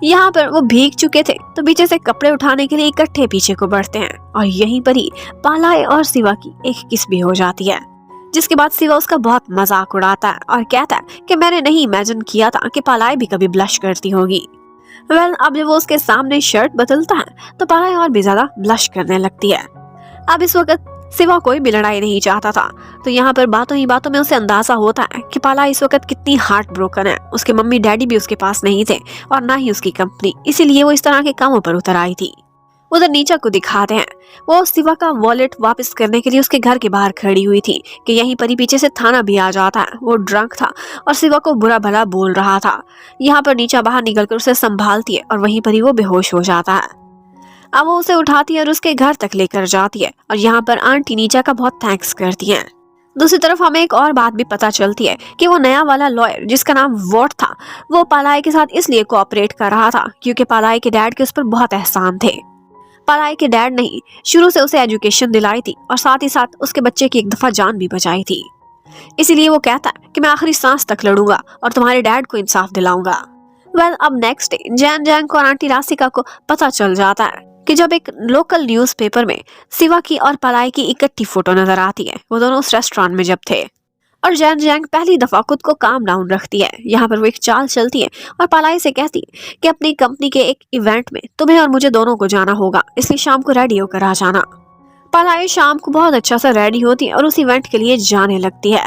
यहाँ पर वो भीग चुके थे तो पीछे से कपड़े उठाने के लिए इकट्ठे पीछे को बढ़ते हैं और यहीं पर ही पालाई और सिवा की एक किस भी हो जाती है, जिसके बाद सिवा उसका बहुत मजाक उड़ाता है और कहता है कि मैंने नहीं इमेजिन किया था कि पालाई भी कभी ब्लश करती होगी। अब जब वो उसके सामने शर्ट बदलता है तो पालाई और भी ज्यादा ब्लश करने लगती है। अब इस वक्त सिवा कोई भी लड़ाई नहीं चाहता था, तो यहाँ पर बातों ही बातों में उसे अंदाजा होता है कि पालाई इस वक्त कितनी हार्ट ब्रोकन है। उसके मम्मी डैडी भी उसके पास नहीं थे और ना ही उसकी कंपनी, इसीलिए वो इस तरह के कामों पर उतर आई थी। उधर नीचा को दिखाते हैं, वो सिवा का वॉलेट वापस करने के लिए उसके घर के बाहर खड़ी हुई थी कि यहीं पर ही पीछे से थाना भी आ जाता है। वो ड्रंक था और सिवा को बुरा भला बोल रहा था। यहाँ पर नीचा बाहर निकलकर उसे संभालती है और वहीं पर ही वो बेहोश हो जाता है। अब वो उसे उठाती है और उसके घर तक लेकर जाती है और यहाँ पर आंटी नीचा का बहुत थैंक्स करती है। दूसरी तरफ हमें एक और बात भी पता चलती है कि वो नया वाला लॉयर जिसका नाम वॉट था, वो पालाई के साथ इसलिए कोऑपरेट कर रहा था क्योंकि पालाई के डैड के उस पर बहुत एहसान थे। पालाई के डैड ने शुरू से उसे एजुकेशन दिलाई थी और साथ ही साथ उसके बच्चे की एक दफा जान भी बचाई थी। इसीलिए वो कहता है कि मैं आखिरी सांस तक लड़ूंगा और तुम्हारे डैड को इंसाफ दिलाऊंगा। अब नेक्स्ट डे जैन जैंग को और आंटी राशिका को पता चल जाता है कि जब एक लोकल न्यूज़पेपर में सिवा की और पालाई की इकट्ठी फोटो नजर आती है। वो दोनों उस रेस्टोरेंट में जब थे और जैन जैंग पहली दफा खुद को काम डाउन रखती है। यहाँ पर वो एक चाल चलती है और पालाई से कहती है कि अपनी कंपनी के एक इवेंट में तुम्हें और मुझे दोनों को जाना होगा, इसलिए शाम को रेडी होकर आ जाना। पालाई शाम को बहुत अच्छा सा रेडी होती है और उस इवेंट के लिए जाने लगती है।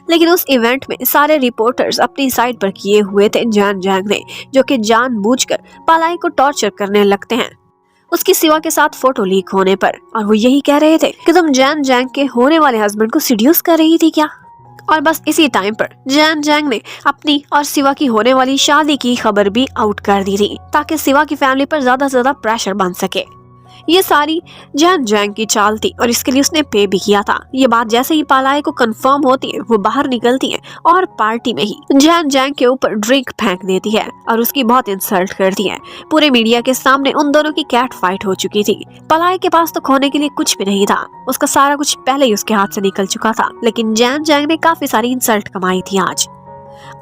लेकिन उस इवेंट में सारे रिपोर्टर्स अपनी साइड पर किए हुए थे जैन जैंग ने, जो कि जानबूझकर पालाई को टॉर्चर करने लगते हैं उसकी सिवा के साथ फोटो लीक होने पर। और वो यही कह रहे थे कि तुम जैन जैंग के होने वाले हस्बैंड को सीड्यूस कर रही थी क्या। और बस इसी टाइम पर जैन जैंग ने अपनी और सिवा की होने वाली शादी की खबर भी आउट कर दी थी ताकि सिवा की फैमिली पर ज्यादा से ज्यादा प्रेशर बन सके। ये सारी जैन जैंग की चाल थी और इसके लिए उसने पे भी किया था। ये बात जैसे ही पालाई को कंफर्म होती है वो बाहर निकलती है और पार्टी में ही जैन जैंग के ऊपर ड्रिंक फेंक देती है और उसकी बहुत इंसल्ट करती है। पूरे मीडिया के सामने उन दोनों की कैट फाइट हो चुकी थी। पालाई के पास तो खोने के लिए कुछ भी नहीं था, उसका सारा कुछ पहले ही उसके हाथ से निकल चुका था। लेकिन जैन जैंग ने काफी सारी इंसल्ट कमाई थी आज,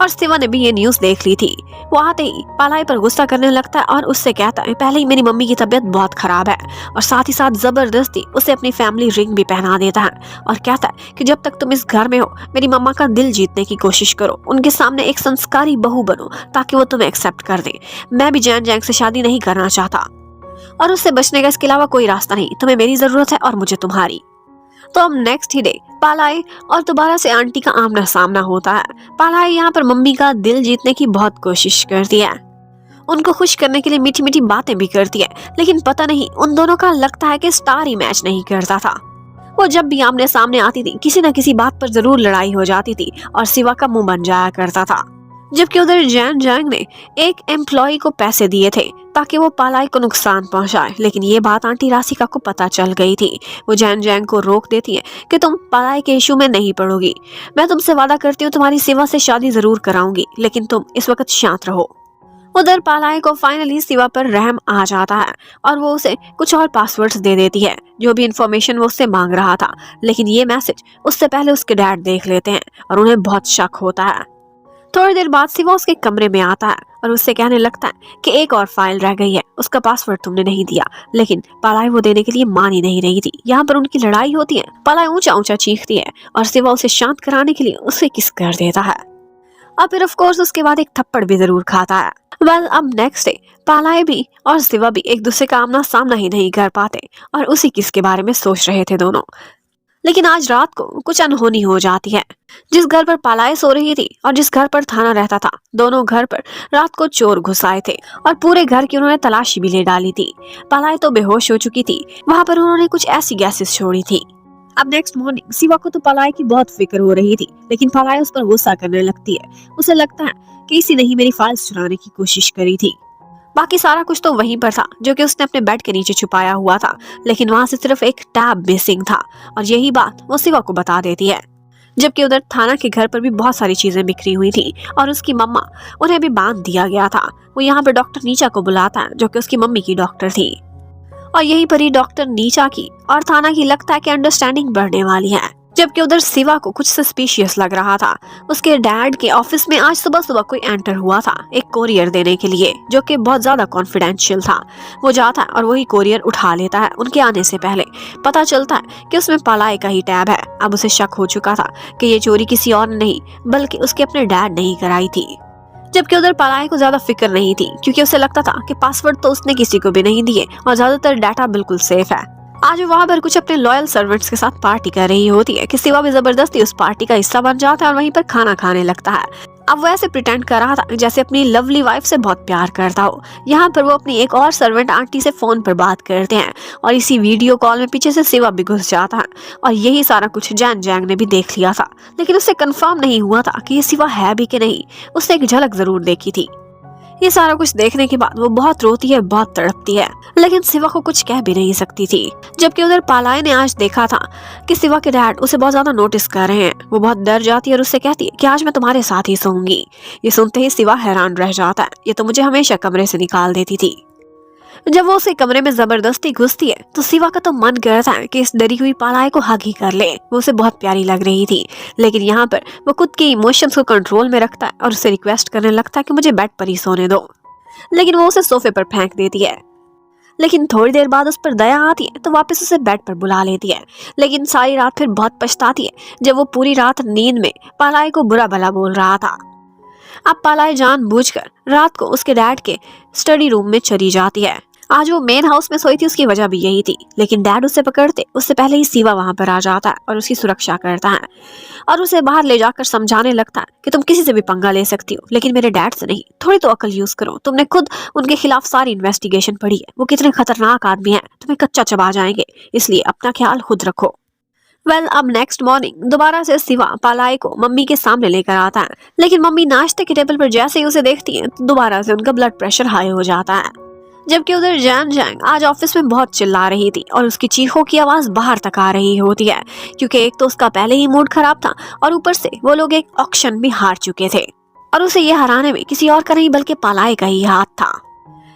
और सिवा ने भी ये न्यूज़ देख ली थी। वो आते ही पालाई पर गुस्सा करने लगता है और उससे कहता है पहले ही मेरी मम्मी की तबीयत बहुत खराब है, और साथ ही साथ जबरदस्ती उसे अपनी फैमिली रिंग भी पहना देता है और कहता है कि जब तक तुम इस घर में हो मेरी मम्मा का दिल जीतने की कोशिश करो, उनके सामने एक संस्कारी बहू बनो ताकि वो तुम्हें एक्सेप्ट कर दे। मैं भी जैन जैंग से शादी नहीं करना चाहता और उससे बचने का इसके अलावा कोई रास्ता नहीं। तुम्हें मेरी जरूरत है और मुझे तुम्हारी। तो अब नेक्स्ट ही डे पालाई और दोबारा से आंटी का आमना सामना होता है। पालाई यहाँ पर मम्मी का दिल जीतने की बहुत कोशिश करती है, उनको खुश करने के लिए मीठी मीठी बातें भी करती है, लेकिन पता नहीं उन दोनों का लगता है कि स्टार ही मैच नहीं करता था। वो जब भी आमने सामने आती थी किसी न किसी बात पर जरूर लड़ाई हो जाती थी और सिवा का मुंह बन जाया करता था। जबकि उधर जैन जैंग ने एक एम्प्लॉय को पैसे दिए थे ताकि वो पालाई को नुकसान पहुंचाए, लेकिन ये बात आंटी राशिका को पता चल गई थी। वो जैन जैंग को रोक देती है कि तुम पालाई के इशू में नहीं पड़ोगी। मैं तुमसे वादा करती हूँ तुम्हारी सिवा से शादी जरूर कराऊंगी, लेकिन तुम इस वक्त शांत रहो। उधर पालाई को फाइनली सिवा पर रहम आ जाता है और वो उसे कुछ और पासवर्ड्स दे देती है, जो भी इंफॉर्मेशन वो उससे मांग रहा था। लेकिन ये मैसेज उससे पहले उसके डैड देख लेते हैं और उन्हें बहुत शक होता है। थोड़ी देर बाद सिवा उसके कमरे में आता है और उससे कहने लगता है कि एक और फाइल रह गई है, उसका पासवर्ड तुमने नहीं दिया। लेकिन पालाई वो देने के लिए मान ही नहीं रही थी। यहाँ पर उनकी लड़ाई होती है। पालाई ऊंचा ऊंचा चीखती है और सिवा उसे शांत कराने के लिए उसे किस कर देता है और फिर ऑफ कोर्स उसके बाद एक थप्पड़ भी जरूर खाता है। वेल, अब नेक्स्ट डे पालाई भी और सिवा भी एक दूसरे का आमना सामना ही नहीं कर पाते और उसी किस के बारे में सोच रहे थे दोनों। लेकिन आज रात को कुछ अनहोनी हो जाती है। जिस घर पर पालाई सो रही थी और जिस घर पर थाना रहता था, दोनों घर पर रात को चोर घुस आए थे और पूरे घर की उन्होंने तलाशी भी ले डाली थी। पालाई तो बेहोश हो चुकी थी। वहां पर उन्होंने कुछ ऐसी गैसेस छोड़ी थी। अब नेक्स्ट मॉर्निंग सिवा को तो पालाई की बहुत फिक्र हो रही थी, लेकिन पालाई उस पर गुस्सा करने लगती है। उसे लगता है कि इसी ने ही मेरी फाइल्स चुराने की कोशिश करी थी। बाकी सारा कुछ तो वहीं पर था जो कि उसने अपने बेड के नीचे छुपाया हुआ था, लेकिन वहां से सिर्फ एक टैब मिसिंग था और यही बात वो सिवा को बता देती है। जबकि उधर थाना के घर पर भी बहुत सारी चीजें बिखरी हुई थी और उसकी मम्मा उन्हें भी बांध दिया गया था। वो यहाँ पर डॉक्टर नीचा को बुलाता है, जो कि उसकी मम्मी की डॉक्टर थी। और यहीं पर ही डॉक्टर नीचा की और थाना की लगता है कि अंडरस्टैंडिंग बढ़ने वाली है। जबकि उधर सिवा को कुछ सस्पिशियस लग रहा था। उसके डैड के ऑफिस में आज सुबह सुबह कोई एंटर हुआ था एक कोरियर देने के लिए, जो कि बहुत ज्यादा कॉन्फिडेंशियल था। वो जाता है और वही कोरियर उठा लेता है उनके आने से पहले। पता चलता है कि उसमें पालाई का ही टैब है। अब उसे शक हो चुका था कि ये चोरी किसी और ने नहीं बल्कि उसके अपने डैड ने ही कराई थी। जबकि उधर पालाई को ज्यादा फिक्र नहीं थी, क्योंकि उसे लगता था कि पासवर्ड तो उसने किसी को भी नहीं दिए और ज्यादातर डाटा बिल्कुल सेफ है। आज वो वहाँ पर कुछ अपने लॉयल सर्वेंट्स के साथ पार्टी कर रही होती है कि सिवा भी जबरदस्ती उस पार्टी का हिस्सा बन जाता है और वहीं पर खाना खाने लगता है। अब वो ऐसे प्रिटेंड कर रहा था जैसे अपनी लवली वाइफ से बहुत प्यार करता हो। यहाँ पर वो अपनी एक और सर्वेंट आंटी से फोन पर बात करते हैं और इसी वीडियो कॉल में पीछे से सिवा भी घुस जाता है और यही सारा कुछ जैन जैंग ने भी देख लिया था, लेकिन उससे कंफर्म नहीं हुआ था कि ये सिवा है भी कि नहीं। उसने एक झलक जरूर देखी थी। ये सारा कुछ देखने के बाद वो बहुत रोती है, बहुत तड़पती है, लेकिन सिवा को कुछ कह भी नहीं सकती थी। जबकि उधर पालाई ने आज देखा था कि सिवा के डैड उसे बहुत ज्यादा नोटिस कर रहे हैं। वो बहुत डर जाती है और उससे कहती है कि आज मैं तुम्हारे साथ ही सोऊंगी। ये सुनते ही सिवा हैरान रह जाता है। ये तो मुझे हमेशा कमरे से निकाल देती थी। जब वो उसके कमरे में जबरदस्ती घुसती है तो सिवा का तो मन करता है कि इस डरी हुई पालाई को हग ही कर ले। वो उसे बहुत प्यारी लग रही थी, लेकिन यहाँ पर वो खुद के इमोशंस को कंट्रोल में रखता है और उसे रिक्वेस्ट करने लगता है कि मुझे बेड पर ही सोने दो, लेकिन वो उसे सोफे पर फेंक देती है। लेकिन थोड़ी देर बाद उस पर दया आती है तो वापस उसे बेड पर बुला लेती है। लेकिन सारी रात फिर बहुत पछताती है जब वो पूरी रात नींद में पालाई को बुरा भला बोल रहा था। अब पालाई जानबूझकर रात को उसके डैड के स्टडी रूम में चली जाती है। आज वो मेन हाउस में सोई थी, उसकी वजह भी यही थी, लेकिन डैड उसे पकड़ते उससे पहले ही सिवा वहां पर आ जाता है और उसकी सुरक्षा करता है और उसे बाहर ले जाकर समझाने लगता है कि तुम किसी से भी पंगा ले सकती हो, लेकिन मेरे डैड से नहीं। थोड़ी तो अकल यूज करो। तुमने खुद उनके खिलाफ सारी इन्वेस्टिगेशन पढ़ी है। वो कितने खतरनाक आदमी है, तुम्हें कच्चा चबा जाएंगे, इसलिए अपना ख्याल खुद रखो। वेल, अब नेक्स्ट मॉर्निंग दोबारा से सिवा पालाई को मम्मी के सामने लेकर आता है, लेकिन मम्मी नाश्ते के टेबल पर जैसे ही उसे देखती है तो दोबारा से उनका ब्लड प्रेशर हाई हो जाता है। जबकि उधर जैन जैंग आज ऑफिस में बहुत चिल्ला रही थी और उसकी चीखों की आवाज बाहर तक आ रही होती है, क्योंकि एक तो उसका पहले ही मूड खराब था और ऊपर से वो लोग एक ऑक्शन भी हार चुके थे और उसे ये हराने में किसी और का नहीं बल्कि पालाई का ही हाथ था।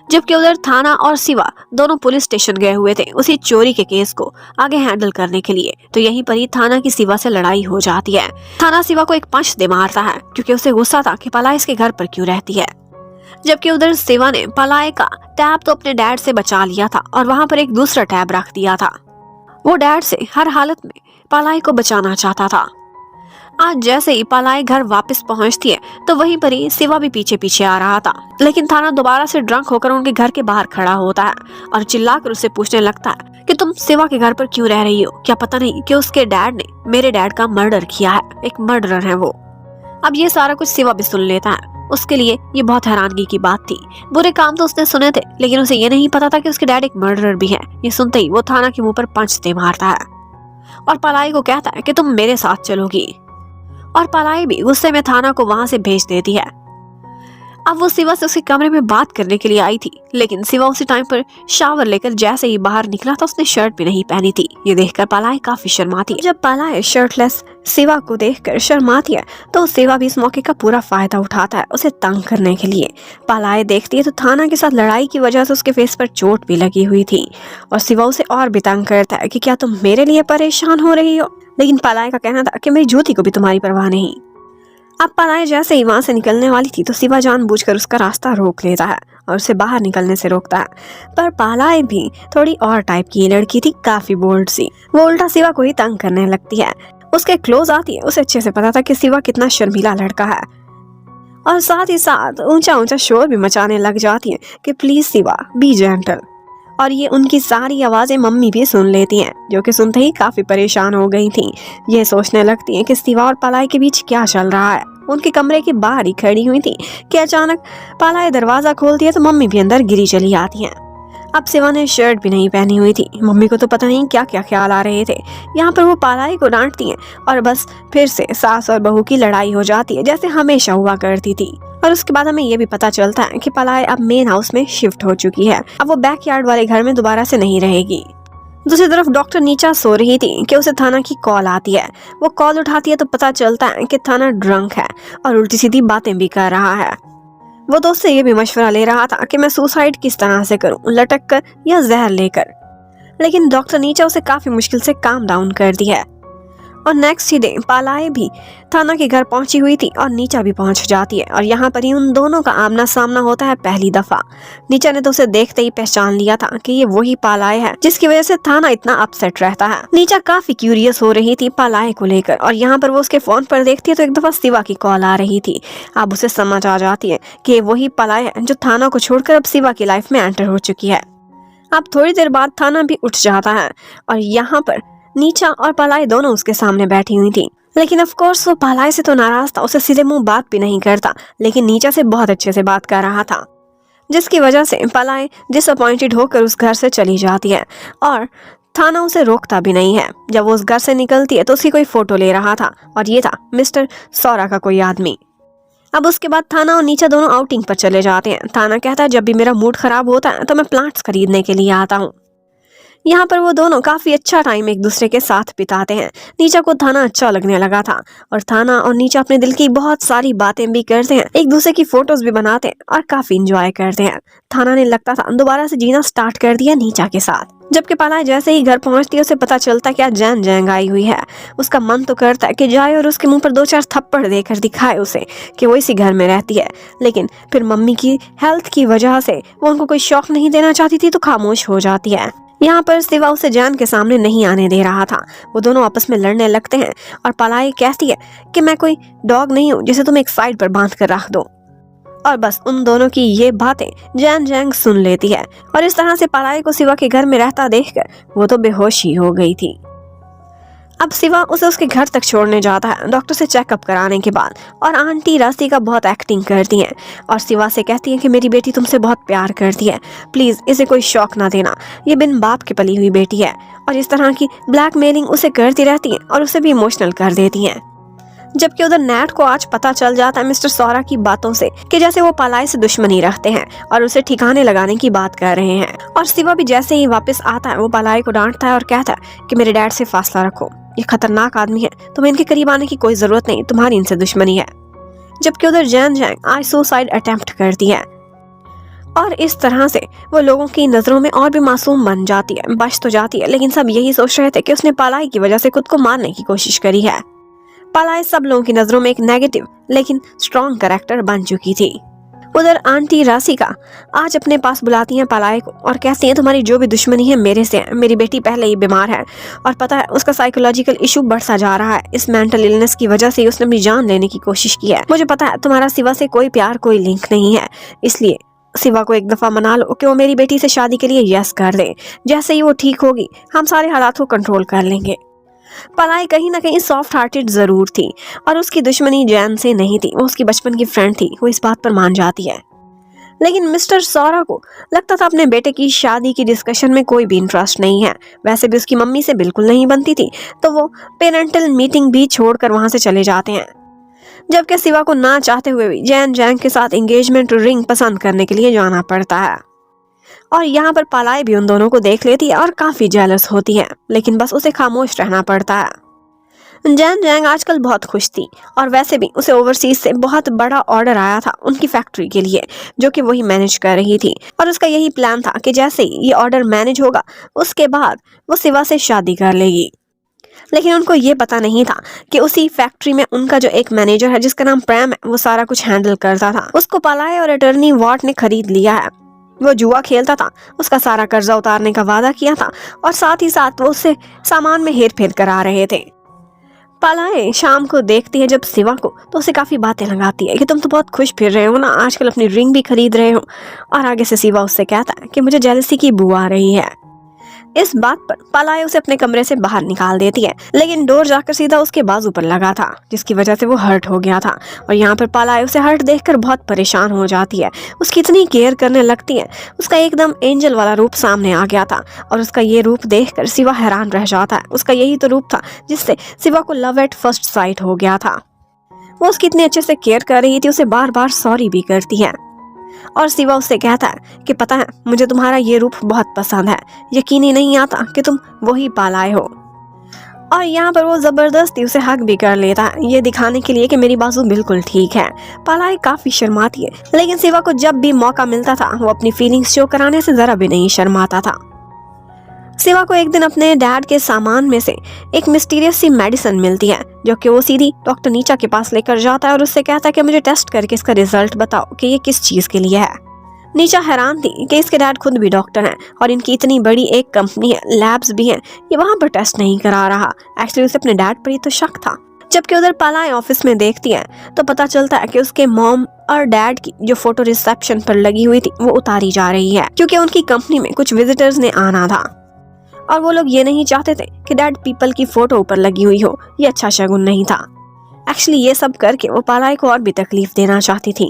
जबकि उधर थाना और सिवा दोनों पुलिस स्टेशन गए हुए थे उसी चोरी के केस को आगे हैंडल करने के लिए। तो यहीं पर ही थाना की सिवा से लड़ाई हो जाती है। थाना सिवा को एक पंच दे मारता है क्योंकि उसे गुस्सा था कि पालाई इसके घर पर क्यों रहती है। जबकि उधर सिवा ने पालाई का टैब तो अपने डैड से बचा लिया था और वहां पर एक दूसरा टैब रख दिया था। वो डैड से हर हालत में पालाई को बचाना चाहता था। आज जैसे ही पालाई घर वापस पहुंचती है तो वहीं पर ही सिवा भी पीछे पीछे आ रहा था, लेकिन थाना दोबारा से ड्रंक होकर उनके घर के बाहर खड़ा होता है और चिल्लाकर उससे पूछने लगता है कि तुम सिवा के घर पर क्यों रह रही हो? क्या पता नहीं कि उसके डैड ने मेरे डैड का मर्डर किया है, एक मर्डरर है वो। अब ये सारा कुछ सिवा भी सुन लेता है। उसके लिए ये बहुत हैरानगी की बात थी। बुरे काम तो उसने सुने थे, लेकिन उसे ये नहीं पता था कि उसके डैड एक मर्डरर भी है। ये सुनते ही वो थाना के मुंह पर पंच दे मारता है और पालाई को कहता है कि तुम मेरे साथ चलोगी, और पालाई भी गुस्से में थाना को वहां से भेज देती है। अब वो सिवा से उसके कमरे में बात करने के लिए आई थी, लेकिन सिवा उसी टाइम पर शावर लेकर जैसे ही बाहर निकला था उसने शर्ट भी नहीं पहनी थी। ये देखकर पालाय काफी शर्माती है। जब पालाय शर्टलेस सिवा को देखकर शर्माती है तो सिवा भी इस मौके का पूरा फायदा उठाता है उसे तंग करने के लिए। पालाय देखती है तो थाना के साथ लड़ाई की वजह से उसके फेस पर चोट भी लगी हुई थी और सिवा उसे और भी तंग करता है कि क्या तुम मेरे लिए परेशान हो रही हो, लेकिन पालाय का कहना था कि मेरी ज्योति को भी तुम्हारी परवाह नहीं। अब पालाय जैसे ही वहां से निकलने वाली थी तो सिवा जानबूझकर उसका रास्ता रोक लेता है और उसे बाहर निकलने से रोकता है। पर पालाय भी थोड़ी और टाइप की लड़की थी, काफी बोल्ड सी। वो उल्टा सिवा को ही तंग करने लगती है। उसके क्लोज आती है, उसे अच्छे से पता था कि सिवा कितना शर्मीला लड़का है और साथ ही साथ ऊंचा ऊंचा शोर भी मचाने लग जाती है कि प्लीज सिवा बी जेंटल। और ये उनकी सारी आवाजें मम्मी भी सुन लेती हैं, जो कि सुनते ही काफी परेशान हो गई थी। ये सोचने लगती हैं कि सिवा और पालाय के बीच क्या चल रहा है। उनके कमरे के बाहर ही खड़ी हुई थी कि अचानक पालाय दरवाजा खोलती है तो मम्मी भी अंदर गिरी चली आती हैं। अब सिवा ने शर्ट भी नहीं पहनी हुई थी। मम्मी को तो पता नहीं क्या क्या ख्याल आ रहे थे। यहाँ पर वो पालाय को डांटती हैं और बस फिर से सास और बहू की लड़ाई हो जाती है जैसे हमेशा हुआ करती थी। और उसके बाद हमें ये भी पता चलता है कि पालाय अब मेन हाउस में शिफ्ट हो चुकी है। अब वो बैकयार्ड वाले घर में दोबारा से नहीं रहेगी। दूसरी तरफ डॉक्टर नीचा सो रही थी कि उसे थाना की कॉल आती है। वो कॉल उठाती है तो पता चलता है कि थाना ड्रंक है और उल्टी सीधी बातें भी कर रहा है। वो दोस्त से ये भी मशवरा ले रहा था कि मैं सुसाइड किस तरह से करूं, लटक कर या जहर लेकर। लेकिन डॉक्टर नीचा उसे काफी मुश्किल से काम डाउन कर दिया है। और नेक्स्ट ही डे पालाय भी थाना के घर पहुंची हुई थी और नीचा भी पहुंच जाती है और यहाँ पर ही उन दोनों का आमना सामना होता है पहली दफा। नीचा ने तो उसे देखते ही पहचान लिया था कि ये वही पालाय है जिसकी वजह से थाना इतना अपसेट रहता है। नीचा काफी क्यूरियस हो रही थी पालाय को लेकर और यहाँ पर वो उसके फोन पर देखती है तो एक दफा सिवा की कॉल आ रही थी। अब उसे समझ आ जाती है कि वही पालाय है जो थाना को छोड़कर अब सिवा की लाइफ में एंटर हो चुकी है। अब थोड़ी देर बाद थाना भी उठ जाता है और यहाँ पर नीचा और पालाय दोनों उसके सामने बैठी हुई थी। लेकिन ऑफ कोर्स वो पालाय से तो नाराज था, उसे सीधे मुंह बात भी नहीं करता, लेकिन नीचा से बहुत अच्छे से बात कर रहा था, जिसकी वजह से पालाय डिसअपॉइंटेड होकर उस घर से चली जाती है और थाना उसे रोकता भी नहीं है। जब वो उस घर से निकलती है तो उसकी कोई फोटो ले रहा था और ये था मिस्टर सौरा का कोई आदमी। अब उसके बाद थाना और नीचा दोनों आउटिंग पर चले जाते हैं। थाना कहता है जब भी मेरा मूड खराब होता है तो मैं प्लांट्स खरीदने के लिए आता हूँ। यहाँ पर वो दोनों काफी अच्छा टाइम एक दूसरे के साथ बिताते हैं। नीचा को थाना अच्छा लगने लगा था और थाना और नीचा अपने दिल की बहुत सारी बातें भी करते हैं, एक दूसरे की फोटोज भी बनाते हैं और काफी इंजॉय करते हैं। थाना ने लगता था दोबारा से जीना स्टार्ट कर दिया नीचा के साथ। जबकि पालाय जैसे ही घर पहुंचती है उसे पता चलता क्या जैन जैंग आई हुई है। उसका मन तो करता है कि जाए और उसके मुंह पर 2-4 थप्पड़ देकर दिखाए उसे कि वो इसी घर में रहती है, लेकिन फिर मम्मी की हेल्थ की वजह से वो उनको कोई शौक नहीं देना चाहती थी तो खामोश हो जाती है। यहाँ पर सिवा उसे जैन के सामने नहीं आने दे रहा था। वो दोनों आपस में लड़ने लगते हैं और पालाय कहती है कि मैं कोई डॉग नहीं हूँ जिसे तुम एक साइड पर बांध कर रख दो। और बस उन दोनों की ये बातें जैन जैंग सुन लेती है और इस तरह से पालाय को सिवा के घर में रहता देखकर वो तो बेहोश ही हो गई थी। अब सिवा उसे उसके घर तक छोड़ने जाता है डॉक्टर से चेकअप कराने के बाद और आंटी राशि का बहुत एक्टिंग करती हैं और सिवा से कहती हैं कि मेरी बेटी तुमसे बहुत प्यार करती है, प्लीज इसे कोई शौक ना देना, ये बिन बाप के पली हुई बेटी है। और इस तरह की ब्लैकमेलिंग उसे करती रहती हैं और उसे भी इमोशनल कर देती हैं। जबकि उधर नेट को आज पता चल जाता है मिस्टर सौरा की बातों से कि जैसे वो पालाय से दुश्मनी रखते हैं और उसे ठिकाने लगाने की बात कर रहे हैं। और सिवा भी जैसे ही वापस आता है वो पालाय को डांटता है और कहता है कि मेरे डैड से फासला रखो, ये खतरनाक आदमी है, तुम्हें इनके करीब आने की कोई जरूरत नहीं, तुम्हारी इनसे दुश्मनी है। जबकि उधर जैन जैंग आज सुसाइड अटेम्प्ट करती है और इस तरह से वो लोगों की नजरों में और भी मासूम बन जाती है, बच तो जाती है, लेकिन सब यही सोच रहे थे कि उसने पालाय की वजह से खुद को मारने की कोशिश करी है। पालाय सब लोगों की नजरों में एक नेगेटिव लेकिन स्ट्रॉन्ग कैरेक्टर बन चुकी थी। उधर आंटी राशिका आज अपने पास बुलाती हैं पालाय को और कहती हैं तुम्हारी जो भी दुश्मनी है मेरे से है, मेरी बेटी पहले ही बीमार है और पता है उसका साइकोलॉजिकल इशू बढ़ता जा रहा है, इस मेंटल इलनेस की वजह से उसने अपनी जान लेने की कोशिश की है। मुझे पता है तुम्हारा सिवा से कोई प्यार कोई लिंक नहीं है, इसलिए सिवा को एक दफा मना लो कि वो मेरी बेटी से शादी के लिए यस कर दे, जैसे ही वो ठीक होगी हम सारे हालात को कंट्रोल कर लेंगे। पालाय कहीं ना कहीं सॉफ्ट हार्टेड जरूर थी और उसकी दुश्मनी जैन से नहीं थी, वो उसकी बचपन की फ्रेंड थी, वो इस बात पर मान जाती है। लेकिन मिस्टर सौरा को लगता था अपने बेटे की शादी की डिस्कशन में कोई भी इंटरेस्ट नहीं है। वैसे भी उसकी मम्मी से बिल्कुल नहीं बनती थी, तो वो पेरेंटल मीटिंग भी छोड़कर वहां से चले जाते हैं। जबकि शिवा को ना चाहते हुए भी जैन जैंग के साथ एंगेजमेंट रिंग पसंद करने के लिए जाना पड़ता है। और यहाँ पर पलाई भी उन दोनों को देख लेती है और काफी जेलस होती है, लेकिन बस उसे खामोश रहना पड़ता है। जैन जैंग आजकल बहुत खुश थी और वैसे भी उसे ओवरसीज से बहुत बड़ा ऑर्डर आया था उनकी फैक्ट्री के लिए, जो कि वही मैनेज कर रही थी। और उसका यही प्लान था कि जैसे ही ये ऑर्डर मैनेज होगा उसके बाद वो शिवा से शादी कर लेगी। लेकिन उनको ये पता नहीं था कि उसी फैक्ट्री में उनका जो एक मैनेजर है जिसका नाम प्रैम है, वो सारा कुछ हैंडल करता था। उसको पलाए और अटर्नी वॉट ने खरीद लिया है। वो जुआ खेलता था, उसका सारा कर्जा उतारने का वादा किया था और साथ ही साथ वो उससे सामान में हेर फेर करा रहे थे। पलाए शाम को देखती है जब शिवा को, तो उसे काफी बातें लगाती है कि तुम तो बहुत खुश फिर रहे हो ना, आजकल अपनी रिंग भी खरीद रहे हो। और आगे से शिवा उससे कहता है कि मुझे जेलसी की बू आ रही है। इस बात पर पलाए उसे अपने कमरे से बाहर निकाल देती है, लेकिन डोर जाकर सीधा उसके बाजू पर लगा था, जिसकी वजह से वो हर्ट हो गया था। और यहाँ पर पलाए उसे हर्ट देखकर बहुत परेशान हो जाती है, उसकी इतनी केयर करने लगती है। उसका एकदम एंजल वाला रूप सामने आ गया था और उसका ये रूप देखकर शिवा हैरान रह जाता है। उसका यही तो रूप था जिससे शिवा को लव एट फर्स्ट साइट हो गया था। वो उसकी इतने अच्छे से केयर कर रही थी, उसे बार बार सॉरी भी करती है। और शिवा उससे कहता है कि पता है मुझे तुम्हारा ये रूप बहुत पसंद है, यकीन ही नहीं आता कि तुम वही पलाए हो। और यहाँ पर वो जबरदस्ती उसे हक भी कर लेता है, ये दिखाने के लिए कि मेरी बाजू बिल्कुल ठीक है। पलाए काफी शर्माती है, लेकिन शिवा को जब भी मौका मिलता था वो अपनी फीलिंग्स शो कराने से जरा भी नहीं शर्माता था। शिवा को एक दिन अपने डैड के सामान में से एक मिस्टीरियस सी मेडिसिन मिलती है, जो कि वो सीधी डॉक्टर नीचा के पास लेकर जाता है और उससे कहता है कि मुझे टेस्ट करके इसका रिजल्ट बताओ कि ये किस चीज के लिए है। नीचा हैरान थी कि इसके डैड खुद भी डॉक्टर हैं और इनकी इतनी बड़ी एक कंपनी है, लैब्स भी हैं, ये वहां पर टेस्ट नहीं करा रहा। एक्चुअली उसे अपने डैड पर ही तो शक था। जबकि उधर पलाए ऑफिस में देखती है तो पता चलता है कि उसके मॉम और डैड की जो फोटो रिसेप्शन पर लगी हुई थी वो उतारी जा रही है, क्योंकि उनकी कंपनी में कुछ विजिटर्स ने आना था और वो लोग ये नहीं चाहते थे कि डैड पीपल की फोटो ऊपर लगी हुई हो। ये अच्छा शगुन नहीं था। एक्चुअली ये सब करके वो पलाए को और भी तकलीफ देना चाहती थी।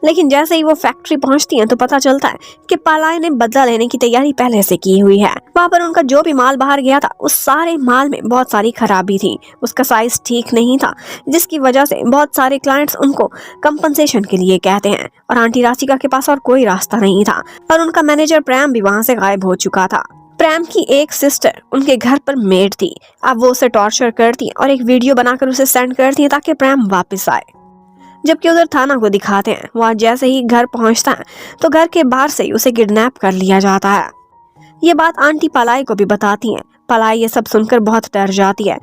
लेकिन जैसे ही वो फैक्ट्री पहुंचती हैं तो पता चलता है कि पलाए ने बदला लेने की तैयारी पहले से की हुई है। वहाँ पर उनका जो भी माल बाहर गया था उस सारे माल में बहुत सारी खराबी थी, उसका साइज ठीक नहीं था, जिसकी वजह से बहुत सारे क्लाइंट्स उनको कंपनसेशन के लिए कहते हैं। और आंटी राशिका के पास और कोई रास्ता नहीं था और उनका मैनेजर प्रैम भी वहाँ से गायब हो चुका था। प्रैम की एक सिस्टर उनके घर पर मेड थी, अब वो उसे टॉर्चर करती और एक वीडियो बनाकर उसे सेंड करती है ताकि प्रैम वापस आए। जबकि उधर थाना को दिखाते हैं, वहाँ जैसे ही घर पहुंचता है तो घर के बाहर से ही उसे किडनैप कर लिया जाता है। ये बात आंटी पलाई को भी बताती हैं। पलाई ये सब सुनकर बहुत डर जाती है।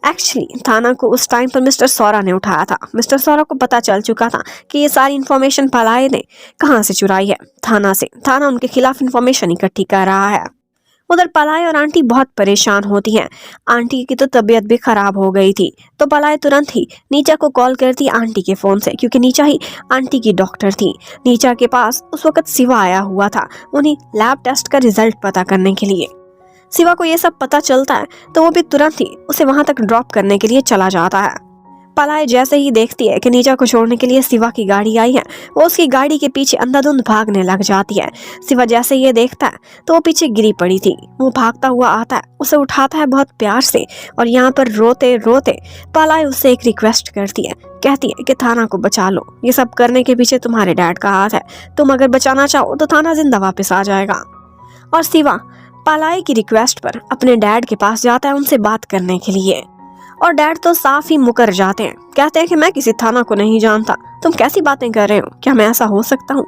एक्चुअली थाना को उस टाइम पर मिस्टर सौरा ने उठाया था। मिस्टर सौरा को पता चल चुका था कि ये सारी इन्फॉर्मेशन पलाई ने कहाँ से चुराई है, थाना से। थाना उनके खिलाफ इन्फॉर्मेशन इकट्ठी कर रहा है। उधर पलाए और आंटी बहुत परेशान होती हैं। आंटी की तो तबीयत भी खराब हो गई थी, तो पलाए तुरंत ही नीचा को कॉल करती आंटी के फोन से, क्योंकि नीचा ही आंटी की डॉक्टर थी। नीचा के पास उस वक्त शिवा आया हुआ था उन्हीं लैब टेस्ट का रिजल्ट पता करने के लिए। शिवा को ये सब पता चलता है तो वो भी तुरंत ही उसे वहां तक ड्रॉप करने के लिए चला जाता है। पलाए जैसे ही देखती है कि नीचा को छोड़ने के लिए शिवा की गाड़ी आई है, वो उसकी गाड़ी के पीछे अंधाधुंध भागने लग जाती है। शिवा जैसे ये देखता है तो वो पीछे गिरी पड़ी थी। वो भागता हुआ आता है, उसे उठाता है बहुत प्यार से और यहाँ पर रोते रोते पलाए उससे एक रिक्वेस्ट करती है। कहती है कि थाना को बचा लो, ये सब करने के पीछे तुम्हारे डैड का हाथ है, तुम अगर बचाना चाहो तो थाना जिंदा वापस आ जाएगा। और शिवा पलाए की रिक्वेस्ट पर अपने डैड के पास जाता है उनसे बात करने के लिए। और डैड तो साफ ही मुकर जाते हैं, कहते हैं कि मैं किसी थाना को नहीं जानता, तुम कैसी बातें कर रहे हो, क्या मैं ऐसा हो सकता हूँ।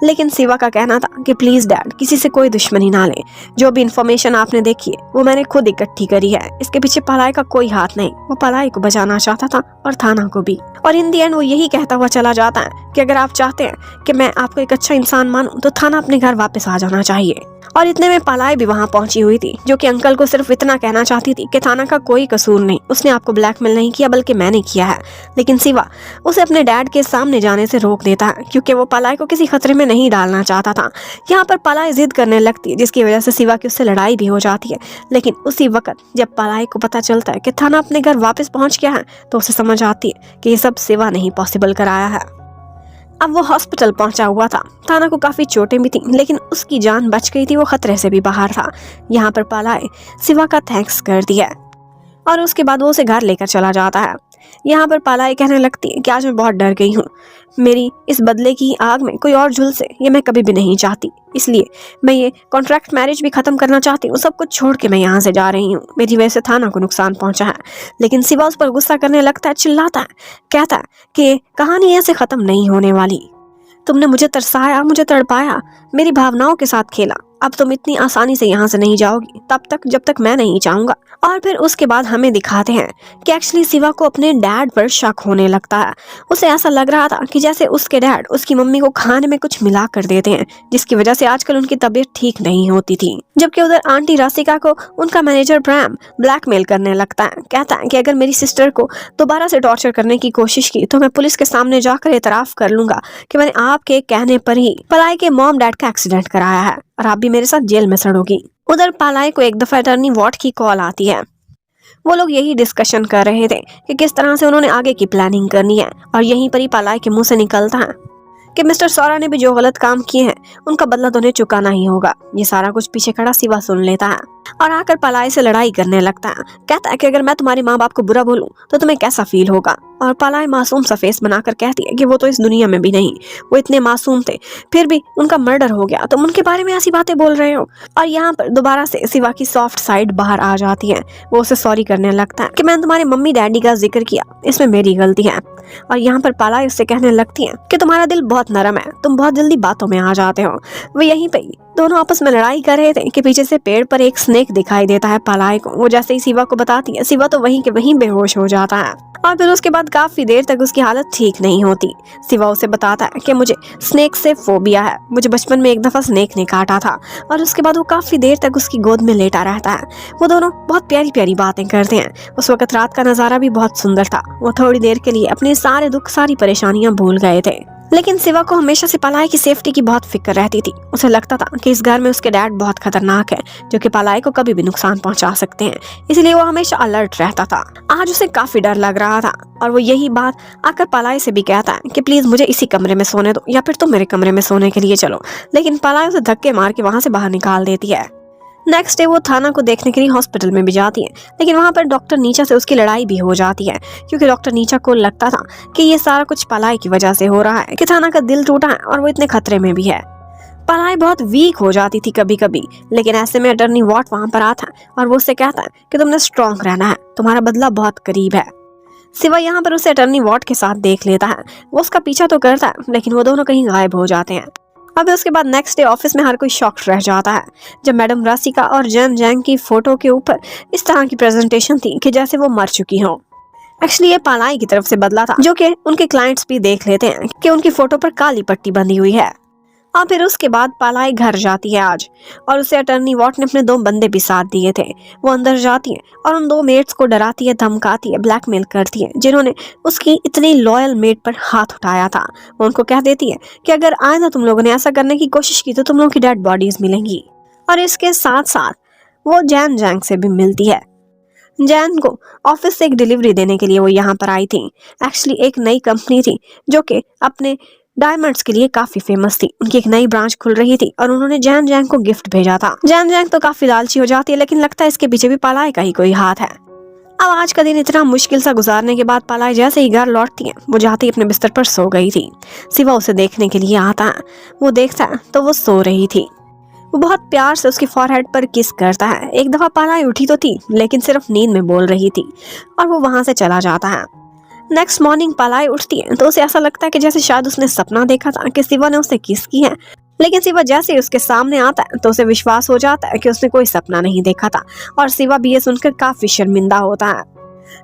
लेकिन शिवा का कहना था कि प्लीज डैड किसी से कोई दुश्मनी ना ले, जो भी इन्फॉर्मेशन आपने देखी है वो मैंने खुद इकट्ठी करी है, इसके पीछे पलाए का कोई हाथ नहीं। वो पलाए को बचाना चाहता था और थाना को भी। और इन दी एंड वो यही कहता हुआ चला जाता है कि अगर आप चाहते हैं कि मैं आपको एक अच्छा इंसान मानूं तो थाना अपने घर वापस आ जाना चाहिए। और इतने में पलाए भी वहाँ पहुंची हुई थी, जो कि अंकल को सिर्फ इतना कहना चाहती थी कि थाना का कोई कसूर नहीं, उसने आपको ब्लैकमेल नहीं किया बल्कि मैंने किया है। लेकिन शिवा उसे अपने डैड के सामने जाने से रोक देता है, क्योंकि वो पलाए को किसी खतरे में नहीं डालना चाहता था। यहाँ पर पलाए जिद करने लगती है, जिसकी वजह से शिवा की उससे लड़ाई भी हो जाती है। लेकिन उसी वक्त जब पलाए को पता चलता है कि थाना अपने घर वापस पहुंच गया है तो उसे समझ आती है कि ये सब शिवा नहीं पॉसिबल कराया है। अब वो हॉस्पिटल पहुंचा हुआ था। थाना को काफी चोटें भी थी, लेकिन उसकी जान बच गई थी, वो खतरे से भी बाहर था। यहाँ पर पलाए शिवा का थैंक्स कर दिया। और उसके बाद वो उसे घर लेकर चला जाता है। यहाँ पर पालाई कहने लगती है कि आज मैं बहुत डर गई हूँ, मेरी इस बदले की आग में कोई और झुलसे ये मैं कभी भी नहीं चाहती, इसलिए मैं ये कॉन्ट्रैक्ट मैरिज भी खत्म करना चाहती हूँ। सब कुछ छोड़ के मैं यहाँ से जा रही हूँ, मेरी वजह से थाना को नुकसान पहुंचा है। लेकिन शिवा उस पर गुस्सा करने लगता है, चिल्लाता है, कहता है कि कहानी ऐसे खत्म नहीं होने वाली। तुमने मुझे तरसाया, मुझे तड़पाया, मेरी भावनाओं के साथ खेला, अब तुम इतनी आसानी से यहाँ से नहीं जाओगी तब तक जब तक मैं नहीं चाहूंगा। और फिर उसके बाद हमें दिखाते हैं कि एक्चुअली शिवा को अपने डैड पर शक होने लगता है। उसे ऐसा लग रहा था कि जैसे उसके डैड उसकी मम्मी को खाने में कुछ मिला कर देते हैं, जिसकी वजह से आजकल उनकी तबीयत ठीक नहीं होती थी। जबकि उधर आंटी राशिका को उनका मैनेजर प्रेम ब्लैकमेल करने लगता है, कहता है कि अगर मेरी सिस्टर को दोबारा से टॉर्चर करने की कोशिश की तो मैं पुलिस के सामने जाकर एतराफ कर लूंगा कि मैंने आपके कहने पर ही पलाई के मॉम डैड का एक्सीडेंट कराया है और आप भी मेरे साथ जेल में सड़ोगी। उधर पालाई को एक दफा अटर्नी वॉट की कॉल आती है। वो लोग यही डिस्कशन कर रहे थे कि किस तरह से उन्होंने आगे की प्लानिंग करनी है, और यहीं पर ही पालाई के मुंह से निकलता है कि मिस्टर सौरा ने भी जो गलत काम किए हैं उनका बदला तो उन्हें चुकाना ही होगा। ये सारा कुछ पीछे खड़ा शिवा सुन लेता है और आकर पालाई से लड़ाई करने लगता है। कहता है कि अगर मैं तुम्हारे माँ बाप को बुरा बोलूं तो तुम्हें कैसा फील होगा। और पालाई मासूम सा फेस बनाकर कहती है कि वो तो इस दुनिया में भी नहीं, वो इतने मासूम थे, फिर भी उनका मर्डर हो गया, तुम उनके बारे में ऐसी बातें बोल रहे हो। और यहाँ पर दोबारा से शिवा की सॉफ्ट साइड बाहर आ जाती है। वो उसे सॉरी करने लगता है कि मैंने तुम्हारे मम्मी डैडी का जिक्र किया, इसमें मेरी गलती है। और यहाँ पर पालाई उससे कहने लगती है कि तुम्हारा दिल बहुत नरम है, तुम बहुत जल्दी बातों में आ जाते हो। वो यहीं पे दोनों आपस में लड़ाई कर रहे थे कि पीछे से पेड़ पर एक स्नेक दिखाई देता है पालाई को। वो जैसे ही शिवा को बताती है, शिवा तो वहीं के वहीं बेहोश हो जाता है और फिर उसके बाद काफी देर तक उसकी हालत ठीक नहीं होती। शिवा उसे बताता है कि मुझे स्नेक से फोबिया है, मुझे बचपन में एक दफा स्नेक ने काटा था। और उसके बाद वो काफी देर तक उसकी गोद में लेटा रहता है। वो दोनों बहुत प्यारी प्यारी बातें करते हैं। उस वक्त रात का नजारा भी बहुत सुंदर था। वो थोड़ी देर के लिए अपने सारे दुख, सारी परेशानियां भूल गए थे। लेकिन शिवा को हमेशा से पालाई की सेफ्टी की बहुत फिक्र रहती थी। उसे लगता था कि इस घर में उसके डैड बहुत खतरनाक है, जो कि पालाई को कभी भी नुकसान पहुंचा सकते हैं, इसलिए वो हमेशा अलर्ट रहता था। आज उसे काफी डर लग रहा था और वो यही बात आकर पालाई से भी कहता है कि प्लीज मुझे इसी कमरे में सोने दो या फिर तुम मेरे कमरे में सोने के लिए चलो। लेकिन पालाई उसे धक्के मार के वहां से बाहर निकाल देती है। नेक्स्ट डे वो थाना को देखने के लिए हॉस्पिटल में भी जाती है, लेकिन वहाँ पर डॉक्टर नीचा से उसकी लड़ाई भी हो जाती है, क्योंकि डॉक्टर नीचा को लगता था कि ये सारा कुछ पलाई की वजह से हो रहा है, कि थाना का दिल टूटा है और वो इतने खतरे में भी है। पलाई बहुत वीक हो जाती थी कभी कभी, लेकिन ऐसे में अटर्नी वॉट वहाँ पर आता है और वो उससे कहता है कि तुमने स्ट्रॉन्ग रहना है, तुम्हारा बदला बहुत करीब है। शिवा यहाँ पर उसे अटर्नी वॉट के साथ देख लेता है। वो उसका पीछा तो करता है, लेकिन वो दोनों कहीं गायब हो जाते हैं। अब उसके बाद नेक्स्ट डे ऑफिस में हर कोई शॉक्ड रह जाता है जब मैडम राशिका और जैन जैंग की फोटो के ऊपर इस तरह की प्रेजेंटेशन थी कि जैसे वो मर चुकी हो। एक्चुअली ये पालाई की तरफ से बदला था, जो कि उनके क्लाइंट्स भी देख लेते हैं कि उनकी फोटो पर काली पट्टी बंधी हुई है। और फिर उसके बाद पालाई घर जाती है आज, और उसे अटर्नी वॉट ने अपने 2 बंदे भी साथ दिए थे। वो अंदर जाती है और उन 2 मेट्स को डराती है, धमकाती है, ब्लैकमेल करती है, जिन्होंने उसकी इतनी लॉयल मेट पर हाथ उठाया था। वो उनको कह देती है कि अगर आइंदा तुम लोगों ने ऐसा करने की कोशिश की तो तुम लोगों की डेड बॉडीज मिलेंगी। और इसके साथ साथ वो जैन जैंग से भी मिलती है। जैन को ऑफिस से एक डिलीवरी देने के लिए वो यहाँ पर आई थी। एक्चुअली एक नई कंपनी थी जो कि अपने डायमंड्स के लिए काफी फेमस थी। उनकी एक नई ब्रांच खुल रही थी और उन्होंने जैन जैंग को गिफ्ट भेजा था। जैन जैंग तो काफी लालची हो जाती है, लेकिन लगता है इसके पीछे भी पालाई का ही कोई हाथ है। अब आज का दिन इतना मुश्किल सा गुजारने के बाद पालाई जैसे ही घर लौटती है, वो जाते ही अपने बिस्तर पर सो गई थी। शिवा उसे देखने के लिए आता है। वो देखता है तो वो सो रही थी। वो बहुत प्यार से उसकी फॉरहेड पर किस करता है। एक दफा पालाई उठी तो थी, लेकिन सिर्फ नींद में बोल रही थी, और वो वहां से चला जाता है। नेक्स्ट मॉर्निंग पालाई उठती है तो उसे ऐसा लगता है कि जैसे शायद उसने सपना देखा था कि शिवा ने उसे किस की है। लेकिन शिवा जैसे ही उसके सामने आता है तो उसे विश्वास हो जाता है कि उसने कोई सपना नहीं देखा था, और शिवा भी ये सुनकर काफी शर्मिंदा होता है।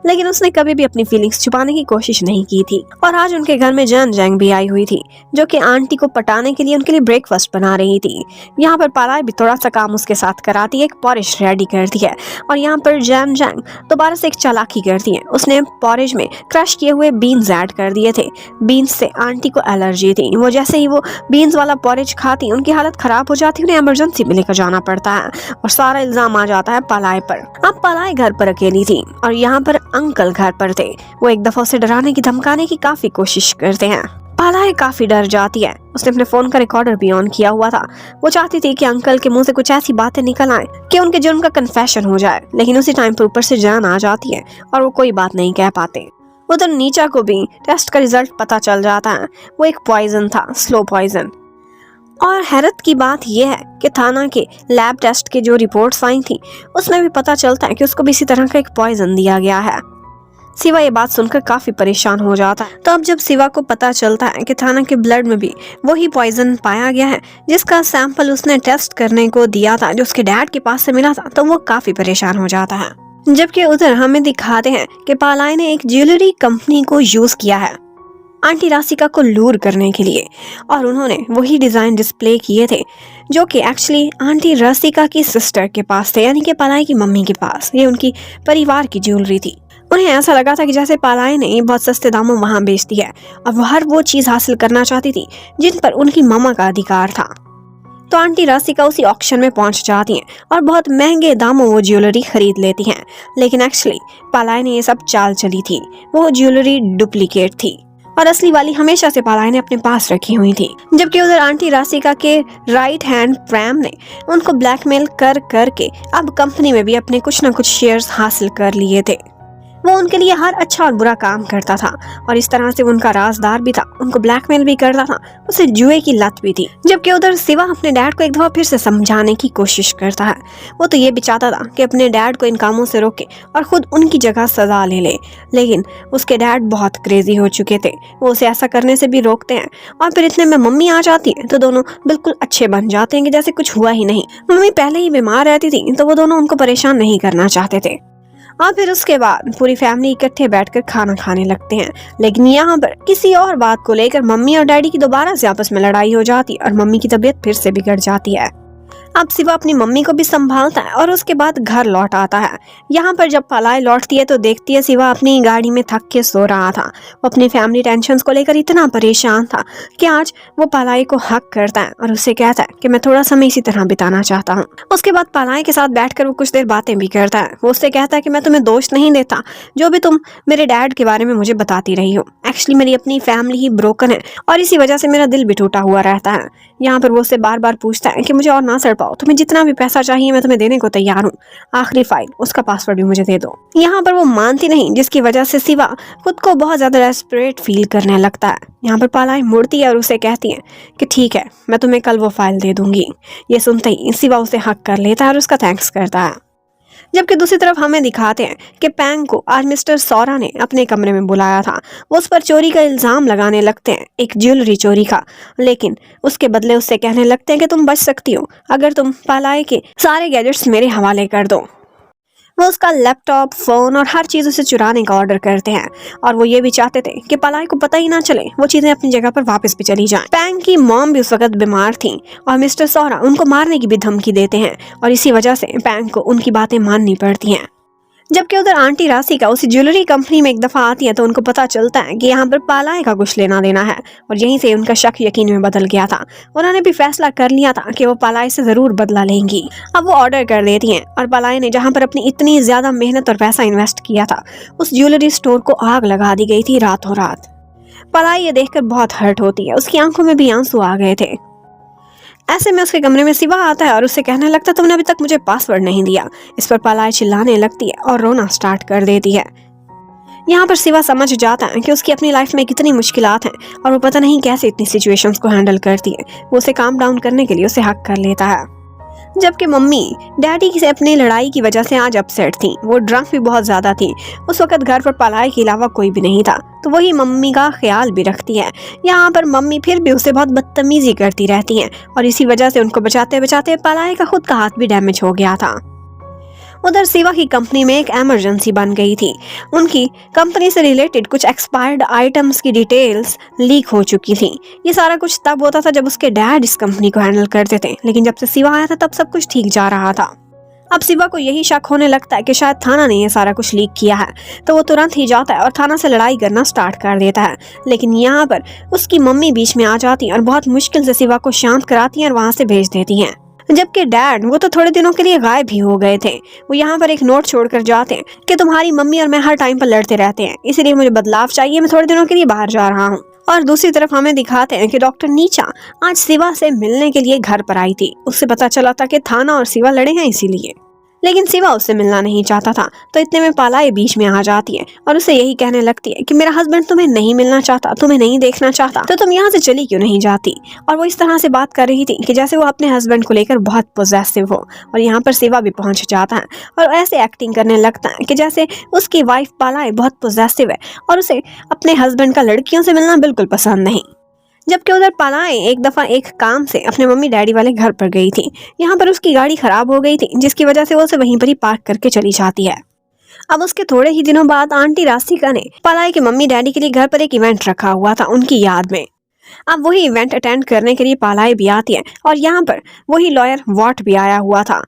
लेकिन उसने कभी भी अपनी फीलिंग्स छुपाने की कोशिश नहीं की थी। और आज उनके घर में जैन जैंग भी आई हुई थी, जो कि आंटी को पटाने के लिए उनके लिए ब्रेकफास्ट बना रही थी। यहाँ पर पालाई भी थोड़ा सा काम उसके साथ कराती है, एक पॉरिश रेडी करती है। और यहाँ पर जैन जैंग दोबारा से एक चालाकी करती है। उसने पॉरिज में क्रश किए हुए बीन्स ऐड कर दिए थे। बीन्स से आंटी को एलर्जी थी। वो जैसे ही वो बीन्स वाला पॉरिज खाती, उनकी हालत खराब हो जाती, उन्हें इमरजेंसी में लेकर जाना पड़ता है और सारा इल्जाम आ जाता है पालाई पर। अब पालाई घर पर अकेली थी और यहाँ पर अंकल घर पर थे। वो एक दफा उसे डराने की, धमकाने की काफी कोशिश करते हैं। पालाए काफी डर जाती है। उसने अपने फोन का रिकॉर्डर भी ऑन किया हुआ था। वो चाहती थी कि अंकल के मुंह से कुछ ऐसी बातें निकल आए कि उनके जुर्म का कन्फेशन हो जाए, लेकिन उसी टाइम पर ऊपर से जान आ जाती है और वो कोई बात नहीं कह पाते। उधर नीचा को भी टेस्ट का रिजल्ट पता चल जाता है। वो एक पॉइजन था, स्लो पॉइजन। और हैरत की बात यह है कि थाना के लैब टेस्ट के जो रिपोर्ट्स आई थी उसमें भी पता चलता है कि उसको भी इसी तरह का एक पॉइजन दिया गया है। शिवा ये बात सुनकर काफी परेशान हो जाता है। तो अब जब शिवा को पता चलता है कि थाना के ब्लड में भी वही पॉइजन पाया गया है जिसका सैंपल उसने टेस्ट करने को दिया था, जो उसके डैड के पास से मिला था, तो वो काफी परेशान हो जाता है। जबकि उधर हमें दिखाते हैं कि पालाई ने एक ज्वेलरी कंपनी को यूज किया है आंटी राशिका को लूर करने के लिए, और उन्होंने वही डिजाइन डिस्प्ले किए थे जो कि एक्चुअली आंटी राशिका की सिस्टर के पास थे, यानी कि पालाई की मम्मी के पास। ये उनकी परिवार की ज्वेलरी थी। उन्हें ऐसा लगा था कि जैसे पालाई ने बहुत सस्ते दामों वहां बेचती है और वो हर वो चीज हासिल करना चाहती थी जिन पर उनकी मामा का अधिकार था। तो आंटी राशिका उसी ऑक्शन में पहुंच जाती हैं और बहुत महंगे दामों वो ज्वेलरी खरीद लेती हैं, लेकिन एक्चुअली पालाई ने ये सब चाल चली थी। वो ज्वेलरी डुप्लीकेट थी और असली वाली हमेशा से पालाई ने अपने पास रखी हुई थी। जबकि उधर आंटी राशिका के राइट हैंड प्रेम ने उनको ब्लैकमेल कर करके अब कंपनी में भी अपने कुछ न कुछ शेयर्स हासिल कर लिए थे। वो उनके लिए हर अच्छा और बुरा काम करता था और इस तरह से उनका राजदार भी था, उनको ब्लैकमेल भी करता था, उसे जुए की लत भी थी। जबकि उधर शिवा अपने डैड को एक दफा फिर से समझाने की कोशिश करता है। वो तो ये भी चाहता था कि अपने डैड को इन कामों से रोके और खुद उनकी जगह सजा ले ले, लेकिन उसके डैड बहुत क्रेजी हो चुके थे। वो उसे ऐसा करने से भी रोकते हैं और फिर इतने में मम्मी आ जाती है तो दोनों बिल्कुल अच्छे बन जाते हैं कि जैसे कुछ हुआ ही नहीं। मम्मी पहले ही बीमार रहती थी तो वो दोनों उनको परेशान नहीं करना चाहते थे। और फिर उसके बाद पूरी फैमिली इकट्ठे बैठकर खाना खाने लगते हैं, लेकिन यहाँ पर किसी और बात को लेकर मम्मी और डैडी की दोबारा से आपस में लड़ाई हो जाती है और मम्मी की तबीयत फिर से बिगड़ जाती है। अब शिवा अपनी मम्मी को भी संभालता है और उसके बाद घर लौट आता है। यहाँ पर जब पालाई लौटती है तो देखती है शिवा अपनी गाड़ी में थक के सो रहा था। वो अपनी फैमिली टेंशन्स को लेकर इतना परेशान था कि आज वो पालाई को हक करता है और उससे कहता है कि मैं थोड़ा समय इसी तरह बिताना चाहता हूँ। उसके बाद पालाई के साथ बैठकर वो कुछ देर बातें भी करता है। वो उससे कहता है कि मैं तुम्हें दोष नहीं देता जो भी तुम मेरे डैड के बारे में मुझे बताती रही हो। एक्चुअली मेरी अपनी फैमिली ही ब्रोकन है और इसी वजह से मेरा दिल भी टूटा हुआ रहता है। यहाँ पर वो उससे बार बार पूछता है कि मुझे और ना सड़ पाओ, तुम्हें जितना भी पैसा चाहिए मैं तुम्हें देने को तैयार हूँ, आखिरी फाइल उसका पासवर्ड भी मुझे दे दो। यहाँ पर वो मानती नहीं, जिसकी वजह से शिवा खुद को बहुत ज्यादा डेस्परेट फील करने लगता है। यहाँ पर पालाई मुड़ती है और उसे कहती है कि ठीक है मैं तुम्हें कल वो फाइल दे दूंगी। ये सुनते ही शिवा उसे हक कर लेता है और उसका थैंक्स करता है। जबकि दूसरी तरफ हमें दिखाते हैं कि पैंग को आज मिस्टर सौरा ने अपने कमरे में बुलाया था। वो उस पर चोरी का इल्जाम लगाने लगते हैं, एक ज्वेलरी चोरी का, लेकिन उसके बदले उससे कहने लगते हैं कि तुम बच सकती हो अगर तुम पालाई के सारे गैजेट्स मेरे हवाले कर दो। वो उसका लैपटॉप, फोन और हर चीज उसे चुराने का ऑर्डर करते हैं और वो ये भी चाहते थे कि पालाई को पता ही ना चले, वो चीजें अपनी जगह पर वापस भी चली जाएं। पैंग की मॉम भी उस वक्त बीमार थी और मिस्टर सौरा उनको मारने की भी धमकी देते हैं और इसी वजह से पैंग को उनकी बातें माननी पड़ती हैं। जबकि उधर आंटी राशिका उसी ज्वेलरी कंपनी में एक दफा आती है तो उनको पता चलता है कि यहाँ पर पालाई का कुछ लेना देना है और यहीं से उनका शक यकीन में बदल गया था। उन्होंने भी फैसला कर लिया था कि वो पालाई से जरूर बदला लेंगी। अब वो ऑर्डर कर देती हैं और पालाई ने जहाँ पर अपनी इतनी ज्यादा मेहनत और पैसा इन्वेस्ट किया था उस ज्वेलरी स्टोर को आग लगा दी गई थी रातों रात। पालाई ये देखकर बहुत हर्ट होती है, उसकी आंखों में भी आंसू आ गए थे। ऐसे में उसके कमरे में शिवा आता है और उससे कहने लगता तुमने अभी तक मुझे पासवर्ड नहीं दिया। इस पर पालाई चिल्लाने लगती है और रोना स्टार्ट कर देती है। यहाँ पर शिवा समझ जाता है कि उसकी अपनी लाइफ में कितनी मुश्किलात हैं और वो पता नहीं कैसे इतनी सिचुएशंस को हैंडल करती है। वो उसे काम डाउन करने के लिए उसे हक कर लेता है। जबकि मम्मी डैडी से अपनी लड़ाई की वजह से आज अपसेट थी, वो ड्रंक भी बहुत ज्यादा थी। उस वक्त घर पर पालाई के अलावा कोई भी नहीं था तो वही मम्मी का ख्याल भी रखती है। यहाँ पर मम्मी फिर भी उसे बहुत बदतमीजी करती रहती हैं और इसी वजह से उनको बचाते बचाते पालाई का खुद का हाथ भी डैमेज हो गया था। उधर शिवा की कंपनी में एक इमरजेंसी बन गई थी। उनकी कंपनी से रिलेटेड कुछ एक्सपायर्ड आइटम्स की डिटेल्स लीक हो चुकी थी। ये सारा कुछ तब होता था जब उसके डैड इस कंपनी को हैंडल करते थे, लेकिन जब से शिवा आया था तब सब कुछ ठीक जा रहा था। अब शिवा को यही शक होने लगता है कि शायद थाना ने ये सारा कुछ लीक किया है, तो वो तुरंत ही जाता है और थाना से लड़ाई करना स्टार्ट कर देता है। लेकिन यहाँ पर उसकी मम्मी बीच में आ जाती है और बहुत मुश्किल से शिवा को शांत कराती हैं और वहाँ से भेज देती हैं। जबकि डैड वो तो थोड़े दिनों के लिए गायब भी हो गए थे। वो यहाँ पर एक नोट छोड़कर जाते हैं कि तुम्हारी मम्मी और मैं हर टाइम पर लड़ते रहते हैं, इसीलिए मुझे बदलाव चाहिए, मैं थोड़े दिनों के लिए बाहर जा रहा हूँ। और दूसरी तरफ हमें दिखाते हैं कि डॉक्टर नीचा आज शिवा से मिलने के लिए घर पर आई थी। उससे पता चला था कि थाना और शिवा लड़े हैं इसीलिए, लेकिन शिवा उससे मिलना नहीं चाहता था। तो इतने में पालाई बीच में आ जाती है और उसे यही कहने लगती है कि मेरा हस्बैंड तुम्हें नहीं मिलना चाहता, तुम्हें नहीं देखना चाहता, तो तुम यहाँ से चली क्यों नहीं जाती। और वो इस तरह से बात कर रही थी कि जैसे वो अपने हस्बैंड को लेकर बहुत पॉजेसिव हो। और यहाँ पर शिवा भी पहुंच जाता है और ऐसे एक्टिंग करने लगता है कि जैसे उसकी वाइफ पालाई बहुत पॉजेसिव है और उसे अपने हस्बैंड का लड़कियों से मिलना बिल्कुल पसंद नहीं। जबकि उधर पालाई एक दफा एक काम से अपने मम्मी डैडी वाले घर पर गई थी। यहाँ पर उसकी गाड़ी खराब हो गई थी, जिसकी वजह से वो उसे वहीं पर ही पार्क करके चली जाती है। अब उसके थोड़े ही दिनों बाद आंटी राशिका ने पालाई के मम्मी डैडी के लिए घर पर एक इवेंट रखा हुआ था उनकी याद में। अब वही इवेंट अटेंड करने के लिए पालाई भी आती है और यहाँ पर वही लॉयर वॉट भी आया हुआ था।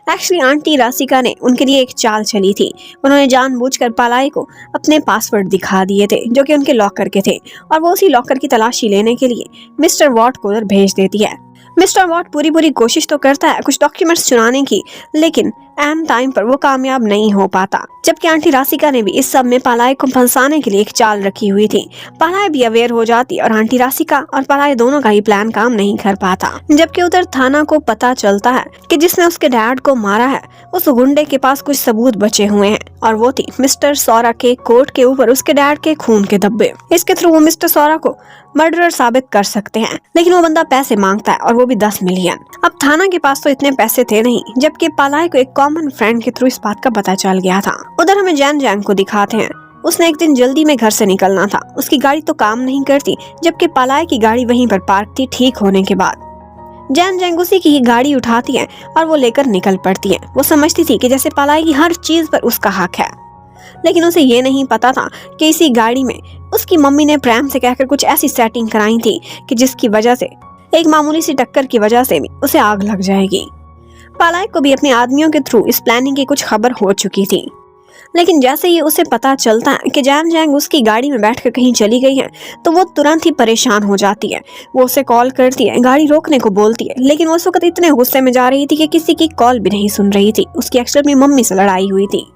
एक्चुअली आंटी राशिका ने उनके लिए एक चाल चली थी। उन्होंने जानबूझकर पालाई को अपने पासवर्ड दिखा दिए थे जो कि उनके लॉकर के थे, और वो उसी लॉकर की तलाशी लेने के लिए मिस्टर वॉट को उधर भेज देती है। मिस्टर वॉट पूरी कोशिश तो करता है कुछ डॉक्यूमेंट्स चुराने की, लेकिन एन टाइम पर वो कामयाब नहीं हो पाता। जबकि आंटी राशिका ने भी इस सब में पालाई को फंसाने के लिए एक चाल रखी हुई थी। पालाई भी अवेयर हो जाती और आंटी राशिका और पालाई दोनों का ही प्लान काम नहीं कर पाता। जबकि उधर थाना को पता चलता है कि जिसने उसके डैड को मारा है उस गुंडे के पास कुछ सबूत बचे हुए हैं, और वो थी मिस्टर सौरा के कोट के ऊपर उसके डैड के खून के धब्बे। इसके थ्रू वो मिस्टर सौरा को मर्डरर साबित कर सकते हैं, लेकिन वो बंदा पैसे मांगता है और वो भी 10 मिलियन। अब थाना के पास तो इतने पैसे थे नहीं, जबकि पालाई को एक कॉमन फ्रेंड के थ्रू इस बात का पता चल गया था। उधर हमें जैन जैंग को दिखाते हैं। उसने एक दिन जल्दी में घर से निकलना था, उसकी गाड़ी तो काम नहीं करती, जबकि पालाई की गाड़ी वहीं पर पार्क थी। ठीक होने के बाद जैन जैंग उसी की ही गाड़ी उठाती है और वो लेकर निकल पड़ती है। वो समझती थी कि जैसे पालाई की हर चीज पर उसका हक है, लेकिन उसे ये नहीं पता था कि इसी गाड़ी में उसकी मम्मी ने प्रेम से कहकर कुछ ऐसी सेटिंग कराई थी कि जिसकी वजह से एक मामूली सी टक्कर की वजह से भी उसे आग लग जाएगी। पालाई को भी अपने आदमियों के थ्रू इस प्लानिंग की कुछ खबर हो चुकी थी, लेकिन जैसे ही उसे पता चलता है कि जैन जैंग उसकी गाड़ी में बैठकर कहीं चली गई है, तो वो तुरंत ही परेशान हो जाती है। वो उसे कॉल करती है, गाड़ी रोकने को बोलती है, लेकिन वो उस वक्त इतने गुस्से में जा रही थी कि किसी की कॉल भी नहीं सुन रही थी। उसकी एक्चुअली अपनी मम्मी से लड़ाई हुई थी।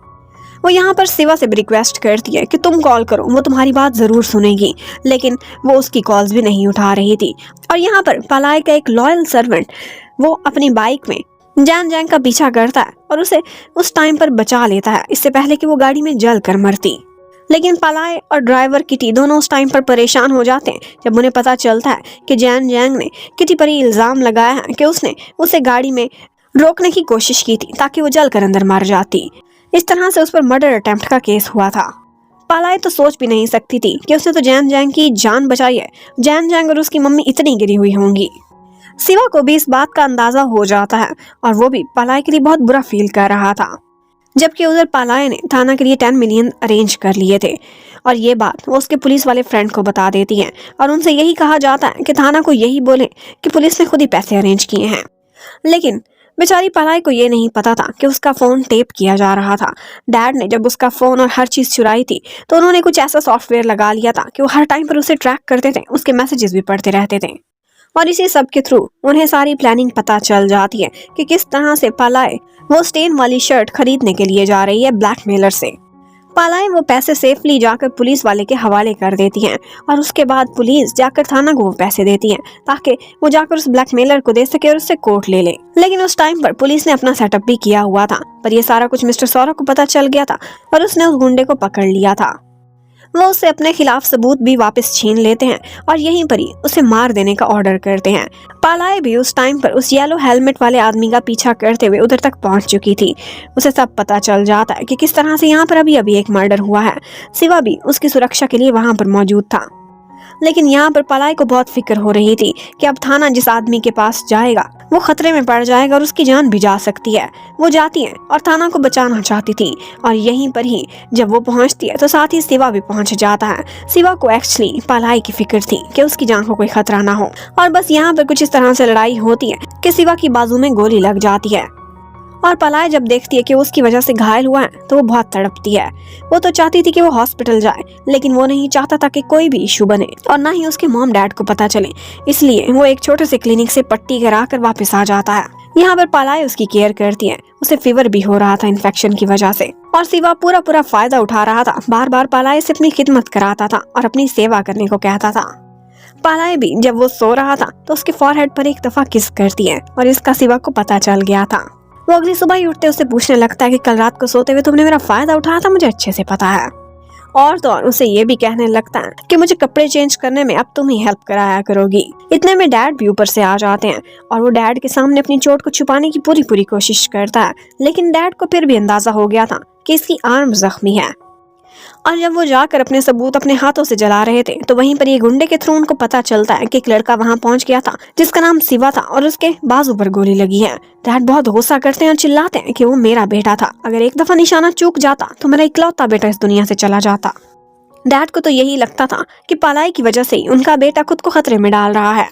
वो यहाँ पर शिवा से भी रिक्वेस्ट करती है कि तुम कॉल करो, वो तुम्हारी बात जरूर सुनेगी, लेकिन वो उसकी कॉल्स भी नहीं उठा रही थी। और यहाँ पर पालाई का एक लॉयल सर्वेंट वो अपनी बाइक में जैन जैंग का पीछा करता है और उसे उस टाइम पर बचा लेता है, इससे पहले कि वो गाड़ी में जल कर मरती। लेकिन पालाई और ड्राइवर किटी दोनों उस टाइम पर परेशान हो जाते हैं जब उन्हें पता चलता है कि जैन जैंग ने किटी पर इल्जाम लगाया है कि उसने उसे गाड़ी में रोकने की कोशिश की थी ताकि वो जल कर अंदर मर जाती। इस तरह से उस पर मर्डर अटेम्प्ट का केस हुआ था। पालाई तो सोच भी नहीं सकती थी कि उसने तो जैन जैंग की जान बचाई है। जैन जैंग और उसकी मम्मी इतनी गिरी हुई होंगी। शिवा को भी इस बात का अंदाजा हो जाता है और वो भी पालाई के लिए बहुत बुरा फील कर रहा था। जबकि उधर पालाई ने थाना के लिए 10 मिलियन अरेंज कर लिए थे, और ये बात वो उसके पुलिस वाले फ्रेंड को बता देती है और उनसे यही कहा जाता है कि थाना को यही बोले कि पुलिस ने खुद ही पैसे अरेंज किए हैं। लेकिन बेचारी पालाई को ये नहीं पता था कि उसका फोन टेप किया जा रहा था। डैड ने जब उसका फोन और हर चीज चुराई थी तो उन्होंने कुछ ऐसा सॉफ्टवेयर लगा लिया था कि वो हर टाइम पर उसे ट्रैक करते थे, उसके मैसेजेस भी पढ़ते रहते थे, और इसी सब के थ्रू उन्हें सारी प्लानिंग पता चल जाती है कि किस तरह से पालाई वो स्टेन वाली शर्ट खरीदने के लिए जा रही है ब्लैकमेलर से। पालाई वो पैसे सेफली जाकर पुलिस वाले के हवाले कर देती हैं और उसके बाद पुलिस जाकर थाना को वो पैसे देती है ताकि वो जाकर उस ब्लैकमेलर को दे सके और उससे कोर्ट ले ले। लेकिन उस टाइम पर पुलिस ने अपना सेटअप भी किया हुआ था, पर ये सारा कुछ मिस्टर सौरा को पता चल गया था और उसने उस गुंडे को पकड़ लिया था। वो उससे अपने खिलाफ सबूत भी वापस छीन लेते हैं और यहीं पर ही उसे मार देने का ऑर्डर करते हैं। पालाई भी उस टाइम पर उस येलो हेलमेट वाले आदमी का पीछा करते हुए उधर तक पहुंच चुकी थी। उसे सब पता चल जाता है कि किस तरह से यहाँ पर अभी एक मर्डर हुआ है। शिवा भी उसकी सुरक्षा के लिए वहां पर मौजूद था, लेकिन यहाँ पर पालाई को बहुत फिक्र हो रही थी कि अब थाना जिस आदमी के पास जाएगा वो खतरे में पड़ जाएगा और उसकी जान भी जा सकती है। वो जाती है और थाना को बचाना चाहती थी, और यहीं पर ही जब वो पहुंचती है तो साथ ही शिवा भी पहुंच जाता है। शिवा को एक्चुअली पालाई की फिक्र थी कि उसकी जान को कोई खतरा ना हो, और बस यहाँ पर कुछ इस तरह से लड़ाई होती है कि शिवा की बाजू में गोली लग जाती है। और पालाई जब देखती है कि उसकी वजह से घायल हुआ है तो वो बहुत तड़पती है। वो तो चाहती थी कि वो हॉस्पिटल जाए, लेकिन वो नहीं चाहता था कि कोई भी इशू बने और ना ही उसके मॉम डैड को पता चले, इसलिए वो एक छोटे से क्लिनिक से पट्टी करा कर वापस आ जाता है। यहाँ पर पलाय उसकी केयर करती है। उसे फीवर भी हो रहा था इन्फेक्शन की वजह से, और शिवा पूरा फायदा उठा रहा था। बार बार पलाय से अपनी खिदमत कराता था और अपनी सेवा करने को कहता था। पलाय भी जब वो सो रहा था तो उसके फॉरहेड पर एक दफा किस करती है, और इसका शिवा को पता चल गया था। वो अगली सुबह ही उठते उसे पूछने लगता है कि कल रात को सोते हुए तुमने मेरा फायदा उठाया था, मुझे अच्छे से पता है। और तो और उसे ये भी कहने लगता है कि मुझे कपड़े चेंज करने में अब तुम ही हेल्प कराया करोगी। इतने में डैड भी ऊपर से आ जाते हैं, और वो डैड के सामने अपनी चोट को छुपाने की पूरी कोशिश करता है, लेकिन डैड को फिर भी अंदाजा हो गया था कि इसकी आर्म जख्मी है। और जब वो जाकर अपने सबूत अपने हाथों से जला रहे थे तो वहीं पर ये गुंडे के थ्रू उनको पता चलता है कि एक लड़का वहां पहुंच गया था जिसका नाम शिवा था, और उसके बाजू पर गोली लगी है। डैड बहुत गुस्सा करते हैं और चिल्लाते हैं कि वो मेरा बेटा था, अगर एक दफा निशाना चूक जाता तो मेरा इकलौता बेटा इस दुनिया से चला जाता। डैड को तो यही लगता था कि पलाय की वजह से ही उनका बेटा खुद को खतरे में डाल रहा है।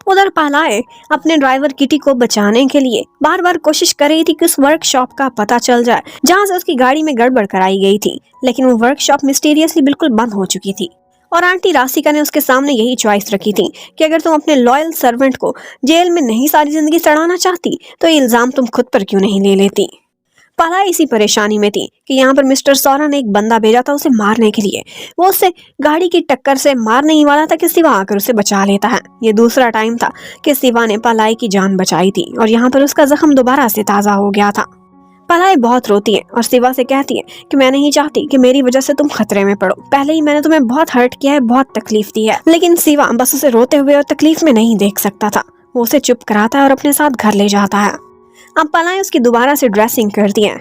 उधर पलाय अपने ड्राइवर किटी को बचाने के लिए बार बार कोशिश कर रही थी कि उस वर्कशॉप का पता चल जाए जहां से उसकी गाड़ी में गड़बड़ कराई गई थी, लेकिन वो वर्कशॉप मिस्टीरियसली बिल्कुल बंद हो चुकी थी। और आंटी राशिका ने उसके सामने यही चॉइस रखी थी कि अगर तुम अपने लॉयल सर्वेंट को जेल में नहीं सारी जिंदगी सड़ाना चाहती तो ये इल्जाम तुम खुद पर क्यों नहीं ले लेती। पलाय इसी परेशानी में थी कि यहाँ पर मिस्टर सौरा ने एक बंदा भेजा था उसे मारने के लिए। वो उसे गाड़ी की टक्कर से मारने ही वाला था कि शिवा आकर उसे बचा लेता है। ये दूसरा टाइम था कि शिवा ने पलाय की जान बचाई थी, और यहाँ पर उसका जख्म दोबारा से ताजा हो गया था। पलाय बहुत रोती है और शिवा से कहती है कि मैं नहीं चाहती कि मेरी वजह से तुम खतरे में पड़ो। पहले ही मैंने तुम्हें बहुत हर्ट किया है, बहुत तकलीफ दी है। लेकिन शिवा बस उसे रोते हुए और तकलीफ में नहीं देख सकता था। वो उसे चुप कराता है और अपने साथ घर ले जाता है। अब पलाय उसकी दोबारा से ड्रेसिंग करती है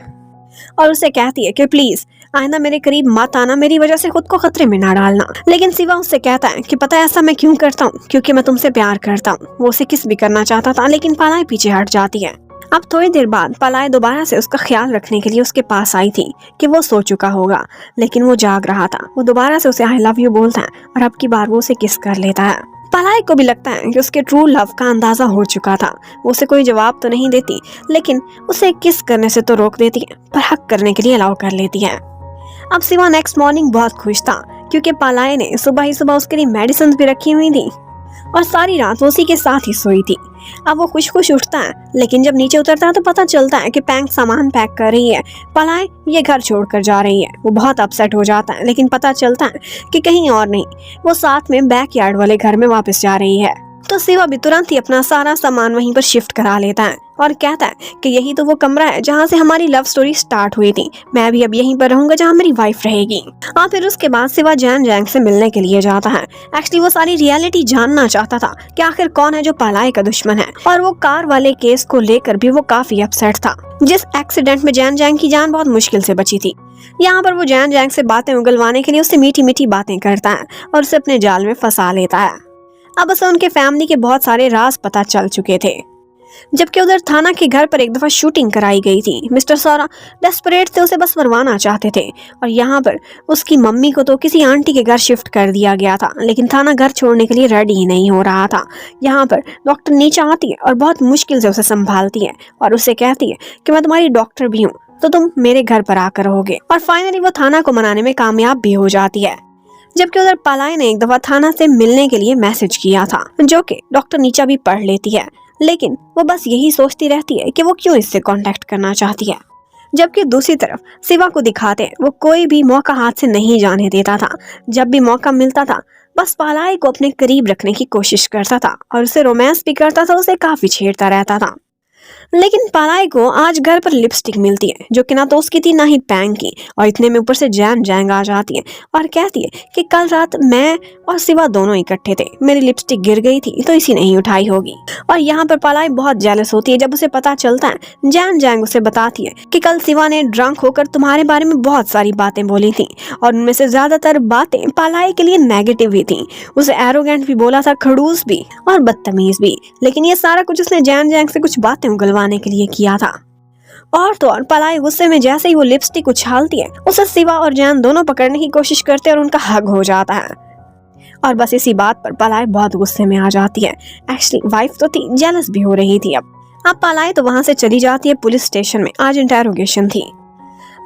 और उसे कहती है कि प्लीज आइंदा मेरे करीब मत आना, मेरी वजह से खुद को खतरे में ना डालना। लेकिन शिवा उससे कहता है कि पता है ऐसा मैं क्यों करता हूँ, क्योंकि मैं तुमसे प्यार करता हूँ। वो उसे किस भी करना चाहता था, लेकिन पलाय पीछे हट जाती है। अब थोड़ी देर बाद पलाय दोबारा से उसका ख्याल रखने के लिए उसके पास आई थी कि वो सो चुका होगा, लेकिन वो जाग रहा था। वो दोबारा से उसे आई लव यू बोलता है और अब की बार वो उसे किस कर लेता है। पलाय को भी लगता है कि उसके ट्रू लव का अंदाजा हो चुका था। वो उसे कोई जवाब तो नहीं देती, लेकिन उसे किस करने से तो रोक देती है, पर हक करने के लिए अलाउ कर लेती है। अब शिवा नेक्स्ट मॉर्निंग बहुत खुश था क्योंकि पलाय ने सुबह ही सुबह उसके लिए मेडिसिन भी रखी हुई थी और सारी रात उसी के साथ ही सोई थी। अब वो खुश उठता है, लेकिन जब नीचे उतरता है तो पता चलता है कि पैंक सामान पैक कर रही है। पलाय ये घर छोड़कर जा रही है। वो बहुत अपसेट हो जाता है, लेकिन पता चलता है कि कहीं और नहीं, वो साथ में बैकयार्ड वाले घर में वापस जा रही है। तो शिवा भी तुरंत ही अपना सारा सामान वहीं पर शिफ्ट करा लेता है और कहता है कि यही तो वो कमरा है जहाँ से हमारी लव स्टोरी स्टार्ट हुई थी। मैं भी अब यहीं पर रहूंगा जहाँ मेरी वाइफ रहेगी। और फिर उसके बाद शिवा जैन जैंग से मिलने के लिए जाता है। एक्चुअली वो सारी रियलिटी जानना चाहता था कि आखिर कौन है जो पलाय का दुश्मन है, और वो कार वाले केस को लेकर भी वो काफी अपसेट था। जिस एक्सीडेंट में जैन जैंग की जान बहुत मुश्किल से बची थी। यहाँ पर वो जैन जैंग से बातें उगलवाने के लिए उससे मीठी मीठी बातें करता है और उसे अपने जाल में फंसा लेता है। अब उसे उनके फैमिली के बहुत सारे राज पता चल चुके थे। जबकि उधर थाना के घर पर एक दफा शूटिंग कराई गई थी। मिस्टर सौरा डेस्परेट थे, उसे बस मरवाना चाहते थे, और यहाँ पर उसकी मम्मी को तो किसी आंटी के घर शिफ्ट कर दिया गया था, लेकिन थाना घर छोड़ने के लिए रेडी ही नहीं हो रहा था। यहाँ पर डॉक्टर नीचे आती है और बहुत मुश्किल से उसे संभालती है और उसे कहती है कि मैं तुम्हारी डॉक्टर भी हूँ, तो तुम मेरे घर पर आकर रहोगे। और फाइनली वो थाना को मनाने में कामयाब भी हो जाती है। जबकि उधर पलाय ने एक दफा थाना से मिलने के लिए मैसेज किया था, जो कि डॉक्टर नीचा भी पढ़ लेती है, लेकिन वो बस यही सोचती रहती है कि वो क्यों इससे कांटेक्ट करना चाहती है। जबकि दूसरी तरफ शिवा को दिखाते हैं वो कोई भी मौका हाथ से नहीं जाने देता था। जब भी मौका मिलता था बस पलाय को अपने करीब रखने की कोशिश करता था और उसे रोमांस भी करता था, उसे काफी छेड़ता रहता था। लेकिन पलाय को आज घर पर लिपस्टिक मिलती है जो कि ना तो उसकी थी ना ही पैंग की, और इतने में ऊपर से जैन जैंग आ जाती है और कहती है कि कल रात मैं और शिवा दोनों इकट्ठे थे, मेरी लिपस्टिक गिर गई थी तो इसी ने ही उठाई होगी। और यहाँ पर पलाय बहुत जेलस होती है जब उसे पता चलता है। जैन जैंग उसे बताती है कि कल शिवा ने ड्रंक होकर तुम्हारे बारे में बहुत सारी बातें बोली थी, और उनमें से ज्यादातर बातें पलाय के लिए नेगेटिव ही थी। उसे एरोगेंट भी बोला था, खड़ूस भी और बदतमीज भी, लेकिन ये सारा कुछ उसने जैन जैंग से कुछ बातें उगलवाने के लिए किया था। और तो और पलाय गुस्से में जैसे ही वो लिपस्टिक उछालती है उसे शिवा और जैन दोनों पकड़ने की कोशिश करते हैं और उनका हग हो जाता है। और बस इसी बात पर पलाय बहुत गुस्से में आ जाती है। एक्चुअली वाइफ तो थी, जेलस भी हो रही थी। अब पलाय तो वहां से चली जाती है पुलिस स्टेशन में। आज इंटेरोगेशन थी।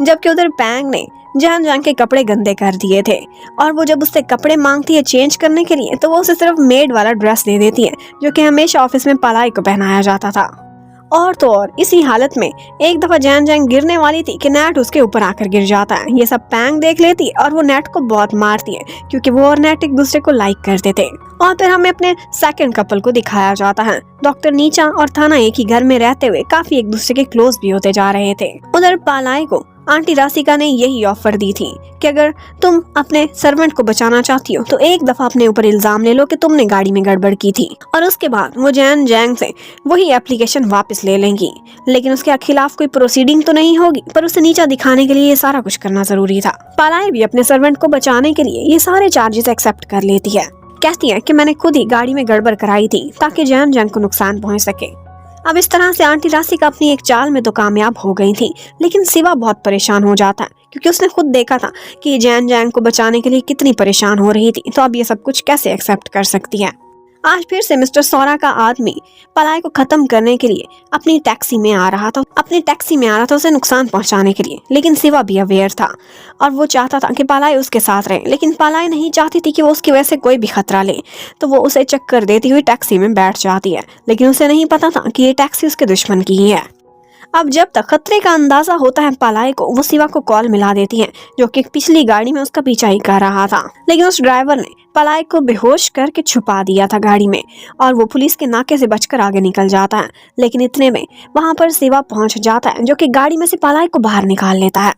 जबकि उधर पैंग ने जैन जैंग के कपड़े गंदे कर दिए थे, और वो जब उससे कपड़े मांगती है चेंज करने के लिए तो वो उसे सिर्फ मेड वाला ड्रेस दे देती है जो कि हमेशा ऑफिस में पलाय को पहनाया जाता था। और तो और इसी हालत में एक दफा जैन जैंग गिरने वाली थी कि नेट उसके ऊपर आकर गिर जाता है। ये सब पैंग देख लेती है और वो नेट को बहुत मारती है क्योंकि वो और नेट एक दूसरे को लाइक करते थे। और फिर हमें अपने सेकंड कपल को दिखाया जाता है। डॉक्टर नीचा और थाना एक ही घर में रहते हुए काफी एक दूसरे के क्लोज भी होते जा रहे थे। उधर पालाई को आंटी राशिका ने यही ऑफर दी थी कि अगर तुम अपने सर्वेंट को बचाना चाहती हो तो एक दफा अपने ऊपर इल्जाम ले लो कि तुमने गाड़ी में गड़बड़ की थी, और उसके बाद वो जैन जैंग से वही एप्लीकेशन वापस ले लेंगी। लेकिन उसके खिलाफ कोई प्रोसीडिंग तो नहीं होगी, पर उसे नीचा दिखाने के लिए ये सारा कुछ करना जरूरी था। पालाई भी अपने सर्वेंट को बचाने के लिए ये सारे चार्जेस एक्सेप्ट कर लेती है। कहती है कि मैंने खुद ही गाड़ी में गड़बड़ कराई थी ताकि जैन जैंग को नुकसान पहुंच सके। अब इस तरह से आंटी राशिका अपनी एक चाल में तो कामयाब हो गई थी, लेकिन शिवा बहुत परेशान हो जाता है क्योंकि उसने खुद देखा था कि जैन जैंग को बचाने के लिए कितनी परेशान हो रही थी, तो अब ये सब कुछ कैसे एक्सेप्ट कर सकती है। आज फिर से मिस्टर सौरा का आदमी पलाई को खत्म करने के लिए अपनी टैक्सी में आ रहा था उसे नुकसान पहुंचाने के लिए। लेकिन शिवा भी अवेयर था और वो चाहता था कि पलाई उसके साथ रहे, लेकिन पलाई नहीं चाहती थी कि वो उसकी वजह से कोई भी खतरा ले, तो वो उसे चक्कर देती हुई टैक्सी में बैठ जाती है। लेकिन उसे नहीं पता था कि ये टैक्सी उसके दुश्मन की ही है। अब जब तक खतरे का अंदाजा होता है पलाई को, वो शिवा को कॉल मिला देती है जो कि पिछली गाड़ी में उसका पीछा ही कर रहा था। लेकिन उस ड्राइवर ने पलाई को बेहोश करके छुपा दिया था गाड़ी में, और वो पुलिस के नाके से बचकर आगे निकल जाता है। लेकिन इतने में वहां पर शिवा पहुंच जाता है जो कि गाड़ी में से पलाई को बाहर निकाल लेता है।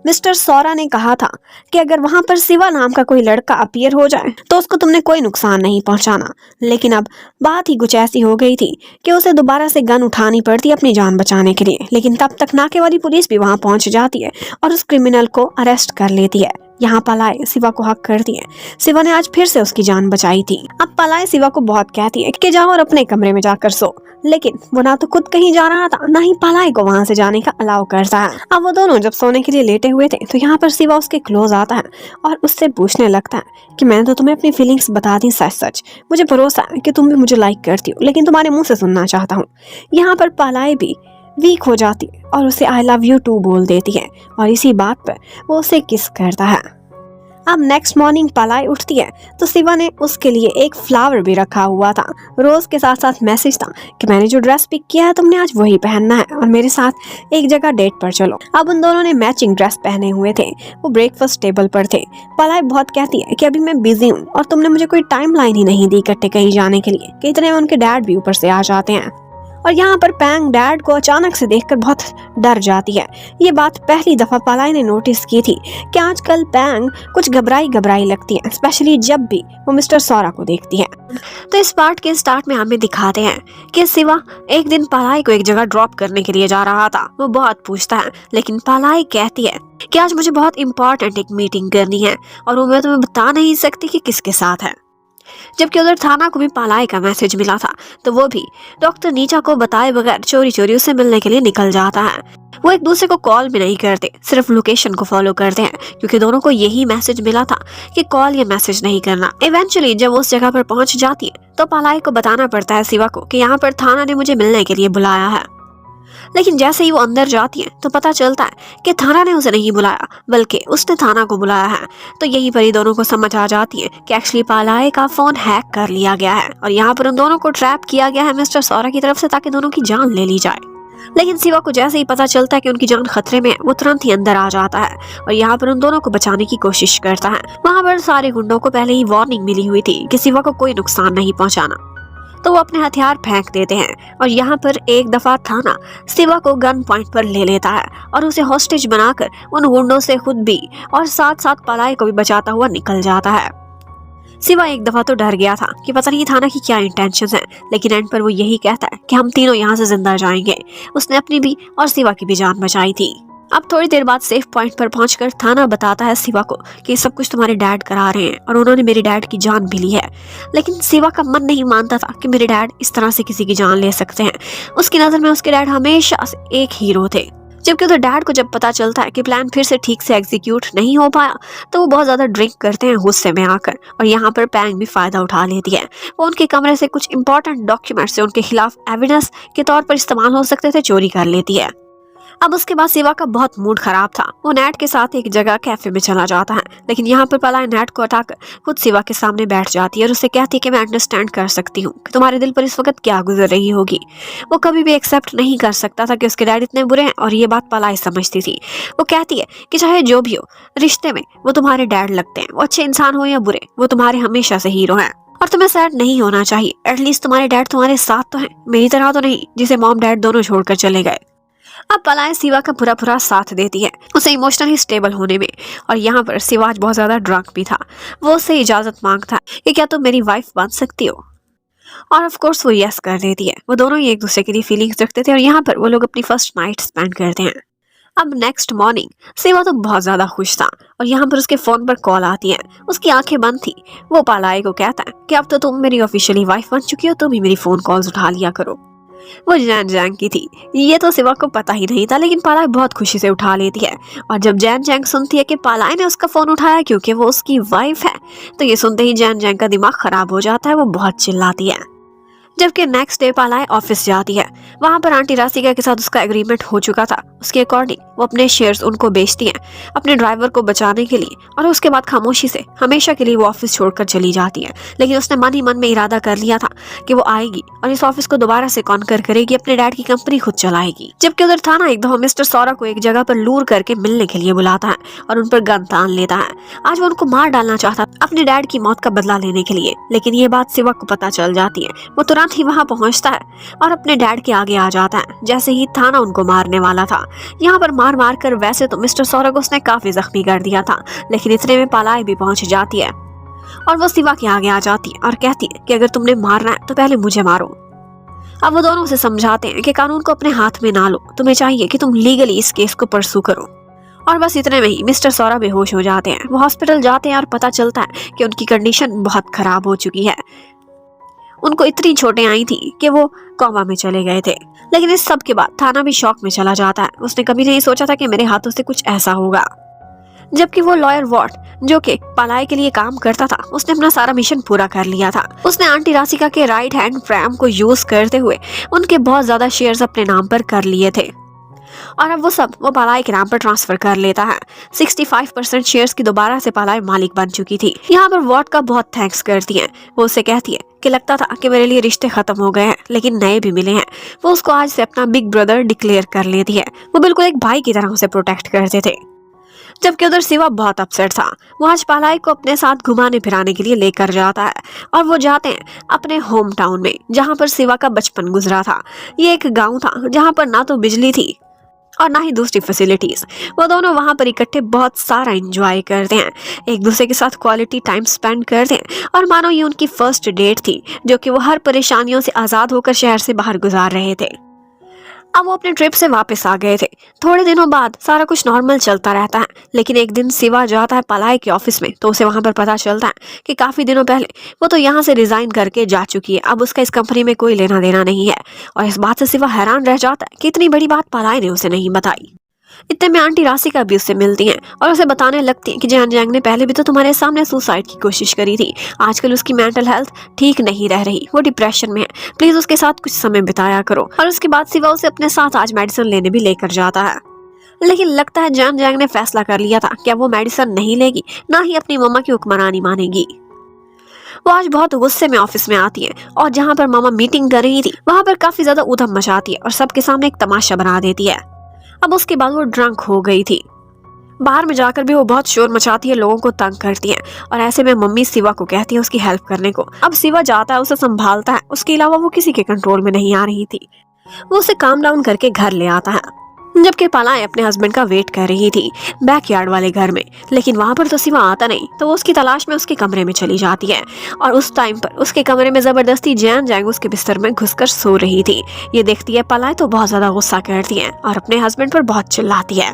मिस्टर सौरा ने कहा था कि अगर वहां पर शिवा नाम का कोई लड़का अपीयर हो जाए तो उसको तुमने कोई नुकसान नहीं पहुंचाना। लेकिन अब बात ही कुछ ऐसी हो गई थी कि उसे दोबारा से गन उठानी पड़ती अपनी जान बचाने के लिए। लेकिन तब तक नाके वाली पुलिस भी वहां पहुंच जाती है और उस क्रिमिनल को अरेस्ट कर लेती है। यहाँ पलाई शिवा को हक करती है। शिवा ने आज फिर से उसकी जान बचाई थी। अब पलाई शिवा को बहुत कहती है कि जाओ और अपने कमरे में जाकर सो, लेकिन वो ना तो खुद कहीं जा रहा था, ना ही पलाई को वहां से जाने का अलाउ करता है। अब वो दोनों जब सोने के लिए लेटे हुए थे तो यहाँ पर शिवा उसके क्लोज आता है और उससे पूछने लगता है कि मैंने तो तुम्हें अपनी फीलिंग्स बता दी सच सच, मुझे भरोसा है कि तुम भी मुझे लाइक करती हो, लेकिन तुम्हारे मुंह से सुनना चाहता हूँ। यहाँ पर पलाई भी वीक हो जाती है और उसे आई लव यू टू बोल देती है, और इसी बात पर वो उसे किस करता है। अब नेक्स्ट मॉर्निंग पलाई उठती है तो शिवा ने उसके लिए एक फ्लावर भी रखा हुआ था। रोज के साथ साथ मैसेज था कि मैंने जो ड्रेस पिक किया है तुमने आज वही पहनना है और मेरे साथ एक जगह डेट पर चलो। अब उन दोनों ने मैचिंग ड्रेस पहने हुए थे, वो ब्रेकफास्ट टेबल पर थे। पलाई बहुत कहती है कि अभी मैं बिजी हूँ और तुमने मुझे कोई टाइम लाइन ही नहीं दी इकट्ठे कहीं जाने के लिए, कि इतने में उनके डैड भी ऊपर से आ जाते हैं। और यहाँ पर पैंग डैड को अचानक से देखकर बहुत डर जाती है। ये बात पहली दफा पलाई ने नोटिस की थी कि आजकल पैंग कुछ घबराई लगती है, स्पेशली जब भी वो मिस्टर सौरा को देखती है। तो इस पार्ट के स्टार्ट में हमें दिखाते हैं कि शिवा एक दिन पलाई को एक जगह ड्रॉप करने के लिए जा रहा था। वो बहुत पूछता है, लेकिन पलाई कहती है कि आज मुझे बहुत इंपॉर्टेंट एक मीटिंग करनी है और वो मैं तुम्हें बता नहीं सकती कि किसके साथ है। जबकि उधर थाना को भी पलाई का मैसेज मिला था, तो वो भी डॉक्टर नीचा को बताए बगैर चोरी चोरी उससे मिलने के लिए निकल जाता है। वो एक दूसरे को कॉल भी नहीं करते, सिर्फ लोकेशन को फॉलो करते हैं, क्योंकि दोनों को यही मैसेज मिला था कि कॉल या मैसेज नहीं करना। इवेंचुअली जब वो उस जगह पर पहुंच जाती है तो पलाई को बताना पड़ता है शिवा को कि यहाँ पर थाना ने मुझे मिलने के लिए बुलाया है। लेकिन जैसे ही वो अंदर जाती है तो पता चलता है कि थाना ने उसे नहीं बुलाया, बल्कि उसने थाना को बुलाया है। तो यही पर ही दोनों को समझ आ जाती है कि एक्चुअली पलाई का फोन हैक कर लिया गया है और यहाँ पर उन दोनों को ट्रैप किया गया है मिस्टर सौरा की तरफ से, ताकि दोनों की जान ले ली जाए। लेकिन शिवा को जैसे ही पता चलता है कि उनकी जान खतरे में है, वो तुरंत ही अंदर आ जाता है और यहाँ पर उन दोनों को बचाने की कोशिश करता है। वहाँ पर सारे गुंडों को पहले ही वार्निंग मिली हुई थी कि शिवा को कोई नुकसान नहीं पहुँचाना, तो वो अपने हथियार फेंक देते हैं। और यहाँ पर एक दफा थाना शिवा को गन पॉइंट पर ले लेता है और उसे हॉस्टेज बनाकर उन गुंडों से खुद भी और साथ साथ पलाई को भी बचाता हुआ निकल जाता है। शिवा एक दफा तो डर गया था कि पता नहीं थाना की क्या इंटेंशंस हैं, लेकिन एंड पर वो यही कहता है कि हम तीनों यहाँ से जिंदा जाएंगे। उसने अपनी भी और शिवा की भी जान बचाई थी। अब थोड़ी देर बाद सेफ पॉइंट पर पहुंचकर थाना बताता है शिवा को कि सब कुछ तुम्हारे डैड करा रहे हैं और उन्होंने मेरे डैड की जान भी ली है। लेकिन शिवा का मन नहीं मानता था कि मेरे डैड इस तरह से किसी की जान ले सकते हैं। उसकी नजर में उसके डैड हमेशा से एक हीरो थे। जबकि उधर डैड को जब पता चलता है कि प्लान फिर से ठीक से एग्जीक्यूट नहीं हो पाया तो वो बहुत ज्यादा ड्रिंक करते हैं गुस्से में आकर, और यहाँ पर पैंग भी फायदा उठा लेती है। वो उनके कमरे से कुछ इंपॉर्टेंट डॉक्यूमेंट्स से उनके खिलाफ एविडेंस के तौर पर इस्तेमाल हो सकते थे चोरी कर लेती है। अब उसके बाद सिवा का बहुत मूड खराब था। वो नेट के साथ एक जगह कैफे में चला जाता है, लेकिन यहाँ पर पलाय नेट को हटाकर खुद सिवा के सामने बैठ जाती है और उसे कहती है कि मैं अंडरस्टैंड कर सकती हूँ कि तुम्हारे दिल पर इस वक्त क्या गुजर रही होगी। वो कभी भी एक्सेप्ट नहीं कर सकता था कि उसके डैड इतने बुरे हैं और ये बात पलाय समझती थी। वो कहती है कि चाहे जो भी हो, रिश्ते में वो तुम्हारे डैड लगते हैं, वो अच्छे इंसान हो या बुरे, वो तुम्हारे हमेशा से हीरो हैं और तुम्हें सैड नहीं होना चाहिए। एटलीस्ट तुम्हारे डैड तुम्हारे साथ तो हैं, मेरी तरह तो नहीं जिसे मॉम डैड दोनों छोड़कर चले गए। अब पलाय सिवा का पूरा साथ देती है उसे इमोशनली स्टेबल होने में। और यहाँ पर सिवा आज बहुत ज्यादा ड्रंक भी था। वो उससे इजाजत मांगता कि क्या तुम मेरी वाइफ बन सकती हो, और ऑफ कोर्स वो यस कर देती है। वो दोनों ही एक दूसरे के लिए फीलिंग्स रखते थे और यहाँ पर वो लोग अपनी फर्स्ट नाइट स्पेंड करते हैं। अब नेक्स्ट मॉर्निंग सिवा तो बहुत ज्यादा खुश था और यहाँ पर उसके फोन पर कॉल आती है। उसकी आंखें बंद थी। वो पलाय को कहता है कि अब तो तुम मेरी ऑफिशियली वाइफ बन चुकी हो, तुम ही मेरी फोन कॉल्स उठा लिया करो। वो जैन जैंग की थी, ये तो सिवा को पता ही नहीं था, लेकिन पालाय बहुत खुशी से उठा लेती है। और जब जैन जैंग सुनती है कि पालाय ने उसका फोन उठाया क्योंकि वो उसकी वाइफ है, तो ये सुनते ही जैन जैंग का दिमाग खराब हो जाता है। वो बहुत चिल्लाती है। जबकि नेक्स्ट डे पालाय ऑफिस जाती है। वहां पर आंटी राशिका के साथ उसका एग्रीमेंट हो चुका था। उसके अकॉर्डिंग वो अपने शेयर्स उनको बेचती है अपने ड्राइवर को बचाने के लिए, और उसके बाद खामोशी से हमेशा के लिए वो ऑफिस छोड़कर चली जाती है। लेकिन उसने मन ही मन में इरादा कर लिया था कि वो आएगी और इस ऑफिस को दोबारा से कॉन्कर करेगी, अपने डैड की कंपनी खुद चलाएगी। जबकि उधर थाना एक दफा मिस्टर सौरा को एक जगह पर लूर करके मिलने के लिए बुलाता है और उन पर गन तान लेता है। आज वो उनको मार डालना चाहता अपने डैड की मौत का बदला लेने के लिए, लेकिन ये बात सिवा को पता चल जाती है। वो तुरंत ही वहां पहुंचता है और अपने डैड के आगे आ जाता है जैसे ही थाना उनको मारने वाला था। यहाँ पर मार कर वैसे तो मिस्टर सौरभ को उसने काफी जख्मी कर दिया था, लेकिन इतने में पालाय भी पहुंच जाती है और वो सिवा के आगे आ जाती है और कहती है कि अगर तुमने मारना है तो पहले मुझे मारो। अब वो दोनों उसे समझाते हैं कि कानून को अपने हाथ में ना लो, तुम्हें चाहिए कि तुम लीगली इस केस को परसू करो। और बस इतने में ही मिस्टर सौरभ बेहोश हो जाते हैं। वो हॉस्पिटल जाते हैं और पता चलता है कि उनकी कंडीशन बहुत खराब हो चुकी है। उनको इतनी चोटें आई थी कि वो कोमा में चले गए थे। लेकिन इस सब के बाद थाना भी शॉक में चला जाता है। उसने कभी नहीं सोचा था कि मेरे हाथों से कुछ ऐसा होगा। जबकि वो लॉयर वॉट जो कि पालाय के लिए काम करता था, उसने अपना सारा मिशन पूरा कर लिया था। उसने आंटी राशिका के राइट हैंड प्रेम को यूज करते हुए उनके बहुत ज्यादा शेयर्स अपने नाम पर कर लिए थे और अब वो सब वो पालाय के नाम पर ट्रांसफर कर लेता है। 65% शेयर्स की दोबारा से पालाय मालिक बन चुकी थी। यहाँ पर वॉट का बहुत थैंक्स करती है। वो उसे कहती है कि लगता था कि मेरे लिए रिश्ते खत्म हो गए हैं, लेकिन नए भी मिले हैं। वो उसको आज से अपना बिग ब्रदर डिक्लेयर कर लेती है। वो बिल्कुल एक भाई की तरह उसे प्रोटेक्ट करते थे। जबकि उधर सिवा बहुत अपसेट था। वो आज पालाय को अपने साथ घुमाने फिराने के लिए लेकर जाता है और वो जाते हैं अपने होम टाउन में, जहाँ पर सिवा का बचपन गुजरा था। ये एक गाँव था जहाँ पर ना तो बिजली थी और ना ही दूसरी फैसिलिटीज। वो दोनों वहां पर इकट्ठे बहुत सारा एंजॉय करते हैं, एक दूसरे के साथ क्वालिटी टाइम स्पेंड करते हैं और मानो ये उनकी फर्स्ट डेट थी, जो कि वो हर परेशानियों से आजाद होकर शहर से बाहर गुजार रहे थे। अब वो अपने ट्रिप से वापस आ गए थे। थोड़े दिनों बाद सारा कुछ नॉर्मल चलता रहता है, लेकिन एक दिन सिवा जाता है पालाय के ऑफिस में, तो उसे वहां पर पता चलता है कि काफी दिनों पहले वो तो यहाँ से रिजाइन करके जा चुकी है। अब उसका इस कंपनी में कोई लेना देना नहीं है और इस बात से सिवा हैरान रह जाता है कि इतनी बड़ी बात पालाय ने उसे नहीं बताई। इतने में आंटी राशिका भी उससे मिलती हैं और उसे बताने लगती हैं कि जैन जैंग ने पहले भी तो तुम्हारे सामने सुसाइड की कोशिश करी थी। आजकल उसकी मेंटल हेल्थ ठीक नहीं रह रही, वो डिप्रेशन में है, प्लीज उसके साथ कुछ समय बिताया करो। और उसके बाद सिवा उसे अपने साथ आज मेडिसिन लेने भी लेकर जाता है। लेकिन लगता है जैन जैंग ने फैसला कर लिया था कि अब वो मेडिसिन नहीं लेगी, ना ही अपनी मम्मा की हुक्मरानी मानेगी। वो आज बहुत गुस्से में ऑफिस में आती है और जहाँ पर मामा मीटिंग कर रही थी वहां पर काफी ज्यादा उधम मचाती है और सबके सामने एक तमाशा बना देती है। अब उसके बाद वो ड्रंक हो गई थी। बाहर में जाकर भी वो बहुत शोर मचाती है, लोगों को तंग करती है और ऐसे में मम्मी सिवा को कहती है उसकी हेल्प करने को। अब सिवा जाता है, उसे संभालता है, उसके अलावा वो किसी के कंट्रोल में नहीं आ रही थी। वो उसे काम डाउन करके घर ले आता है, जबकि पालाय अपने हस्बैंड का वेट कर रही थी बैकयार्ड वाले घर में। लेकिन वहां पर तो सिवा आता नहीं, तो वो उसकी तलाश में उसके कमरे में चली जाती है और उस टाइम पर उसके कमरे में जबरदस्ती जैन जैंग उसके बिस्तर में घुसकर सो रही थी। ये देखती है पालाय तो बहुत ज्यादा गुस्सा करती है और अपने हस्बैंड पर बहुत चिल्लाती है।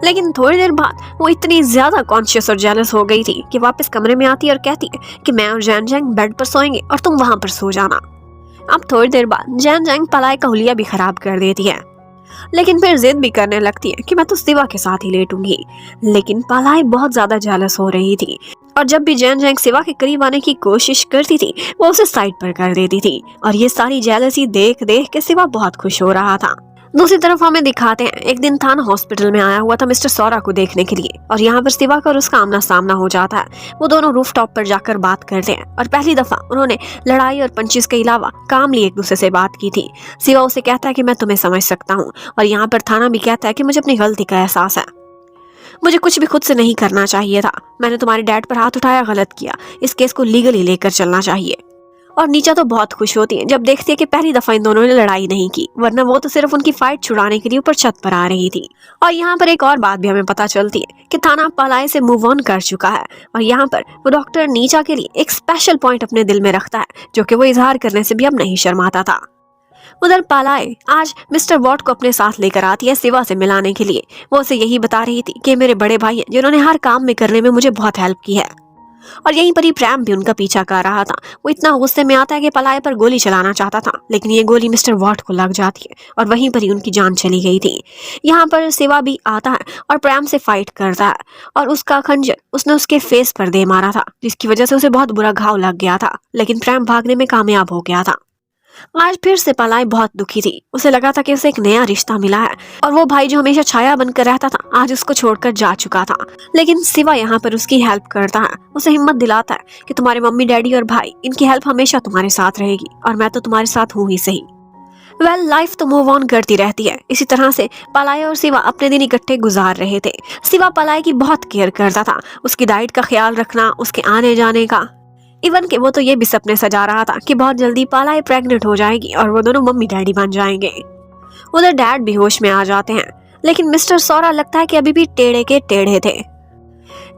लेकिन थोड़ी देर बाद वो इतनी ज्यादा कॉन्शियस और जेलस हो गई थी कि वापस कमरे में आती है और कहती है कि मैं और जैन जैंग बेड पर सोएंगे और तुम वहां पर सो जाना। अब थोड़ी देर बाद जैन जैंग पालाय का हुलिया भी खराब कर देती है, लेकिन फिर जिद भी करने लगती है कि मैं तो सिवा के साथ ही लेटूंगी। लेकिन पालाय बहुत ज्यादा जेलस हो रही थी और जब भी जैन जैंग सिवा के करीब आने की कोशिश करती थी वो उसे साइड पर कर देती थी और ये सारी जेलसी देख देख के सिवा बहुत खुश हो रहा था। दूसरी तरफ हमें दिखाते हैं एक दिन थाना हॉस्पिटल में आया हुआ था मिस्टर सौरा को देखने के लिए, और यहाँ पर शिवा का और उसका आमना सामना हो जाता है। वो दोनों रूफटॉप पर जाकर बात करते हैं और पहली दफा उन्होंने लड़ाई और पंचेस के अलावा कामली एक दूसरे से बात की थी। शिवा उसे कहता है कि मैं तुम्हें समझ सकता हूँ, और यहाँ पर थाना भी कहता है कि मुझे अपनी गलती का एहसास है, मुझे कुछ भी खुद से नहीं करना चाहिए था, मैंने तुम्हारे डैड पर हाथ उठाया, गलत किया, इस केस को लीगली लेकर चलना चाहिए। और नीचा तो बहुत खुश होती है जब देखती है कि पहली दफा इन दोनों ने लड़ाई नहीं की, वरना वो तो सिर्फ उनकी फाइट छुड़ाने के लिए ऊपर छत पर आ रही थी। और यहाँ पर एक और बात भी हमें पता चलती है कि थाना पलाय से मूव ऑन कर चुका है, और यहाँ पर वो डॉक्टर नीचा के लिए एक स्पेशल पॉइंट अपने दिल में रखता है, जो कि वो इजहार करने से भी अब नहीं शर्माता था। उधर पालाय आज मिस्टर वॉट को अपने साथ लेकर आती है शिवा से मिलाने के लिए। वो उसे यही बता रही थी कि मेरे बड़े भाई हैं जिन्होंने हर काम में करने में मुझे बहुत हेल्प की है। और यहीं पर ही प्रैम भी उनका पीछा कर रहा था। वो इतना गुस्से में आता है कि पलाय पर गोली चलाना चाहता था, लेकिन ये गोली मिस्टर वॉट को लग जाती है और वहीं पर ही उनकी जान चली गई थी। यहाँ पर शिवा भी आता है और प्रैम से फाइट करता है, और उसका खंजर उसने उसके फेस पर दे मारा था, जिसकी वजह से उसे बहुत बुरा घाव लग गया था, लेकिन प्रैम भागने में कामयाब हो गया था। आज फिर से पलाय बहुत दुखी थी। उसे लगा था कि उसे एक नया रिश्ता मिला है, और वो भाई जो हमेशा छाया बनकर रहता था आज उसको छोड़कर जा चुका था। लेकिन शिवा यहाँ पर उसकी हेल्प करता है, उसे हिम्मत दिलाता है कि तुम्हारे मम्मी डैडी और भाई, इनकी हेल्प हमेशा तुम्हारे साथ रहेगी, और मैं तो तुम्हारे साथ हूँ ही सही। लाइफ तो मूव ऑन करती रहती है। इसी तरह से पलाय और शिवा अपने दिन इकट्ठे गुजार रहे थे। शिवा पलाय की बहुत केयर करता था, उसकी डाइट का ख्याल रखना, उसके आने जाने का, इवन के वो तो ये भी सपने सजा रहा था कि बहुत जल्दी पालाय प्रेग्नेंट हो जाएगी और वो दोनों मम्मी डैडी बन जाएंगे। उधर डैड भी होश में आ जाते हैं, लेकिन मिस्टर सौरा लगता है कि अभी भी टेढ़े के टेढ़े थे।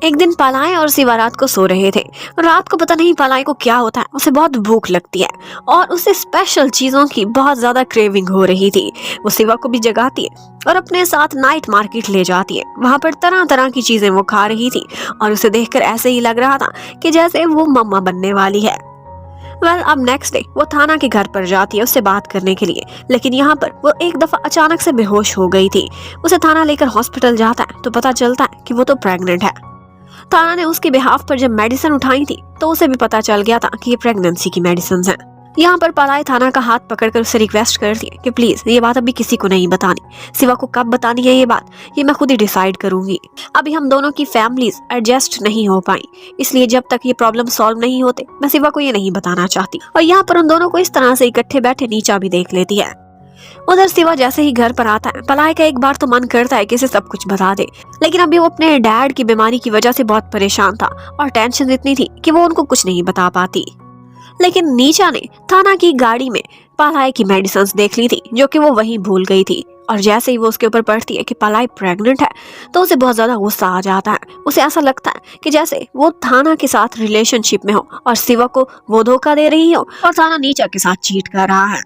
एक दिन पलाय और शिवा रात को सो रहे थे। रात को पता नहीं पलाय को क्या होता है, उसे बहुत भूख लगती है और उसे स्पेशल चीजों की बहुत ज्यादा क्रेविंग हो रही थी। वो शिवा को भी जगाती है और अपने साथ नाइट मार्केट ले जाती है। वहां पर तरह तरह की चीजें वो खा रही थी, और उसे देखकर ऐसे ही लग रहा था कि जैसे वो मम्मा बनने वाली है। अब नेक्स्ट डे वो थाना के घर पर जाती है उससे बात करने के लिए, लेकिन यहाँ पर वो एक दफा अचानक से बेहोश हो गई थी। उसे थाना लेकर हॉस्पिटल जाता है तो पता चलता है कि वो तो प्रेग्नेंट है। थाना ने उसके बिहाफ पर जब मेडिसिन उठाई थी तो उसे भी पता चल गया था कि ये प्रेगनेंसी की मेडिसिन है। यहाँ पर पलाय थाना का हाथ पकड़कर उससे रिक्वेस्ट करती है कि प्लीज ये बात अभी किसी को नहीं बतानी। शिवा को कब बतानी है ये बात, ये मैं खुद ही डिसाइड करूंगी। अभी हम दोनों की फैमिलीज एडजस्ट नहीं हो पाई, इसलिए जब तक ये प्रॉब्लम सॉल्व नहीं होते मैं शिवा को ये नहीं बताना चाहती। और यहाँ पर उन दोनों को इस तरह से इकट्ठे बैठे नीचा भी देख लेती है। उधर शिवा जैसे ही घर पर आता है, पलाय का एक बार तो मन करता है कि इसे सब कुछ बता दे, लेकिन अभी वो अपने डैड की बीमारी की वजह से बहुत परेशान था और टेंशन इतनी थी कि वो उनको कुछ नहीं बता पाती। लेकिन नीचा ने थाना की गाड़ी में पलाय की मेडिसिन देख ली थी, जो कि वो वहीं भूल गई थी। और जैसे ही वो उसके ऊपर पढ़ती है कि पलाय प्रेग्नेंट है तो उसे बहुत ज्यादा गुस्सा आ जाता है। उसे ऐसा लगता है कि जैसे वो थाना के साथ रिलेशनशिप में हो और शिवा को वो धोखा दे रही हो और थाना नीचा के साथ चीट कर रहा है।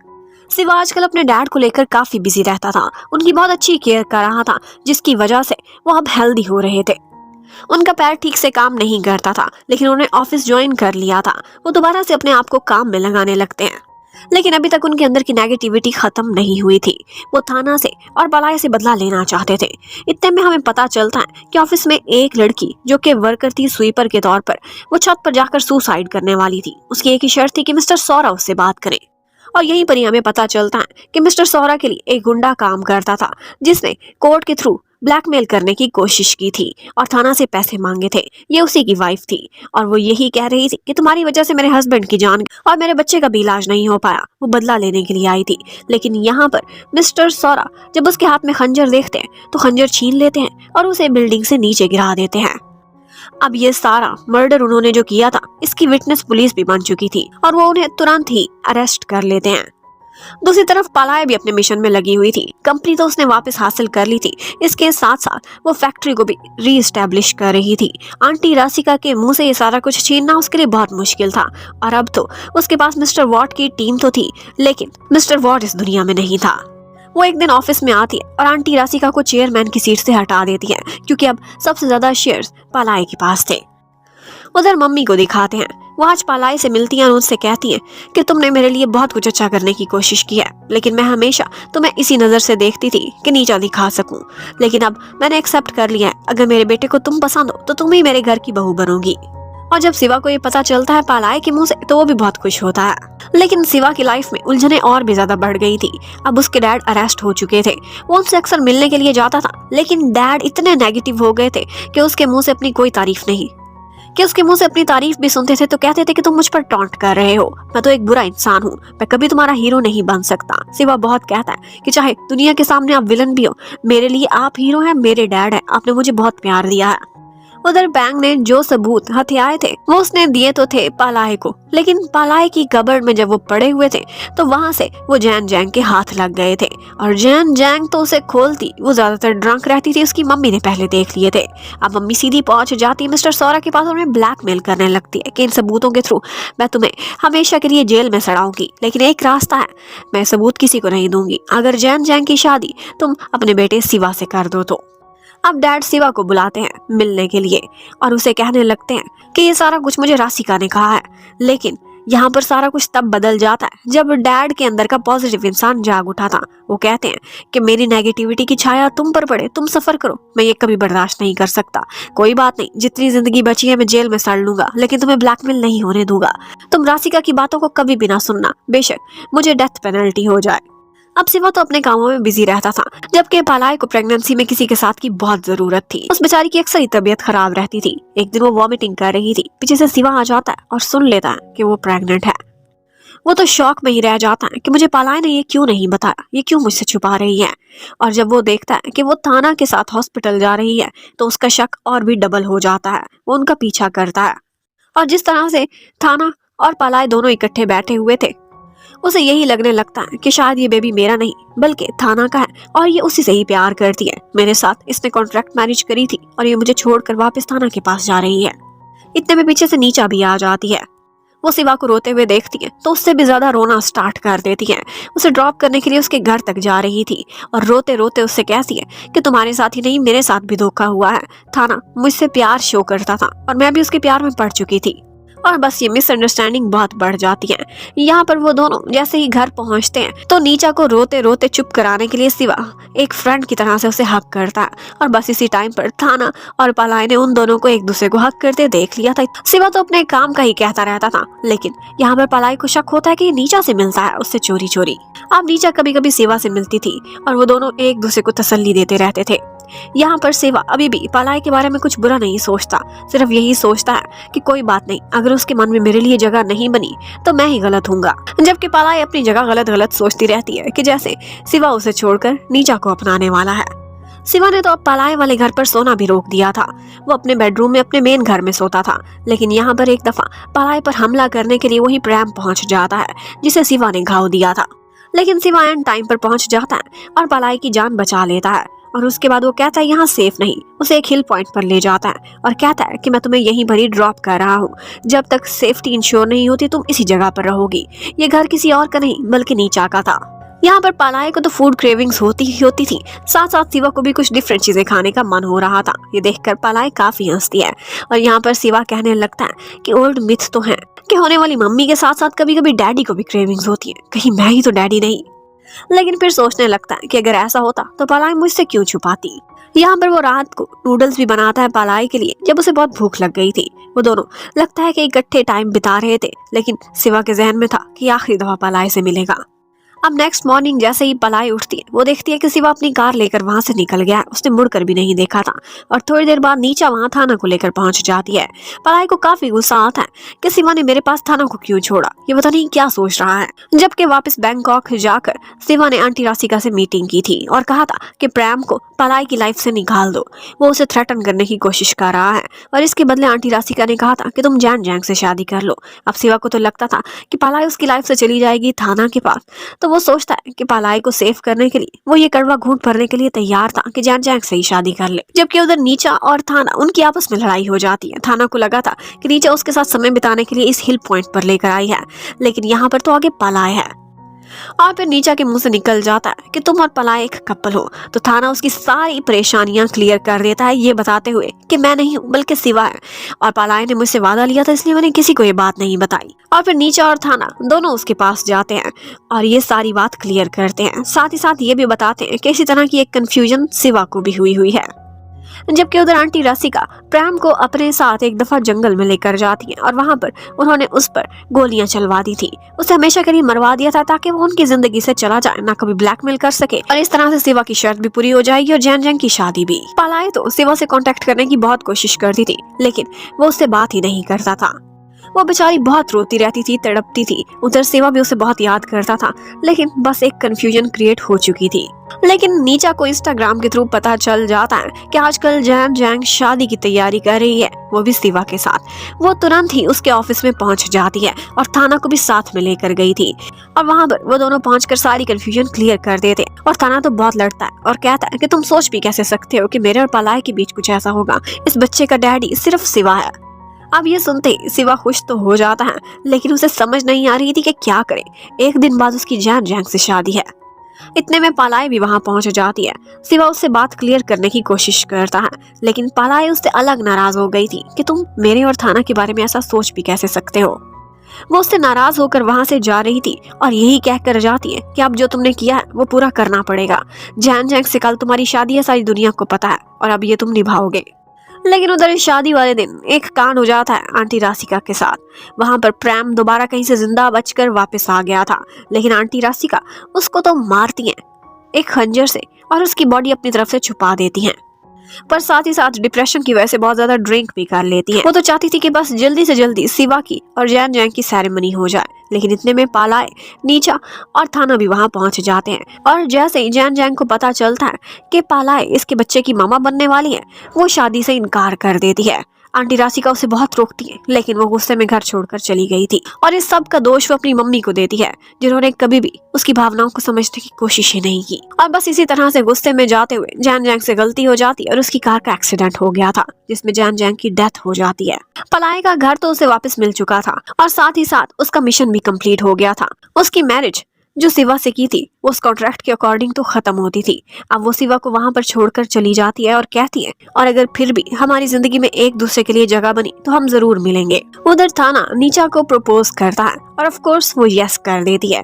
शिवा आजकल अपने डैड को लेकर काफी बिजी रहता था, उनकी बहुत अच्छी केयर कर रहा था, जिसकी वजह से वो अब हेल्दी हो रहे थे। उनका पैर ठीक से काम नहीं करता था, लेकिन उन्हें ऑफिस ज्वाइन कर लिया था। वो दोबारा से अपने आप को काम में लगाने लगते हैं, लेकिन अभी तक उनके अंदर की नेगेटिविटी खत्म नहीं हुई थी। वो थाना से और पलाय से बदला लेना चाहते थे। इतने में हमें पता चलता है कि ऑफिस में एक लड़की जो कि वर्कर थी स्वीपर के तौर पर, वो छत पर जाकर सुसाइड करने वाली थी। उसकी एक ही शर्त थी कि मिस्टर सौरा उससे बात करें। और यहीं पर ही हमें पता चलता है कि मिस्टर सौरा के लिए एक गुंडा काम करता था, जिसने कोर्ट के थ्रू ब्लैकमेल करने की कोशिश की थी और थाना से पैसे मांगे थे। ये उसी की वाइफ थी और वो यही कह रही थी कि तुम्हारी वजह से मेरे हस्बैंड की जान और मेरे बच्चे का भी इलाज नहीं हो पाया। वो बदला लेने के लिए आई थी, लेकिन यहाँ पर मिस्टर सौरा जब उसके हाथ में खंजर देखते हैं तो खंजर छीन लेते हैं और उसे बिल्डिंग से नीचे गिरा देते हैं। अब ये सारा मर्डर उन्होंने जो किया था, इसकी विटनेस पुलिस भी बन चुकी थी और वो उन्हें तुरंत ही अरेस्ट कर लेते हैं। दूसरी तरफ पलाय भी अपने मिशन में लगी हुई थी। कंपनी तो उसने वापस हासिल कर ली थी, इसके साथ साथ वो फैक्ट्री को भी रीएस्टैब्लिश कर रही थी। आंटी राशिका के मुंह से ये सारा कुछ छीनना उसके लिए बहुत मुश्किल था, और अब तो उसके पास मिस्टर वॉट की टीम तो थी, लेकिन मिस्टर वॉट इस दुनिया में नहीं था। वो एक दिन ऑफिस में आती है और आंटी राशिका को चेयरमैन की सीट से हटा देती है, क्योंकि अब सबसे ज्यादा शेयर्स पलाय के पास थे। उधर मम्मी को दिखाते हैं, वो आज पलाय से मिलती है और उनसे कहती है कि तुमने मेरे लिए बहुत कुछ अच्छा करने की कोशिश की है, लेकिन मैं हमेशा तुम्हें इसी नजर से देखती थी कि नीचा दिखा सकूं। लेकिन अब मैंने एक्सेप्ट कर लिया है, अगर मेरे बेटे को तुम पसंद हो तो तुम ही मेरे घर की बहू बनोगी। और जब शिवा को ये पता चलता है पालाय के मुंह से तो वो भी बहुत खुश होता है। लेकिन शिवा की लाइफ में उलझने और भी ज्यादा बढ़ गई थी। अब उसके डैड अरेस्ट हो चुके थे। वो उनसे अक्सर मिलने के लिए जाता था, लेकिन डैड इतने नेगेटिव हो गए थे कि उसके मुंह से अपनी कोई तारीफ नहीं, कि उसके मुंह से अपनी तारीफ भी सुनते थे तो कहते थे कि तुम मुझ पर टॉन्ट कर रहे हो, मैं तो एक बुरा इंसान हूँ, मैं कभी तुम्हारा हीरो नहीं बन सकता। शिवा बहुत कहता है कि चाहे दुनिया के सामने आप विलन भी हो, मेरे लिए आप हीरो हैं, मेरे डैड हैं, आपने मुझे बहुत प्यार दिया है। उधर बैंग ने जो सबूत हथियाए थे वो उसने दिए तो थे पालाय को, लेकिन पालाय की कबर्ड में जब वो पड़े हुए थे तो वहां से वो जैन जैंग के हाथ लग गए थे। और जैन जैंग तो उसे खोलती, वो ज्यादातर ड्रंक रहती थी, उसकी मम्मी ने पहले देख लिए थे। अब मम्मी सीधी पहुंच जाती है मिस्टर सौरा के पास और उन्हें ब्लैकमेल करने लगती है कि इन सबूतों के थ्रू मैं तुम्हें हमेशा के लिए जेल में सड़ाऊंगी, लेकिन एक रास्ता है, मैं सबूत किसी को नहीं दूंगी, अगर जैन जैंग की शादी तुम अपने बेटे शिवा से कर दो तो। अब डैड शिवा को बुलाते हैं मिलने के लिए और उसे कहने लगते हैं कि ये सारा कुछ मुझे राशिका ने कहा है। लेकिन यहाँ पर सारा कुछ तब बदल जाता है जब डैड के अंदर का पॉजिटिव इंसान जाग उठा था। वो कहते हैं कि मेरी नेगेटिविटी की छाया तुम पर पड़े, तुम सफर करो, मैं ये कभी बर्दाश्त नहीं कर सकता। कोई बात नहीं, जितनी जिंदगी बची है मैं जेल में सड़ लूंगा, लेकिन तुम्हें ब्लैकमेल नहीं होने दूंगा। तुम राशिका की बातों को कभी भी ना सुनना, बेशक मुझे डेथ पेनल्टी हो जाए। अब शिवा तो अपने कामों में बिजी रहता था, जबकि पालाय को प्रेगनेंसी में किसी के साथ की बहुत जरूरत थी। उस बेचारी की अक्सर ही तबीयत खराब रहती थी। एक दिन वो वॉमिटिंग कर रही थी, पीछे से शिवा आ जाता है और सुन लेता है कि वो प्रेग्नेंट है। वो तो शॉक में ही रह जाता है कि मुझे पालाय ने ये क्यों नहीं बताया, ये क्यों मुझसे छुपा रही है। और जब वो देखता है कि वो थाना के साथ हॉस्पिटल जा रही है तो उसका शक और भी डबल हो जाता है। वो उनका पीछा करता है और जिस तरह से थाना और पालाय दोनों इकट्ठे बैठे हुए थे, उसे यही लगने लगता है कि शायद ये बेबी मेरा नहीं बल्कि थाना का है और ये उसी से ही प्यार करती है। मेरे साथ इसने कॉन्ट्रैक्ट मैरिज करी थी और ये मुझे छोड़कर वापस थाना के पास जा रही है। इतने में पीछे से नीचा भी आ जाती है। वो शिवा को रोते हुए देखती है तो उससे भी ज्यादा रोना स्टार्ट कर देती है। उसे ड्रॉप करने के लिए उसके घर तक जा रही थी और रोते रोते उससे कहती है कि तुम्हारे साथ ही नहीं मेरे साथ भी धोखा हुआ है। थाना मुझसे प्यार शो करता था और मैं भी उसके प्यार में पड़ चुकी थी। और बस ये मिसअंडरस्टैंडिंग बहुत बढ़ जाती है। यहाँ पर वो दोनों जैसे ही घर पहुँचते हैं तो नीचा को रोते रोते चुप कराने के लिए शिवा एक फ्रेंड की तरह से उसे हक करता है। और बस इसी टाइम पर थाना और पालाय ने उन दोनों को एक दूसरे को हक करते देख लिया था। शिवा तो अपने काम का ही कहता रहता था, लेकिन यहाँ पर पालाय को शक होता है कि नीचा से मिलता है उससे चोरी चोरी। अब नीचा कभी कभी शिवा से मिलती थी और वो दोनों एक दूसरे को तसल्ली देते रहते थे। यहाँ पर शिवा अभी भी पालाय के बारे में कुछ बुरा नहीं सोचता, सिर्फ यही सोचता है कि कोई बात नहीं, अगर उसके मन में मेरे लिए जगह नहीं बनी तो मैं ही गलत हूँगा। जबकि पालाय अपनी जगह गलत गलत सोचती रहती है कि जैसे शिवा उसे छोड़कर नीचा को अपनाने वाला है। शिवा ने तो अब पालाय वाले घर पर सोना भी रोक दिया था। वो अपने बेडरूम में अपने मेन घर में सोता था, लेकिन यहाँ पर एक दफा पालाय पर हमला करने के लिए वही प्रेम पहुंच जाता है जिसे शिवा ने घाव दिया था। लेकिन शिवा एंड टाइम पर पहुंच जाता है और पालाय की जान बचा लेता है। और उसके बाद वो कहता है यहाँ सेफ नहीं, उसे एक हिल पॉइंट पर ले जाता है और कहता है कि मैं तुम्हें यहीं पर ही ड्रॉप कर रहा हूँ, जब तक सेफ्टी इंश्योर नहीं होती तुम इसी जगह पर रहोगी। ये घर किसी और का नहीं बल्कि नीचा का था। यहाँ पर पालाय को तो फूड क्रेविंग्स होती ही होती थी, साथ साथ शिवा को भी कुछ डिफरेंट चीजें खाने का मन हो रहा था। ये देखकर पालाय काफी हंसती है और यहाँ पर शिवा कहने लगता है कि ओल्ड मिथ तो है कि होने वाली मम्मी के साथ साथ कभी कभी डैडी को भी क्रेविंग्स होती है, कहीं मैं ही तो डैडी नहीं। लेकिन फिर सोचने लगता है कि अगर ऐसा होता तो पालाय मुझसे क्यों छुपाती। यहाँ पर वो रात को नूडल्स भी बनाता है पालाय के लिए जब उसे बहुत भूख लग गई थी। वो दोनों लगता है कि इकट्ठे टाइम बिता रहे थे, लेकिन शिवा के जहन में था कि आखिरी दफा पालाय से मिलेगा। अब नेक्स्ट मॉर्निंग जैसे ही पालाय उठती है वो देखती है कि शिवा अपनी कार लेकर वहां से निकल गया है। उसने मुड़कर भी नहीं देखा था और थोड़ी देर बाद नीचा वहां थाना को लेकर पहुंच जाती है। पालाय को काफी गुस्सा आता है कि शिवा ने मेरे पास थाना को क्यों छोड़ा, ये पता नहीं क्या सोच रहा है। जबकि वापस बैंकॉक जाकर शिवा ने आंटी राशिका से मीटिंग की थी और कहा था कि प्रेम को पालाय की लाइफ से निकाल दो। वो उसे थ्रेटन करने की कोशिश कर रहा है और इसके बदले आंटी राशिका ने कहा था कि तुम जैन जैंग से शादी कर लो। अब शिवा को तो लगता था कि पालाय उसकी लाइफ से चली जाएगी थाना के पास, तो वो सोचता है कि पालाय को सेव करने के लिए वो ये कड़वा घूंट भरने के लिए तैयार था कि जैन जैंग से ही शादी कर ले। जबकि उधर नीचा और थाना उनकी आपस में लड़ाई हो जाती है। थाना को लगा था कि नीचा उसके साथ समय बिताने के लिए इस हिल पॉइंट पर लेकर आई है, लेकिन यहाँ पर तो आगे पालाय है। और फिर नीचा के मुंह से निकल जाता है कि तुम और पालाय एक कपल हो। तो थाना उसकी सारी परेशानियां क्लियर कर देता है, ये बताते हुए कि मैं नहीं हूँ बल्कि शिवा है और पालाय ने मुझसे वादा लिया था, इसलिए मैंने किसी को ये बात नहीं बताई। और फिर नीचा और थाना दोनों उसके पास जाते हैं और ये सारी बात क्लियर करते हैं। साथ ही साथ ये भी बताते हैं कि इसी तरह की एक कंफ्यूजन शिवा को भी हुई है। जबकि उधर आंटी रसिका प्रेम को अपने साथ एक दफा जंगल में लेकर जाती है और वहाँ पर उन्होंने उस पर गोलियां चलवा दी थी। उसे हमेशा के लिए मरवा दिया था ताकि वो उनकी जिंदगी से चला जाए, ना कभी ब्लैकमेल कर सके। और इस तरह से शिवा की शर्त भी पूरी हो जाएगी और जैन जैंग की शादी भी। पलाए तो शिवा से कांटेक्ट करने की बहुत कोशिश करती थी, लेकिन वो उससे बात ही नहीं करता था। वो बेचारी बहुत रोती रहती थी, तड़पती थी। उधर शिवा भी उसे बहुत याद करता था, लेकिन बस एक कंफ्यूजन क्रिएट हो चुकी थी। लेकिन नीचा को इंस्टाग्राम के थ्रू पता चल जाता है कि आजकल जैन जैंग शादी की तैयारी कर रही है, वो भी शिवा के साथ। वो तुरंत ही उसके ऑफिस में पहुंच जाती है और थाना को भी साथ में लेकर गई थी। और वहाँ पर वो दोनों पहुंचकर सारी कंफ्यूजन क्लियर कर देते। और थाना तो बहुत लड़ता है और कहता है कि तुम सोच भी कैसे सकते हो कि मेरे और पलाए के बीच कुछ ऐसा होगा। इस बच्चे का डैडी सिर्फ शिवा है। अब ये सुनते ही शिवा खुश तो हो जाता है, लेकिन उसे समझ नहीं आ रही थी कि क्या करे। एक दिन बाद उसकी जैन जैंग से शादी है। इतने में पालाए भी वहां पहुंच जाती है। शिवा उससे बात क्लियर करने की कोशिश करता है, लेकिन पालाए उससे अलग नाराज हो गई थी कि तुम मेरे और थाना के बारे में ऐसा सोच भी कैसे सकते हो। वो उससे नाराज होकर वहां से जा रही थी और यही कहकर जाती है कि अब जो तुमने किया है वो पूरा करना पड़ेगा। जैन जैंग से कल तुम्हारी शादी है, सारी दुनिया को पता है, और अब ये तुम निभाओगे। लेकिन उधर शादी वाले दिन एक कांड हो जाता है आंटी राशिका के साथ। वहां पर प्रेम दोबारा कहीं से जिंदा बचकर वापस आ गया था, लेकिन आंटी राशिका उसको तो मारती हैं एक खंजर से और उसकी बॉडी अपनी तरफ से छुपा देती हैं। पर साथ ही साथ डिप्रेशन की वजह से बहुत ज्यादा ड्रिंक भी कर लेती हैं। वो तो चाहती थी कि बस जल्दी से जल्दी शिवा की और जैन जैंग की सेरेमनी हो जाए, लेकिन इतने में पालाए, नीचा और थाना भी वहां पहुंच जाते हैं। और जैसे ही जैन जैंग को पता चलता है कि पालाए इसके बच्चे की मामा बनने वाली है, वो शादी से इनकार कर देती है। आंटी राशिका उसे बहुत रोकती है, लेकिन वो गुस्से में घर छोड़कर चली गई थी। और इस सब का दोष वो अपनी मम्मी को देती है, जिन्होंने कभी भी उसकी भावनाओं को समझने की कोशिश ही नहीं की। और बस इसी तरह से गुस्से में जाते हुए जैन जैंग से गलती हो जाती है और उसकी कार का एक्सीडेंट हो गया था, जिसमें जैन जैंग की डेथ हो जाती है। पलाए का घर तो उसे वापस मिल चुका था और साथ ही साथ उसका मिशन भी कंप्लीट हो गया था। उसकी मैरिज जो शिवा से की थी वो उस कॉन्ट्रैक्ट के अकॉर्डिंग तो खत्म होती थी। अब वो शिवा को वहां पर छोड़कर चली जाती है और कहती है, और अगर फिर भी हमारी जिंदगी में एक दूसरे के लिए जगह बनी तो हम जरूर मिलेंगे। उधर थाना नीचा को प्रपोज करता है और ऑफ कोर्स वो यस कर देती है।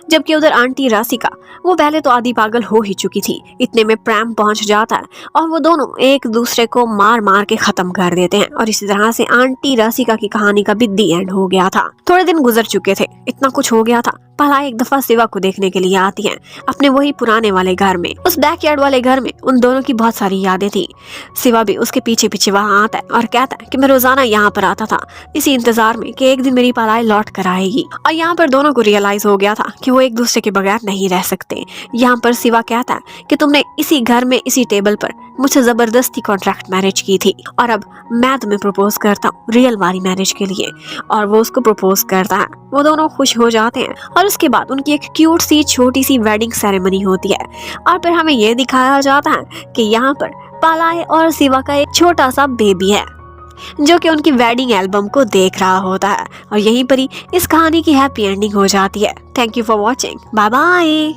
जबकि उधर आंटी राशिका वो पहले तो आधी पागल हो ही चुकी थी। इतने में प्रेम पहुंच जाता है और वो दोनों एक दूसरे को मार मार के खत्म कर देते हैं। और इसी तरह से आंटी राशिका की कहानी का भी दी एंड हो गया था। थोड़े दिन गुजर चुके थे, इतना कुछ हो गया था। पलाए एक दफा शिवा को देखने के लिए आती है अपने वही पुराने वाले घर में। उस बैकयार्ड वाले घर में उन दोनों की बहुत सारी यादें थी। शिवा भी उसके पीछे पीछे वहां आता है और कहता है कि मैं रोजाना यहाँ पर आता था इसी इंतजार में कि एक दिन मेरी पलाए लौट कर आएगी। और यहाँ पर दोनों को रियलाइज हो गया था कि वो एक दूसरे के बगैर नहीं रह सकते। यहाँ पर शिवा कहता है कि तुमने इसी घर में इसी टेबल पर मुझसे जबरदस्ती कॉन्ट्रैक्ट मैरिज की थी और अब मैं तुम्हें प्रपोज करता हूँ रियल वाली मैरिज के लिए। और वो उसको प्रपोज करता है। वो दोनों खुश हो जाते हैं और उसके बाद उनकी एक क्यूट सी छोटी सी वेडिंग सेरेमनी होती है। और फिर हमें ये दिखाया जाता है कि यहाँ पर पलाए और शिवा का एक छोटा सा बेबी है जो कि उनकी वेडिंग एल्बम को देख रहा होता है। और यहीं पर ही इस कहानी की हैप्पी एंडिंग हो जाती है। Thank you for watching, bye bye.